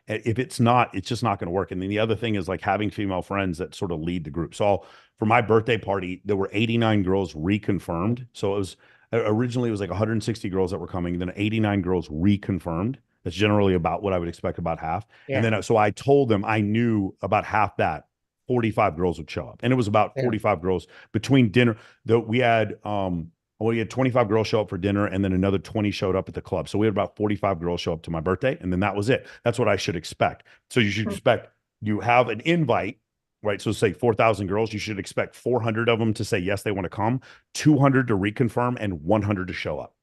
If it's not, it's just not going to work. And then the other thing is like having female friends that sort of lead the group. So for my birthday party, there were 89 girls reconfirmed. So it was originally it was like 160 girls that were coming, then 89 girls reconfirmed. That's generally about what I would expect, about half. yeah, And then so I told them I knew about half that 45 girls would show up, and it was about Yeah. 45 girls between dinner. Though we had 25 girls show up for dinner, and then another 20 showed up at the club. So we had about 45 girls show up to my birthday, and then that was it. That's what I should expect. So you should expect, you have an invite, right? So say 4,000 girls, you should expect 400 of them to say yes, they want to come, 200 to reconfirm, and 100 to show up.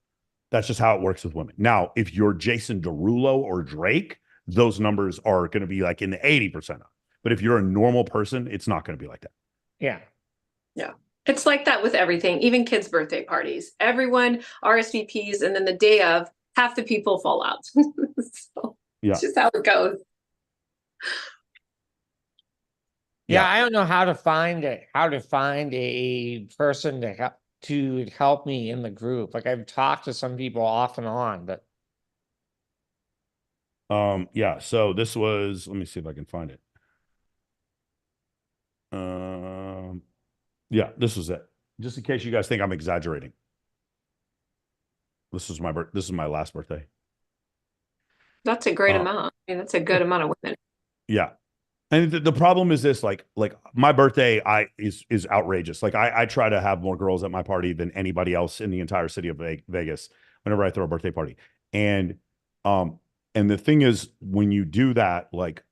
That's just how it works with women. Now, if you're Jason Derulo or Drake, those numbers are going to be like in the 80%. But if you're a normal person, it's not going to be like that. yeah. Yeah. It's like that with everything, even kids' birthday parties. Everyone RSVPs, and then the day of, half the people fall out. So Yeah. it's just how it goes. Yeah, I don't know how to find a person to help me in the group. Like I've talked to some people off and on, but Yeah, so this was, let me see if I can find it. Yeah, this was it. Just in case you guys think I'm exaggerating. This is my last birthday. That's a great amount. I mean, that's a good amount of women. Yeah. And the problem is this, like my birthday is outrageous. Like I try to have more girls at my party than anybody else in the entire city of Vegas whenever I throw a birthday party. And the thing is, when you do that, like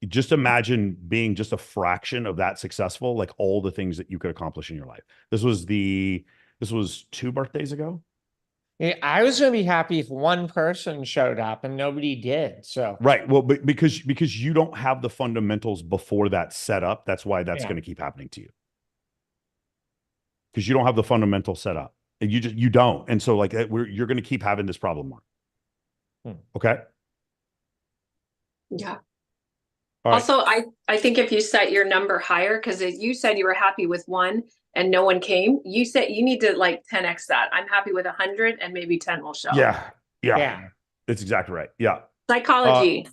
just imagine being just a fraction of that successful, like all the things that you could accomplish in your life. This was 2 birthdays ago. yeah, I was going to be happy if one person showed up and nobody did. So Right. Well, because you don't have the fundamentals before that set up. That's why that's Yeah. going to keep happening to you. Because you don't have the fundamental set up. And you don't. And so like you're going to keep having this problem, Mark. Okay. Yeah. All right. Also, I think if you set your number higher, because you said you were happy with 1 and no one came, you said you need to like 10x that. I'm happy with 100 and maybe 10 will show. Yeah. yeah. That's exactly right. Yeah. Psychology.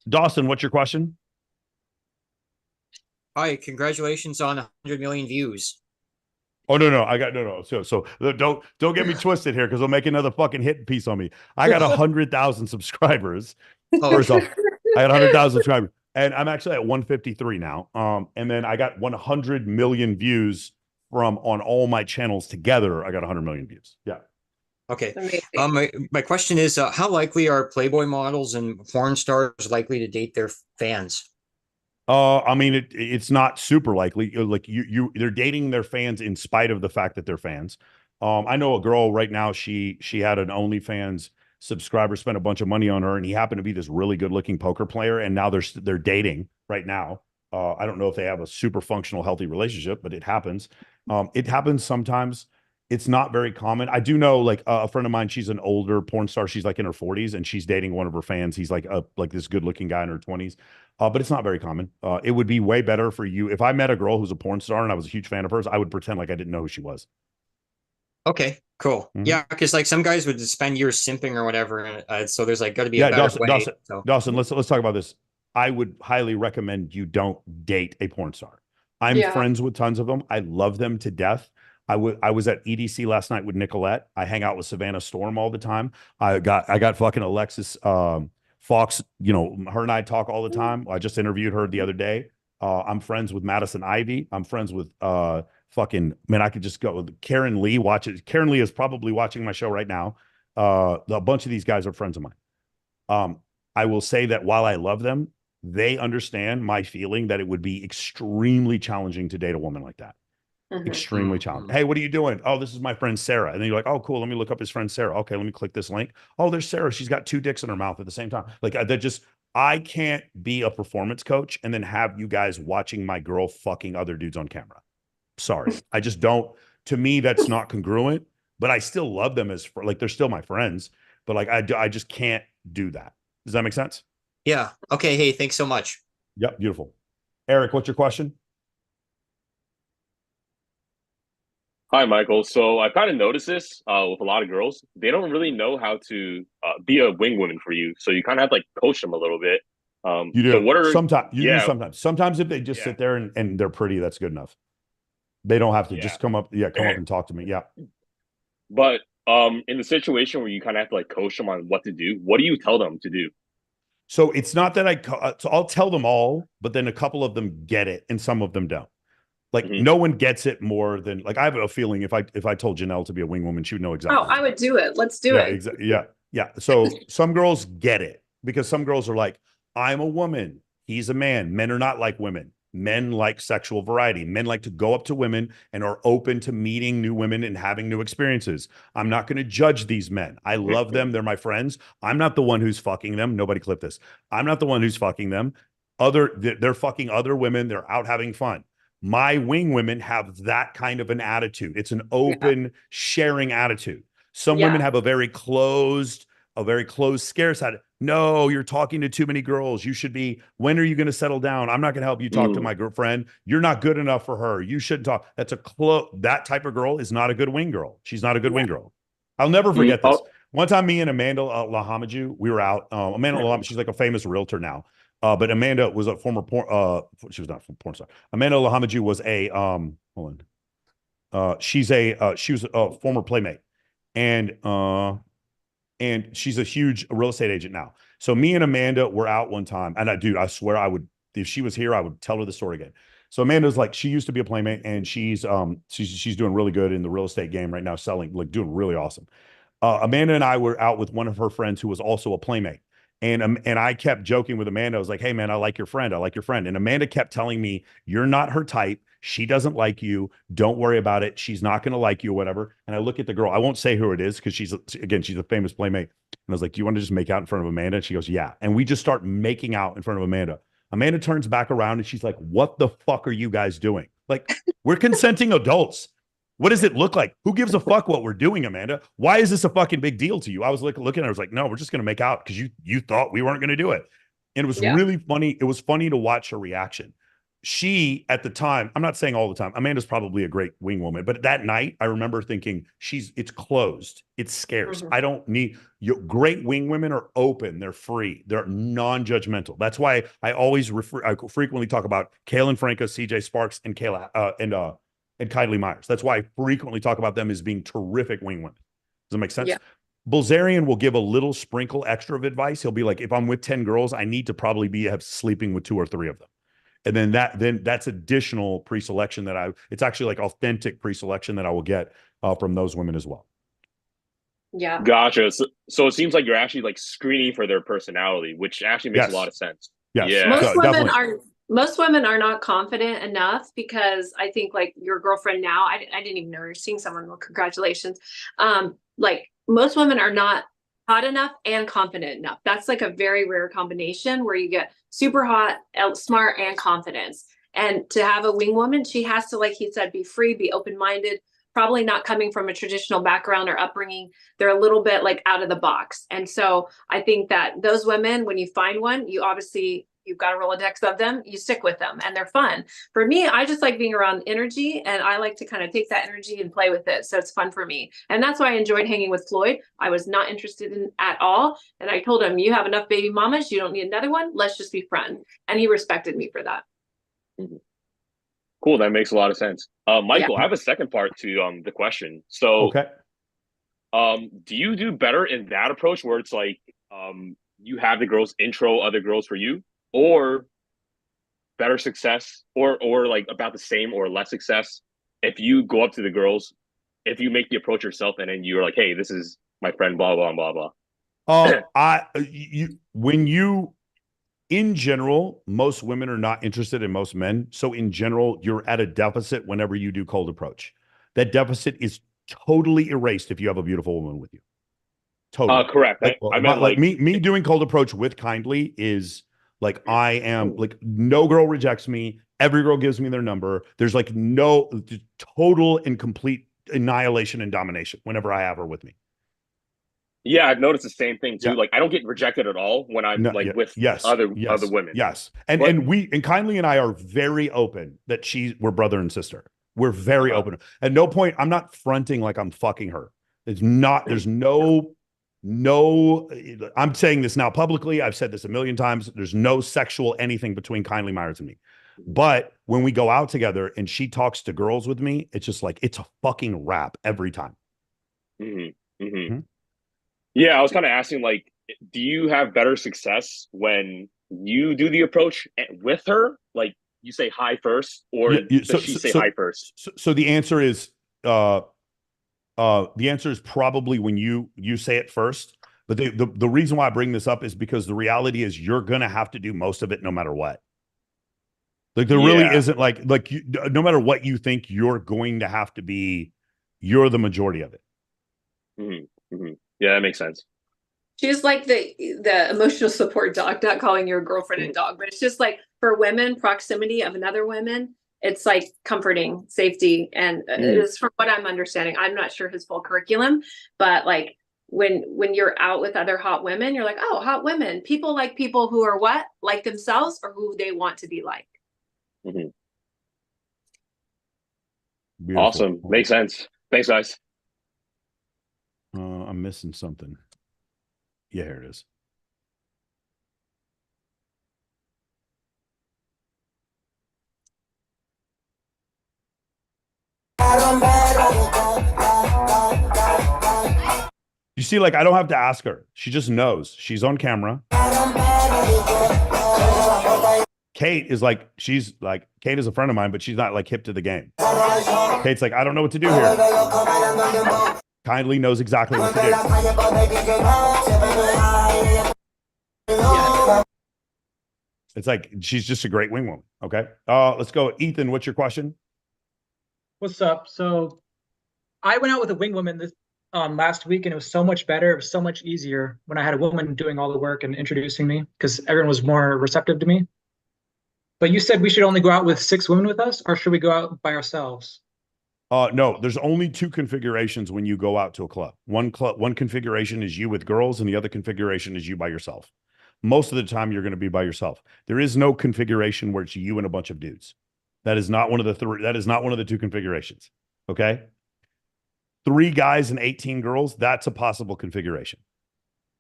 Dawson, what's your question? Hi, congratulations on 100 million views. Oh, no. I got no. So don't get me twisted here, because they'll make another fucking hit piece on me. I got 100,000 subscribers. First off, I got 100,000 subscribers, and I'm actually at 153 now. And then I got 100 million views on all my channels together. I got 100 million views. Yeah. Okay. My question is, how likely are Playboy models and porn stars likely to date their fans? I mean, it's not super likely. Like they're dating their fans in spite of the fact that they're fans. I know a girl right now. She had an OnlyFans subscriber, spent a bunch of money on her, and he happened to be this really good looking poker player. And now they're dating right now. I don't know if they have a super functional, healthy relationship, but it happens. It happens sometimes. It's not very common. I do know, like a friend of mine, she's an older porn star. She's like in her 40s, and she's dating one of her fans. He's like this good looking guy in her 20s. But it's not very common. It would be way better for you. If I met a girl who's a porn star and I was a huge fan of hers, I would pretend like I didn't know who she was. Okay, cool. Mhm. Yeah, because like some guys would spend years simping or whatever. And, so there's like got to be a better way. Dawson, let's talk about this. I would highly recommend you don't date a porn star. I'm Yeah. friends with tons of them. I love them to death. I was at EDC last night with Nicolette. I hang out with Savannah Storm all the time. I got fucking Alexis Fox, you know, her and I talk all the time. I just interviewed her the other day. I'm friends with Madison Ivy. I'm friends with fucking, man, I could just go with Karen Lee. Karen Lee is probably watching my show right now. A bunch of these guys are friends of mine. I will say that while I love them, they understand my feeling that it would be extremely challenging to date a woman like that. Extremely challenging. Hey, what are you doing? Oh, this is my friend Sarah. And then you're like, oh, cool. Let me look up his friend Sarah. Okay, let me click this link. Oh, there's Sarah. She's got 2 dicks in her mouth at the same time. Like that just, I can't be a performance coach and then have you guys watching my girl fucking other dudes on camera. Sorry. I just don't, to me, that's not congruent, but I still love them as, like, they're still my friends, but like, I just can't do that. Does that make sense? Yeah. Okay. Hey, thanks so much. Yep. Beautiful. Eric, what's your question? Hi, Michael. So I kind of noticed this with a lot of girls. They don't really know how to be a wing woman for you. So you kind of have to like coach them a little bit. You do. So what are sometimes you yeah, do sometimes. Sometimes if they just sit there and they're pretty, that's good enough. They don't have to just come up and talk to me. Yeah. But in the situation where you kind of have to like coach them on what to do, what do you tell them to do? So it's not that so I'll tell them all, but then a couple of them get it and some of them don't. Like no one gets it more than, like, I have a feeling if I told Janelle to be a wing woman, she would know exactly. Oh, I would do it. Let's do it. Exactly. Yeah. So some girls get it because some girls are like, I'm a woman. He's a man. Men are not like women. Men like sexual variety. Men like to go up to women and are open to meeting new women and having new experiences. I'm not going to judge these men. I love them. They're my friends. I'm not the one who's fucking them. Nobody clip this. I'm not the one who's fucking them. They're fucking other women. They're out having fun. My wing women have that kind of an attitude. It's an open, sharing attitude. Some women have a very closed, scarce attitude. No, you're talking to too many girls. You should be, when are you going to settle down? I'm not going to help you talk to my girlfriend. You're not good enough for her. You shouldn't talk. That's that type of girl is not a good wing girl. She's not a good wing girl. I'll never forget this. One time, me and Amanda Lahamaju, we were out. Amanda Lahamaju, she's like a famous realtor now. But Amanda was a former she was not a porn star. Amanda Lahamaju was a hold on. She was a former playmate, and she's a huge real estate agent now. So me and Amanda were out one time, and I swear I would, if she was here, I would tell her the story again. So Amanda's like, she used to be a playmate, and she's doing really good in the real estate game right now, selling, like, doing really awesome. Amanda and I were out with one of her friends who was also a playmate. And I kept joking with Amanda. I was like, hey, man, I like your friend. I like your friend. And Amanda kept telling me, you're not her type. She doesn't like you. Don't worry about it. She's not going to like you or whatever. And I look at the girl. I won't say who it is because she's a famous playmate. And I was like, do you want to just make out in front of Amanda? And she goes, yeah. And we just start making out in front of Amanda. Amanda turns back around and she's like, what the fuck are you guys doing? Like, we're consenting adults. What does it look like? Who gives a fuck what we're doing, Amanda? Why is this a fucking big deal to you? I was looking at her, I was like, no, we're just going to make out because you thought we weren't going to do it. And it was really funny. It was funny to watch her reaction. She, at the time, I'm not saying all the time, Amanda's probably a great wing woman, but that night, I remember thinking, it's closed. It's scarce. I don't need, great wing women are open. They're free. They're non-judgmental. That's why I frequently talk about Kaylin Franco, CJ Sparks, and and Kylie Myers. That's why I frequently talk about them as being terrific wing women. Does that make sense? Yeah. Bulzarian will give a little sprinkle extra of advice. He'll be like, if I'm with 10 girls, I need to probably have sleeping with 2 or 3 of them. And then that's additional pre-selection it's actually like authentic pre-selection that I will get from those women as well. Yeah. Gotcha. So it seems like you're actually like screening for their personality, which actually makes a lot of sense. Yes. Yeah. Most women are not confident enough because I think, like, your girlfriend now, I didn't even know you're seeing someone. Well, congratulations. Like, most women are not hot enough and confident enough. That's like a very rare combination where you get super hot, smart, and confidence. And to have a wing woman, she has to, like he said, be free, be open-minded, probably not coming from a traditional background or upbringing. They're a little bit like out of the box. And so I think that those women, when you find one, you've got a Rolodex of them, you stick with them and they're fun. For me, I just like being around energy and I like to kind of take that energy and play with it. So it's fun for me. And that's why I enjoyed hanging with Floyd. I was not interested in at all. And I told him, you have enough baby mamas. You don't need another one. Let's just be friends. And he respected me for that. Cool. That makes a lot of sense. Michael, I have a second part to the question. So, do you do better in that approach where it's like, you have the girls intro other girls for you, or better success, or like about the same or less success if you go up to the girls, if you make the approach yourself, and then you're like, hey, this is my friend, blah blah blah blah. In general, most women are not interested in most men. So in general, you're at a deficit whenever you do cold approach. That deficit is totally erased if you have a beautiful woman with you. Totally. Correct. I meant like me doing cold approach with Kindly is like, I am like, no girl rejects me. Every girl gives me their number. There's like no total and complete annihilation and domination whenever I have her with me. Yeah, I've noticed the same thing too. Yeah. Like I don't get rejected at all when I'm with other women. Yes. And Kindly and I are very open that we're brother and sister. We're very open. At no point, I'm not fronting like I'm fucking her. There's no, I'm saying this now publicly. I've said this a million times. There's no sexual anything between Kindly Myers and me. But when we go out together and she talks to girls with me, it's just like, it's a fucking rap every time. Yeah, I was kind of asking, like, do you have better success when you do the approach with her? Like, you say hi first, or does she say hi first? So the answer is probably when you say it first. But the reason why I bring this up is because the reality is you're gonna have to do most of it no matter what. Like there really isn't no matter what you think, you're going to have to be, you're the majority of it. Yeah, that makes sense. She's like the emotional support dog, not calling your girlfriend a dog, but it's just like for women, proximity of another woman, it's like comforting, safety. And it's from what I'm understanding. I'm not sure his full curriculum, but like when you're out with other hot women, you're like, oh, hot women. People like people who are what? Like themselves or who they want to be like. Awesome. Makes sense. Thanks, guys. I'm missing something. Yeah, here it is. You see, like, I don't have to ask her. She just knows. She's on camera. Kate is like, Kate is a friend of mine, but she's not like hip to the game. Kate's like, I don't know what to do here. Kindly knows exactly what to do. It's like, she's just a great wing woman. Okay. Let's go. Ethan, what's your question? What's up? So I went out with a wing woman this last week, and it was so much better. It was so much easier when I had a woman doing all the work and introducing me because everyone was more receptive to me. But you said we should only go out with 6 women with us, or should we go out by ourselves? No, there's only 2 configurations when you go out to a club. One configuration is you with girls, and the other configuration is you by yourself. Most of the time, you're going to be by yourself. There is no configuration where it's you and a bunch of dudes. That is not one of the 3. That is not one of the 2 configurations. Okay. 3 guys and 18 girls. That's a possible configuration.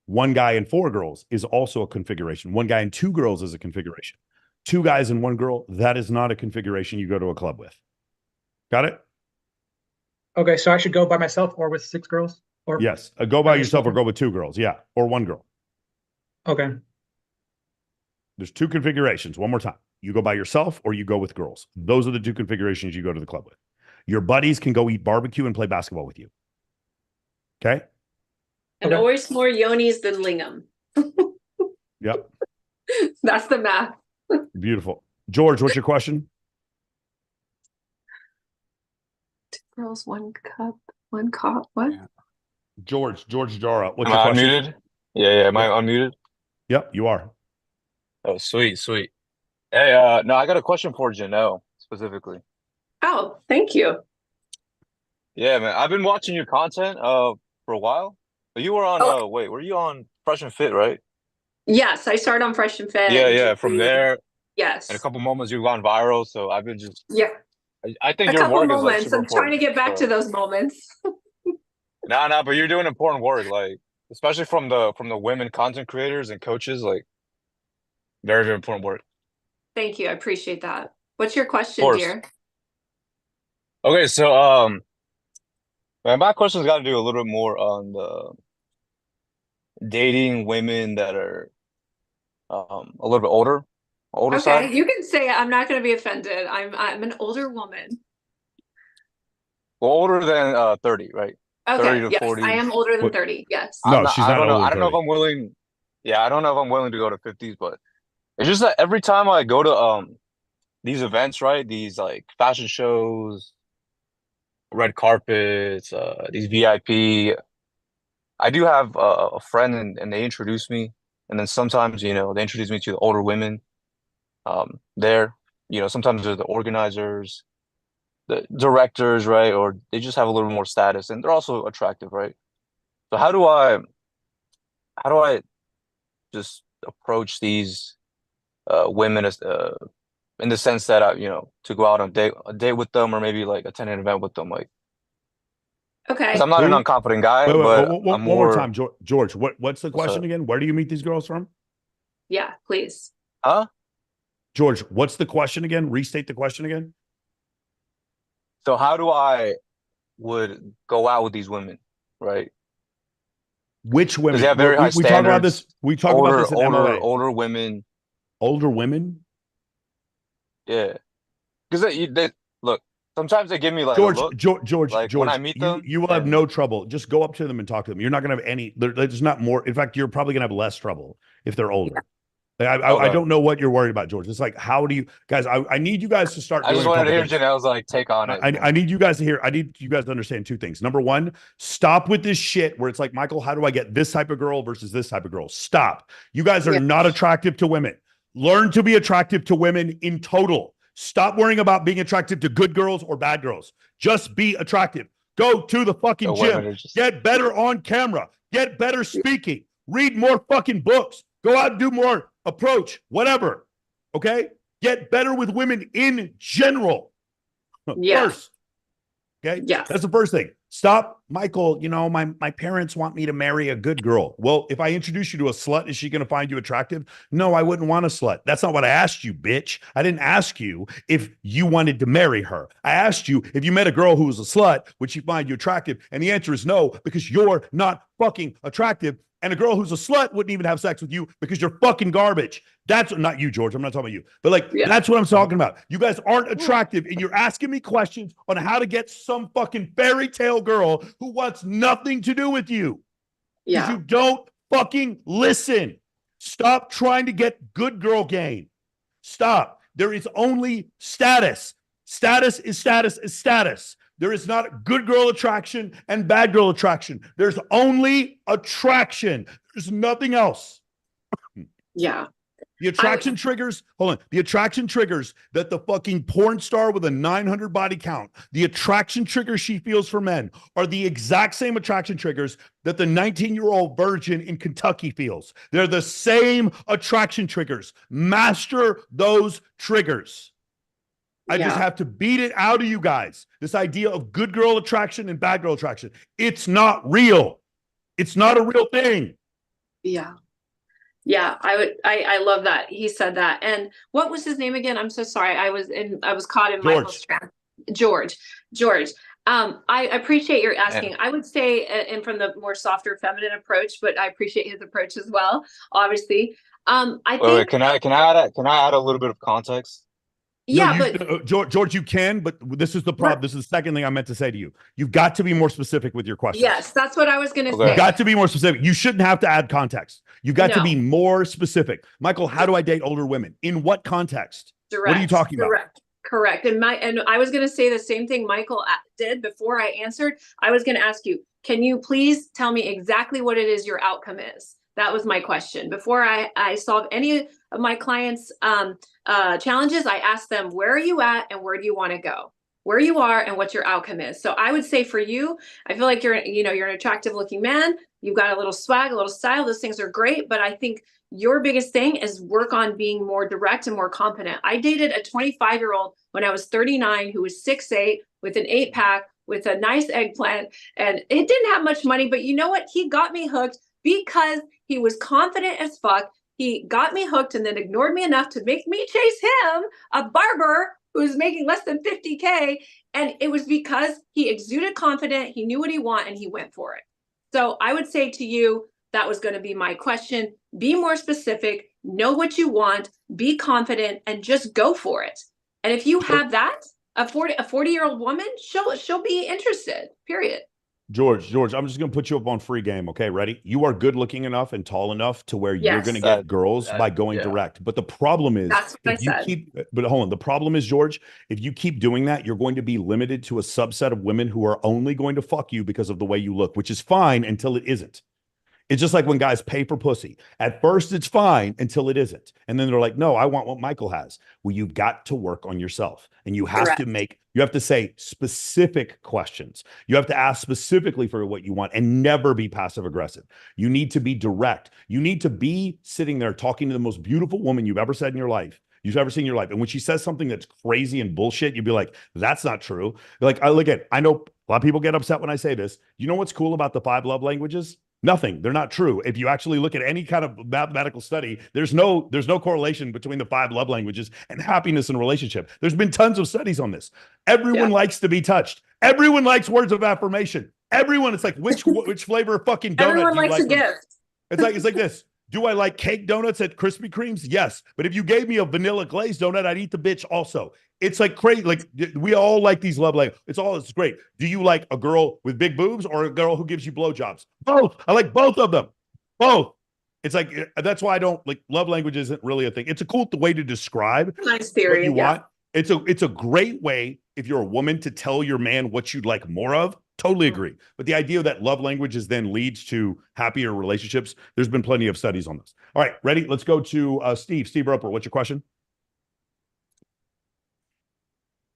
1 guy and 4 girls is also a configuration. 1 guy and 2 girls is a configuration. 2 guys and 1 girl. That is not a configuration you go to a club with. Got it? Okay, so I should go by myself or with 6 girls? Or yes, go by yourself or go with 2 girls. Yeah, or 1 girl. Okay. There's 2 configurations. One more time. You go by yourself or you go with girls. Those are the 2 configurations you go to the club with. Your buddies can go eat barbecue and play basketball with you. Okay? And always more yonis than lingam. Yep. That's the math. Beautiful. George, what's your question? 2 girls, 1 cup, 1 cup. What? George Jara. What's Am your I question? unmuted? Yeah. Am I unmuted? Yep, you are. Oh, sweet. Hey, no, I got a question for Janelle specifically. Oh, thank you. Yeah, man, I've been watching your content for a while. But you were on wait, were you on Fresh and Fit, right? Yes, I started on Fresh and Fit. Yeah. From there, yes. in a couple moments you've gone viral. So I've been just I think A your couple work is like moments. super I'm trying to important. get back to those moments. Nah, but you're doing important work, like especially from the women content creators and coaches, like very, very important work. Thank you. I appreciate that. What's your question, course. dear? Okay, so my question's got to do a little bit more on dating women that are a little bit older Okay, side. you can say it. I'm not going to be offended. I'm an older woman. Well, older than 30, right? 30 Okay, to yes, I 40. am older than What? 30. Yes. I'm No, not, she's I not don't know. older I than don't know if 30. I'm willing. Yeah, I don't know if I'm willing to go to 50s, but it's just that every time I go to these events, right? These like fashion shows, red carpets, these VIP. I do have a friend and they introduce me, and then sometimes they introduce me to the older women. There, sometimes they're the organizers, the directors, right? Or they just have a little more status, and they're also attractive, right? So how do I just approach these women as in the sense that to go out on a date with them, or maybe like attend an event with them, like because Okay. I'm not an Who? unconfident guy, Wait, but one I'm more time, more. George. What's the What's question up? again? Where do you meet these girls from? Yeah, please. Huh? George, what's the question again? Restate the question again. So how do I would go out with these women, right? Which Because they women? have very high We talk about this. standards. We talk about this in MOA. Older women. Older women. Yeah, because they look. Sometimes they give me like a George, look, like when I George, meet you them, you will have and no trouble. Just go up to them and talk to them. You're not going to have any. There's not more. In fact, you're probably going to have less trouble if they're older. I okay. don't know what you're worried about, George. It's like, how do you guys? I need you guys to start I doing just a wanted to couple hear things. Janelle's like take on it. I need you guys to hear. I need you guys to understand two things. Number one, stop with this shit where it's like, Michael, how do I get this type of girl versus this type of girl? Stop. You guys are not attractive to women. Learn to be attractive to women in total. Stop worrying about being attractive to good girls or bad girls. Just be attractive. Go to the fucking The women gym. are just Get better on camera. Get better speaking. Read more fucking books. Go out and do more approach, whatever. Okay? Get better with women in general. Yeah. First. Okay. Yes. That's the first thing. Stop, Michael. My parents want me to marry a good girl. Well, if I introduce you to a slut, is she going to find you attractive? No, I wouldn't want a slut. That's not what I asked you, bitch. I didn't ask you if you wanted to marry her. I asked you if you met a girl who was a slut, would she find you attractive? And the answer is no, because you're not fucking attractive. And a girl who's a slut wouldn't even have sex with you because you're fucking garbage. That's not you, George. I'm not talking about you. But that's what I'm talking about. You guys aren't attractive, and you're asking me questions on how to get some fucking fairy tale girl who wants nothing to do with you. Because you don't fucking listen. Stop trying to get good girl game. Stop. There is only status. Status is status is status. There is not good girl attraction and bad girl attraction. There's only attraction. There's nothing else. Yeah. The attraction triggers, hold on. The attraction triggers that the fucking porn star with a 900 body count, the attraction triggers she feels for men are the exact same attraction triggers that the 19-year-old virgin in Kentucky feels. They're the same attraction triggers. Master those triggers. I just have to beat it out of you guys. This idea of good girl attraction and bad girl attraction. It's not real. It's not a real thing. Yeah. Yeah, I love that. He said that. And what was his name again? I'm so sorry. I was caught in Michael's trap. George. I appreciate your asking. I would say, and from the more softer feminine approach, but I appreciate his approach as well, obviously. Wait, can I add a little bit of context? George, you can, but this is the problem. This is the second thing I meant to say to you. You've got to be more specific with your questions. Yes, that's what I was going to say. You've got to be more specific. You shouldn't have to add context. You've got to be more specific. Michael, how do I date older women? In what context? Direct. What are you talking about? Correct. And I was going to say the same thing Michael did before I answered. I was going to ask you, can you please tell me exactly what it is your outcome is? That was my question. Before I solve any of my clients' challenges, I ask them, where are you at and where do you want to go? Where you are and what your outcome is. So I would say for you, I feel like you're an attractive looking man. You've got a little swag, a little style. Those things are great. But I think your biggest thing is work on being more direct and more confident. I dated a 25-year-old when I was 39 who was 6'8" with an 8-pack with a nice eggplant. And it didn't have much money, but you know what? He got me hooked because he was confident as fuck. He got me hooked and then ignored me enough to make me chase him, a barber who was making less than 50K. And it was because he exuded confident, he knew what he wanted, and he went for it. So I would say to you, That was going to be my question. Be more specific, know what you want, be confident, and just go for it. And if you have that, a 40-year-old woman, she'll be interested, period. George, I'm just going to put you up on free game. Okay, ready? You are good looking enough and tall enough to where you're Yes. going to get girls by going direct. But the problem is, That's what if I you said. keep, but hold on, the problem is, George, if you keep doing that, you're going to be limited to a subset of women who are only going to fuck you because of the way you look, which is fine until it isn't. It's just like when guys pay for pussy. At first, it's fine until it isn't. And then they're like, no, I want what Michael has. Well, you've got to work on yourself. And you have you have to say specific questions. You have to ask specifically for what you want and never be passive aggressive. You need to be direct. You need to be sitting there talking to the most beautiful woman you've ever said in your life. You've ever seen in your life. And when she says something that's crazy and bullshit, you'd be like, that's not true. Like, I know a lot of people get upset when I say this. You know what's cool about the 5 love languages? Nothing. They're not true. If you actually look at any kind of mathematical study, there's no correlation between the 5 love languages and happiness in a relationship. There's been tons of studies on this. Everyone likes to be touched. Everyone likes words of affirmation. Everyone. It's like, which flavor of fucking donut Everyone do you likes like? a gift. It's like this. Do I like cake donuts at Krispy Kreme's? Yes. But if you gave me a vanilla glazed donut, I'd eat the bitch also. It's like crazy. Like, we all like these love languages. It's great. Do you like a girl with big boobs or a girl who gives you blowjobs? Both. I like both of them. Both. It's like, that's why I don't like love language isn't really a thing. It's a cool way to describe nice theory, what you want. It's a great way if you're a woman to tell your man what you'd like more of. Totally agree. But the idea that love languages then leads to happier relationships, there's been plenty of studies on this. All right, ready? Let's go to Steve Roper. What's your question?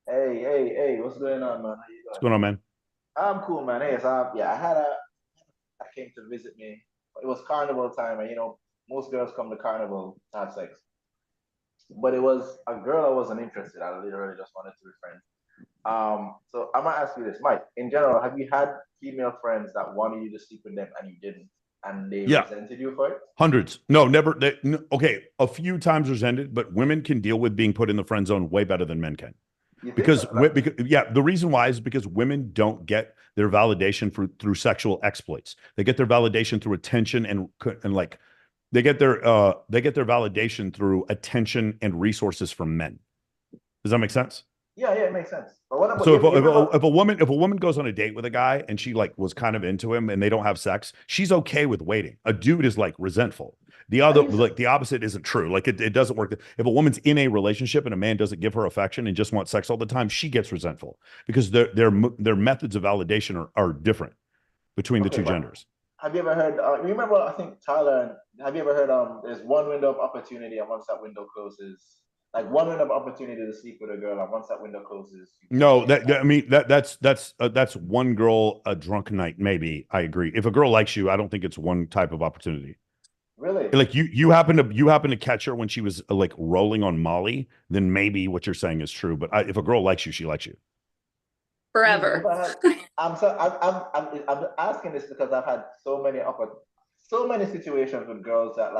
Hey, what's going on, man? How you doing? What's going on, man? I'm cool, man. Hey, so I came to visit me. It was carnival time, and most girls come to carnival to have sex. But it was a girl I wasn't interested. I literally just wanted to be friends. So I'm gonna ask you this, Mike. In general, have you had female friends that wanted you to sleep with them and you didn't, and they resented you for it? Hundreds. No, never. Okay, a few times resented, but women can deal with being put in the friend zone way better than men can. Because the reason why is because women don't get their validation through sexual exploits. They get their validation through attention and like they get their validation through attention and resources from men. Does that make sense? Yeah, it makes sense. But what about, so if a woman goes on a date with a guy and she like was kind of into him and they don't have sex, she's okay with waiting. A dude is like resentful. The opposite isn't true. Like it doesn't work. If a woman's in a relationship and a man doesn't give her affection and just wants sex all the time, she gets resentful because their methods of validation are different between the two genders. Have you ever heard? Remember, I think Tyler. Have you ever heard? There's one window of opportunity, and once that window closes, like one window of opportunity to sleep with a girl, and once that window closes. No, that's one girl a drunk night. Maybe I agree. If a girl likes you, I don't think it's one type of opportunity. Really? Like you happen to catch her when she was like rolling on Molly, then maybe what you're saying is true. But if a girl likes you, she likes you forever. I'm asking this because I've had so many situations with girls that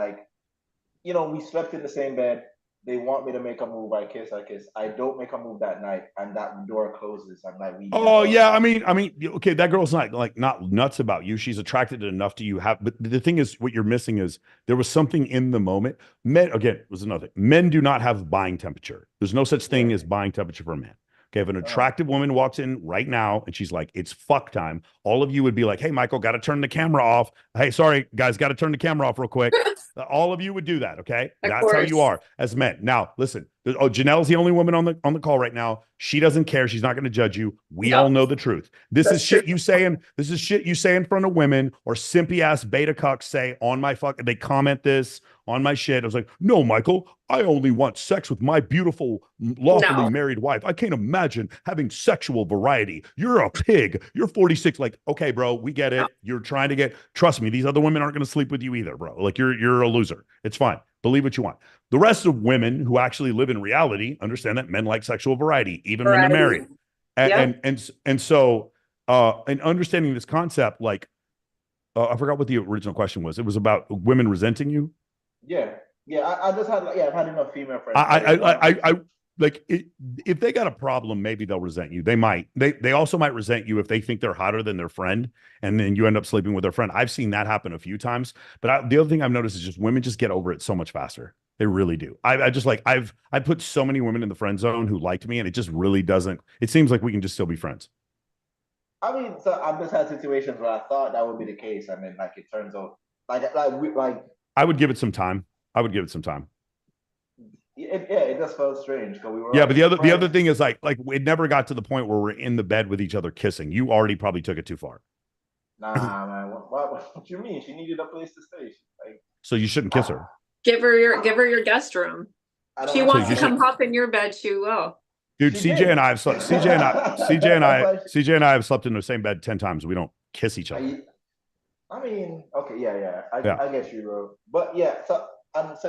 we slept in the same bed. They want me to make a move. I kiss. I don't make a move that night, and that door closes. I'm like, oh yeah. I mean, okay, that girl's not nuts about you. She's attracted enough to you. But the thing is, what you're missing is there was something in the moment. Men, again, was another thing. Men do not have buying temperature. There's no such thing as buying temperature for a man. Okay, if an attractive woman walks in right now and she's like, it's fuck time, all of you would be like, hey, Michael, got to turn the camera off. Hey, sorry, guys, got to turn the camera off real quick. All of you would do that, okay? That's how you are as men. Now, listen, Janelle's the only woman on the call right now. She doesn't care. She's not going to judge you. We all know the truth. This is shit you say in front of women or simpy ass beta cucks say on my fuck. They comment this on my shit. I was like, no, Michael, I only want sex with my beautiful, lawfully married wife. I can't imagine having sexual variety. You're a pig. You're 46. Like, okay, bro, we get it. You're trying to trust me, these other women aren't going to sleep with you either, bro. Like you're a loser. It's fine. Believe what you want. The rest of women who actually live in reality understand that men like sexual variety, even when they're married. And so understanding this concept, I forgot what the original question was. It was about women resenting you. Yeah. I just had I've had enough female friends. if they got a problem, maybe they'll resent you. They might. They also might resent you if they think they're hotter than their friend, and then you end up sleeping with their friend. I've seen that happen a few times. But the other thing I've noticed is just women just get over it so much faster. They really do. I just like I put so many women in the friend zone who liked me, and it just really doesn't. It seems like we can just still be friends. I mean, so I've just had situations where I thought that would be the case, and then like it turns out like I would give it some time. I would give it some time. it just felt strange because we were Yeah, but the friends. other thing is like it never got to the point where we're in the bed with each other kissing. You already probably took it too far. Nah, man. What you mean? She needed a place to stay. So you shouldn't kiss her. Give her your guest room. She wants to come hop in your bed, she will. Dude, CJ and I have slept. CJ and I have slept in the same bed 10 times. We don't kiss each other. I mean, okay, yeah. I get you, bro. But yeah, so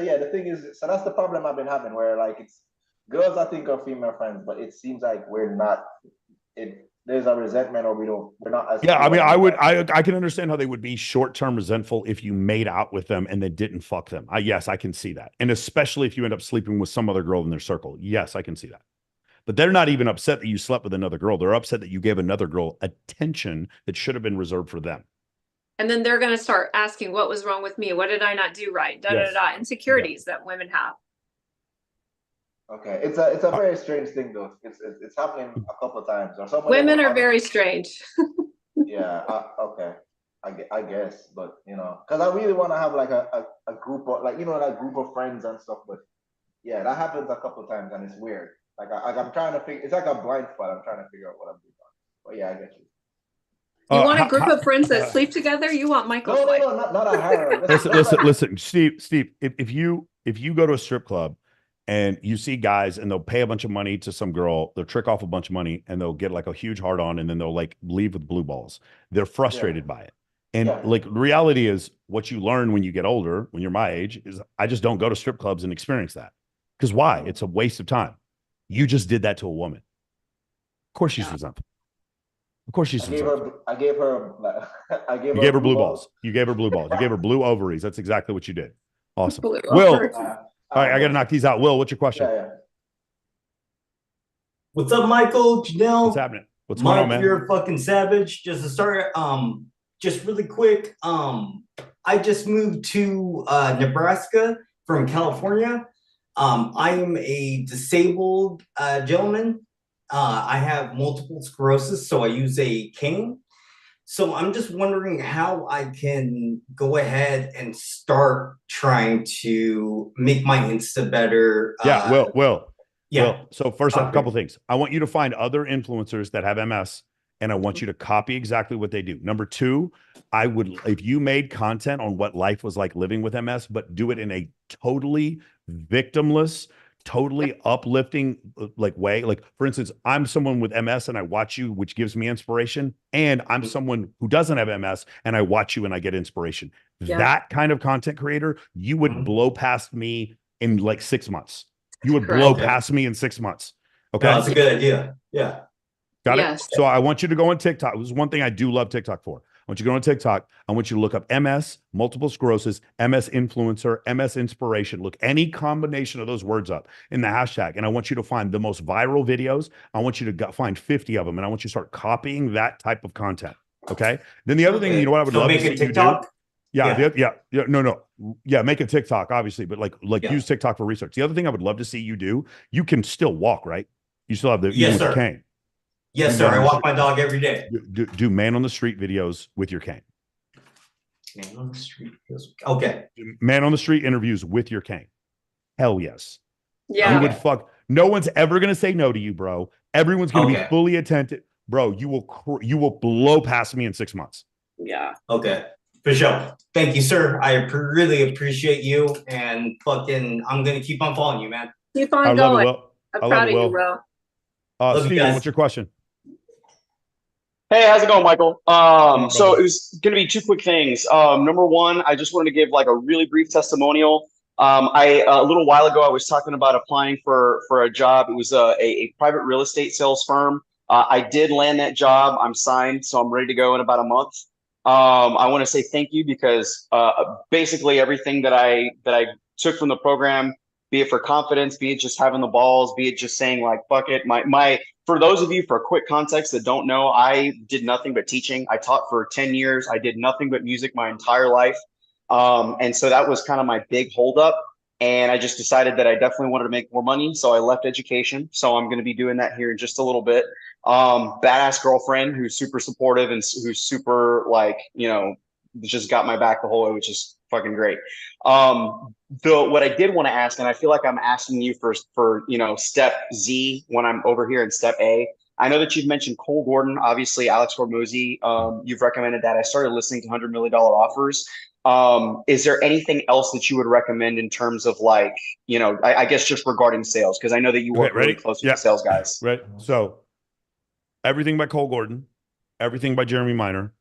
yeah, the thing is, so that's the problem I've been having, where like it's girls I think are female friends, but it seems like we're not. There's a resentment, or we're not as. Yeah, I mean, I can understand how they would be short-term resentful if you made out with them and then didn't fuck them. Yes, I can see that, and especially if you end up sleeping with some other girl in their circle. Yes, I can see that. But they're not even upset that you slept with another girl. They're upset that you gave another girl attention that should have been reserved for them. And then they're going to start asking, what was wrong with me? What did I not do right? Insecurities that women have. Okay, it's a very strange thing though. It's happening a couple of times. Or women are very strange. Yeah. Okay. I guess, but because I really want to have like a group of like group of friends and stuff. But yeah, that happens a couple of times and it's weird. Like I'm trying to figure. It's like a blind spot. I'm trying to figure out what I'm doing. But yeah, I get you. You want a group of friends that sleep together? You want Michael? No, not a harem. Listen, Steve. If you go to a strip club and you see guys and they'll pay a bunch of money to some girl, they'll trick off a bunch of money and they'll get like a huge hard on and then they'll like leave with blue balls. They're frustrated by it. And like the reality is what you learn when you get older, when you're my age, is I just don't go to strip clubs and experience that. Because why? It's a waste of time. You just did that to a woman. Of course she's resentful. Of course she's resentful. I gave her You gave her blue balls. You gave her blue balls. You gave her blue ovaries. That's exactly what you did. Awesome. Blue Will, ovaries. all right, I got to knock these out. Will, what's your question? What's up, Michael? Janelle? What's happening? What's going on, man? You're a fucking savage. Just to start, just really quick, I just moved to Nebraska from California. I am a disabled gentleman. I have multiple sclerosis, so I use a cane. So I'm just wondering how I can go ahead and start trying to make my Insta better. Will. Yeah. So first off, a couple things. I want you to find other influencers that have MS, and I want you to copy exactly what they do. Number two, if you made content on what life was like living with MS, but do it in a totally victimless, totally uplifting like way. Like for instance, I'm someone with MS and I watch you, which gives me inspiration. And I'm someone who doesn't have MS and I watch you and I get inspiration. Yeah. That kind of content creator, you would blow past me in like 6 months. You would blow past me in 6 months. Okay. No, that's a good idea. Yeah. Got Yes. it? So I want you to go on TikTok. This is one thing I do love TikTok for. I want you to go on TikTok. I want you to look up MS, multiple sclerosis, MS influencer, MS inspiration. Look any combination of those words up in the hashtag. And I want you to find the most viral videos. I want you to find 50 of them. And I want you to start copying that type of content. Okay. Then the other thing, you know what I would love to see you do? Yeah, make a TikTok, obviously, but use TikTok for research. The other thing I would love to see you do, you can still walk, right? You still have the cane. Yes, sir. I walk my dog every day. Do man on the street videos with your cane. Man on the street. Okay. Man on the street interviews with your cane. Hell yes. Yeah. You would fuck. No one's ever gonna say no to you, bro. Everyone's gonna be fully attentive, bro. You will blow past me in 6 months. Yeah. Okay. For sure. Thank you, sir. I really appreciate you, and fucking, I'm gonna keep on following you, man. Keep on going. I'm proud of you, Will. Steven, what's your question? Hey, how's it going, Michael? So it was going to be two quick things. Number one, I just wanted to give like a really brief testimonial. A little while ago, I was talking about applying for a job. It was a private real estate sales firm. I did land that job. I'm signed, so I'm ready to go in about a month. I want to say thank you because basically everything that I took from the program be it for confidence, be it just having the balls, be it just saying like, fuck it. For those of you, for quick context that don't know, I did nothing but teaching. I taught for 10 years. I did nothing but music my entire life. And so that was kind of my big holdup. And I just decided that I definitely wanted to make more money. So I left education. So I'm going to be doing that here in just a little bit. Badass girlfriend who's super supportive and who's super like, just got my back the whole way, which is fucking great. What I did want to ask, and I feel like I'm asking you for step Z when I'm over here in step A. I know that you've mentioned Cole Gordon, obviously Alex Hormozy. You've recommended that. I started listening to $100 million offers. Is there anything else that you would recommend in terms of like, I guess just regarding sales? Because I know that you work really close with the sales guys. Right. So everything by Cole Gordon, everything by Jeremy Minor,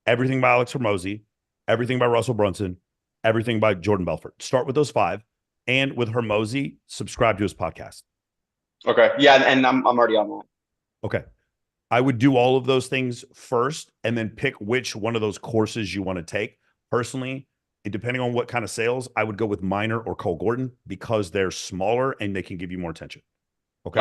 everything by Alex Hormozy, everything by Russell Brunson, everything by Jordan Belfort. Start with those 5. And with Hormozy, subscribe to his podcast. Okay. Yeah. And I'm already on that. Okay. I would do all of those things first and then pick which one of those courses you want to take. Personally, depending on what kind of sales, I would go with Minor or Cole Gordon because they're smaller and they can give you more attention. Okay.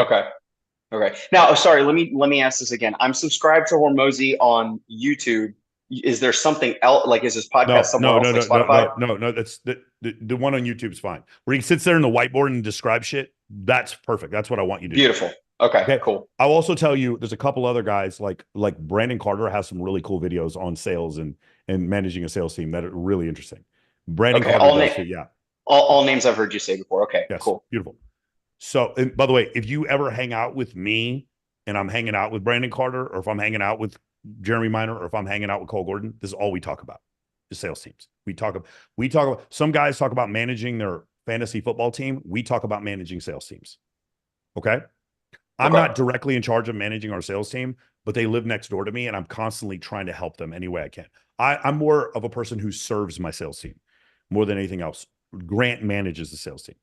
Okay. Now, sorry, let me ask this again. I'm subscribed to Hormozy on YouTube. Is there something else? Like, is this podcast somewhere else like Spotify? No. That's the one on YouTube's fine. Where he sits there in the whiteboard and describes shit. That's perfect. That's what I want you to do. Beautiful. Okay, cool. I'll also tell you, there's a couple other guys like Brandon Carter has some really cool videos on sales and managing a sales team that are really interesting. Brandon Carter does too, yeah. All names I've heard you say before. Okay, yes, cool. Beautiful. So, and by the way, if you ever hang out with me and I'm hanging out with Brandon Carter, or if I'm hanging out with Jeremy Minor, or if I'm hanging out with Cole Gordon, this is all we talk about, the sales teams. We talk about, some guys talk about managing their fantasy football team. We talk about managing sales teams. Okay. I'm not directly in charge of managing our sales team, but they live next door to me and I'm constantly trying to help them any way I can. I'm more of a person who serves my sales team more than anything else. Grant manages the sales team.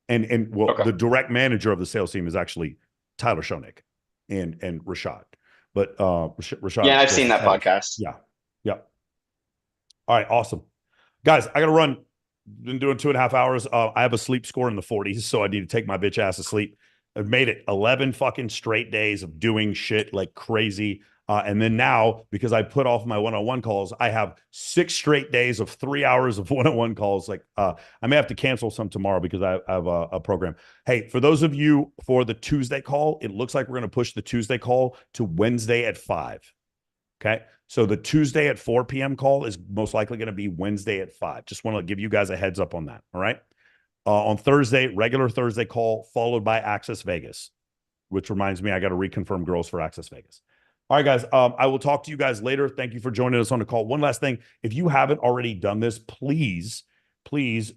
And the direct manager of the sales team is actually Tyler Schoenig and Rashad. But Rashad. Yeah, I've seen that podcast. Yeah. All right, awesome. Guys, I got to run. Been doing 2.5 hours. I have a sleep score in the 40s, so I need to take my bitch ass to sleep. I've made it 11 fucking straight days of doing shit like crazy. And then now, because I put off my one-on-one calls, I have 6 straight days of 3 hours of one-on-one calls. Like I may have to cancel some tomorrow because I have a program. Hey, for those of you for the Tuesday call, it looks like we're going to push the Tuesday call to Wednesday at 5. Okay. So the Tuesday at 4 p.m. call is most likely going to be Wednesday at 5. Just want to give you guys a heads up on that. All right. On Thursday, regular Thursday call, followed by Access Vegas, which reminds me, I got to reconfirm girls for Access Vegas. All right, guys, I will talk to you guys later. Thank you for joining us on the call. One last thing, if you haven't already done this, please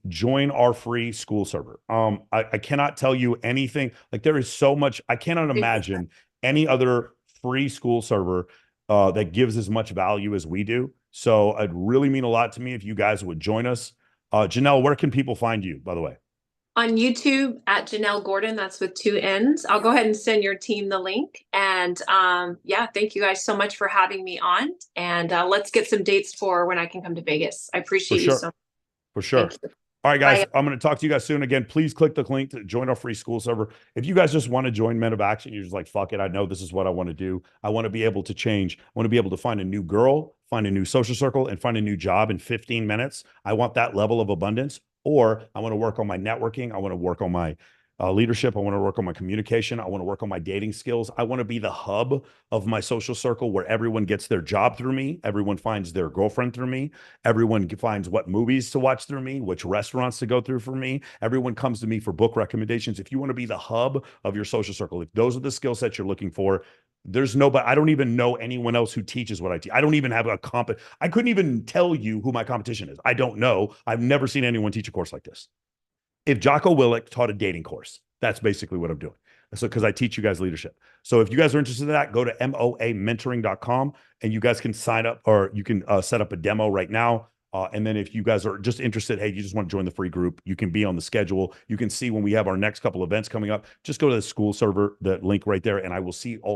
join our free school server. I cannot tell you anything. Like, there is so much, I cannot imagine any other free school server that gives as much value as we do. So it'd really mean a lot to me if you guys would join us. Janelle, where can people find you, by the way? On YouTube at Janelle Gordon, that's with 2 N's. I'll go ahead and send your team the link. And yeah, thank you guys so much for having me on. And let's get some dates for when I can come to Vegas. I appreciate you so much. For sure. All right, guys, I'm going to talk to you guys soon. Again, please click the link to join our free school server. If you guys just want to join Men of Action, you're just like, fuck it, I know this is what I want to do. I want to be able to change. I want to be able to find a new girl, find a new social circle, and find a new job in 15 minutes. I want that level of abundance. Or I want to work on my networking. I want to work on my leadership. I want to work on my communication. I want to work on my dating skills. I want to be the hub of my social circle where everyone gets their job through me. Everyone finds their girlfriend through me. Everyone finds what movies to watch through me, which restaurants to go through for me. Everyone comes to me for book recommendations. If you want to be the hub of your social circle, if those are the skill sets you're looking for, there's nobody, I don't even know anyone else who teaches what I teach. I don't even have I couldn't even tell you who my competition is. I don't know. I've never seen anyone teach a course like this. If Jocko Willink taught a dating course, that's basically what I'm doing. So, because I teach you guys leadership. So if you guys are interested in that, go to MOAmentoring.com and you guys can sign up, or you can set up a demo right now. And then if you guys are just interested, hey, you just want to join the free group, you can be on the schedule. You can see when we have our next couple events coming up. Just go to the school server, the link right there, and I will see all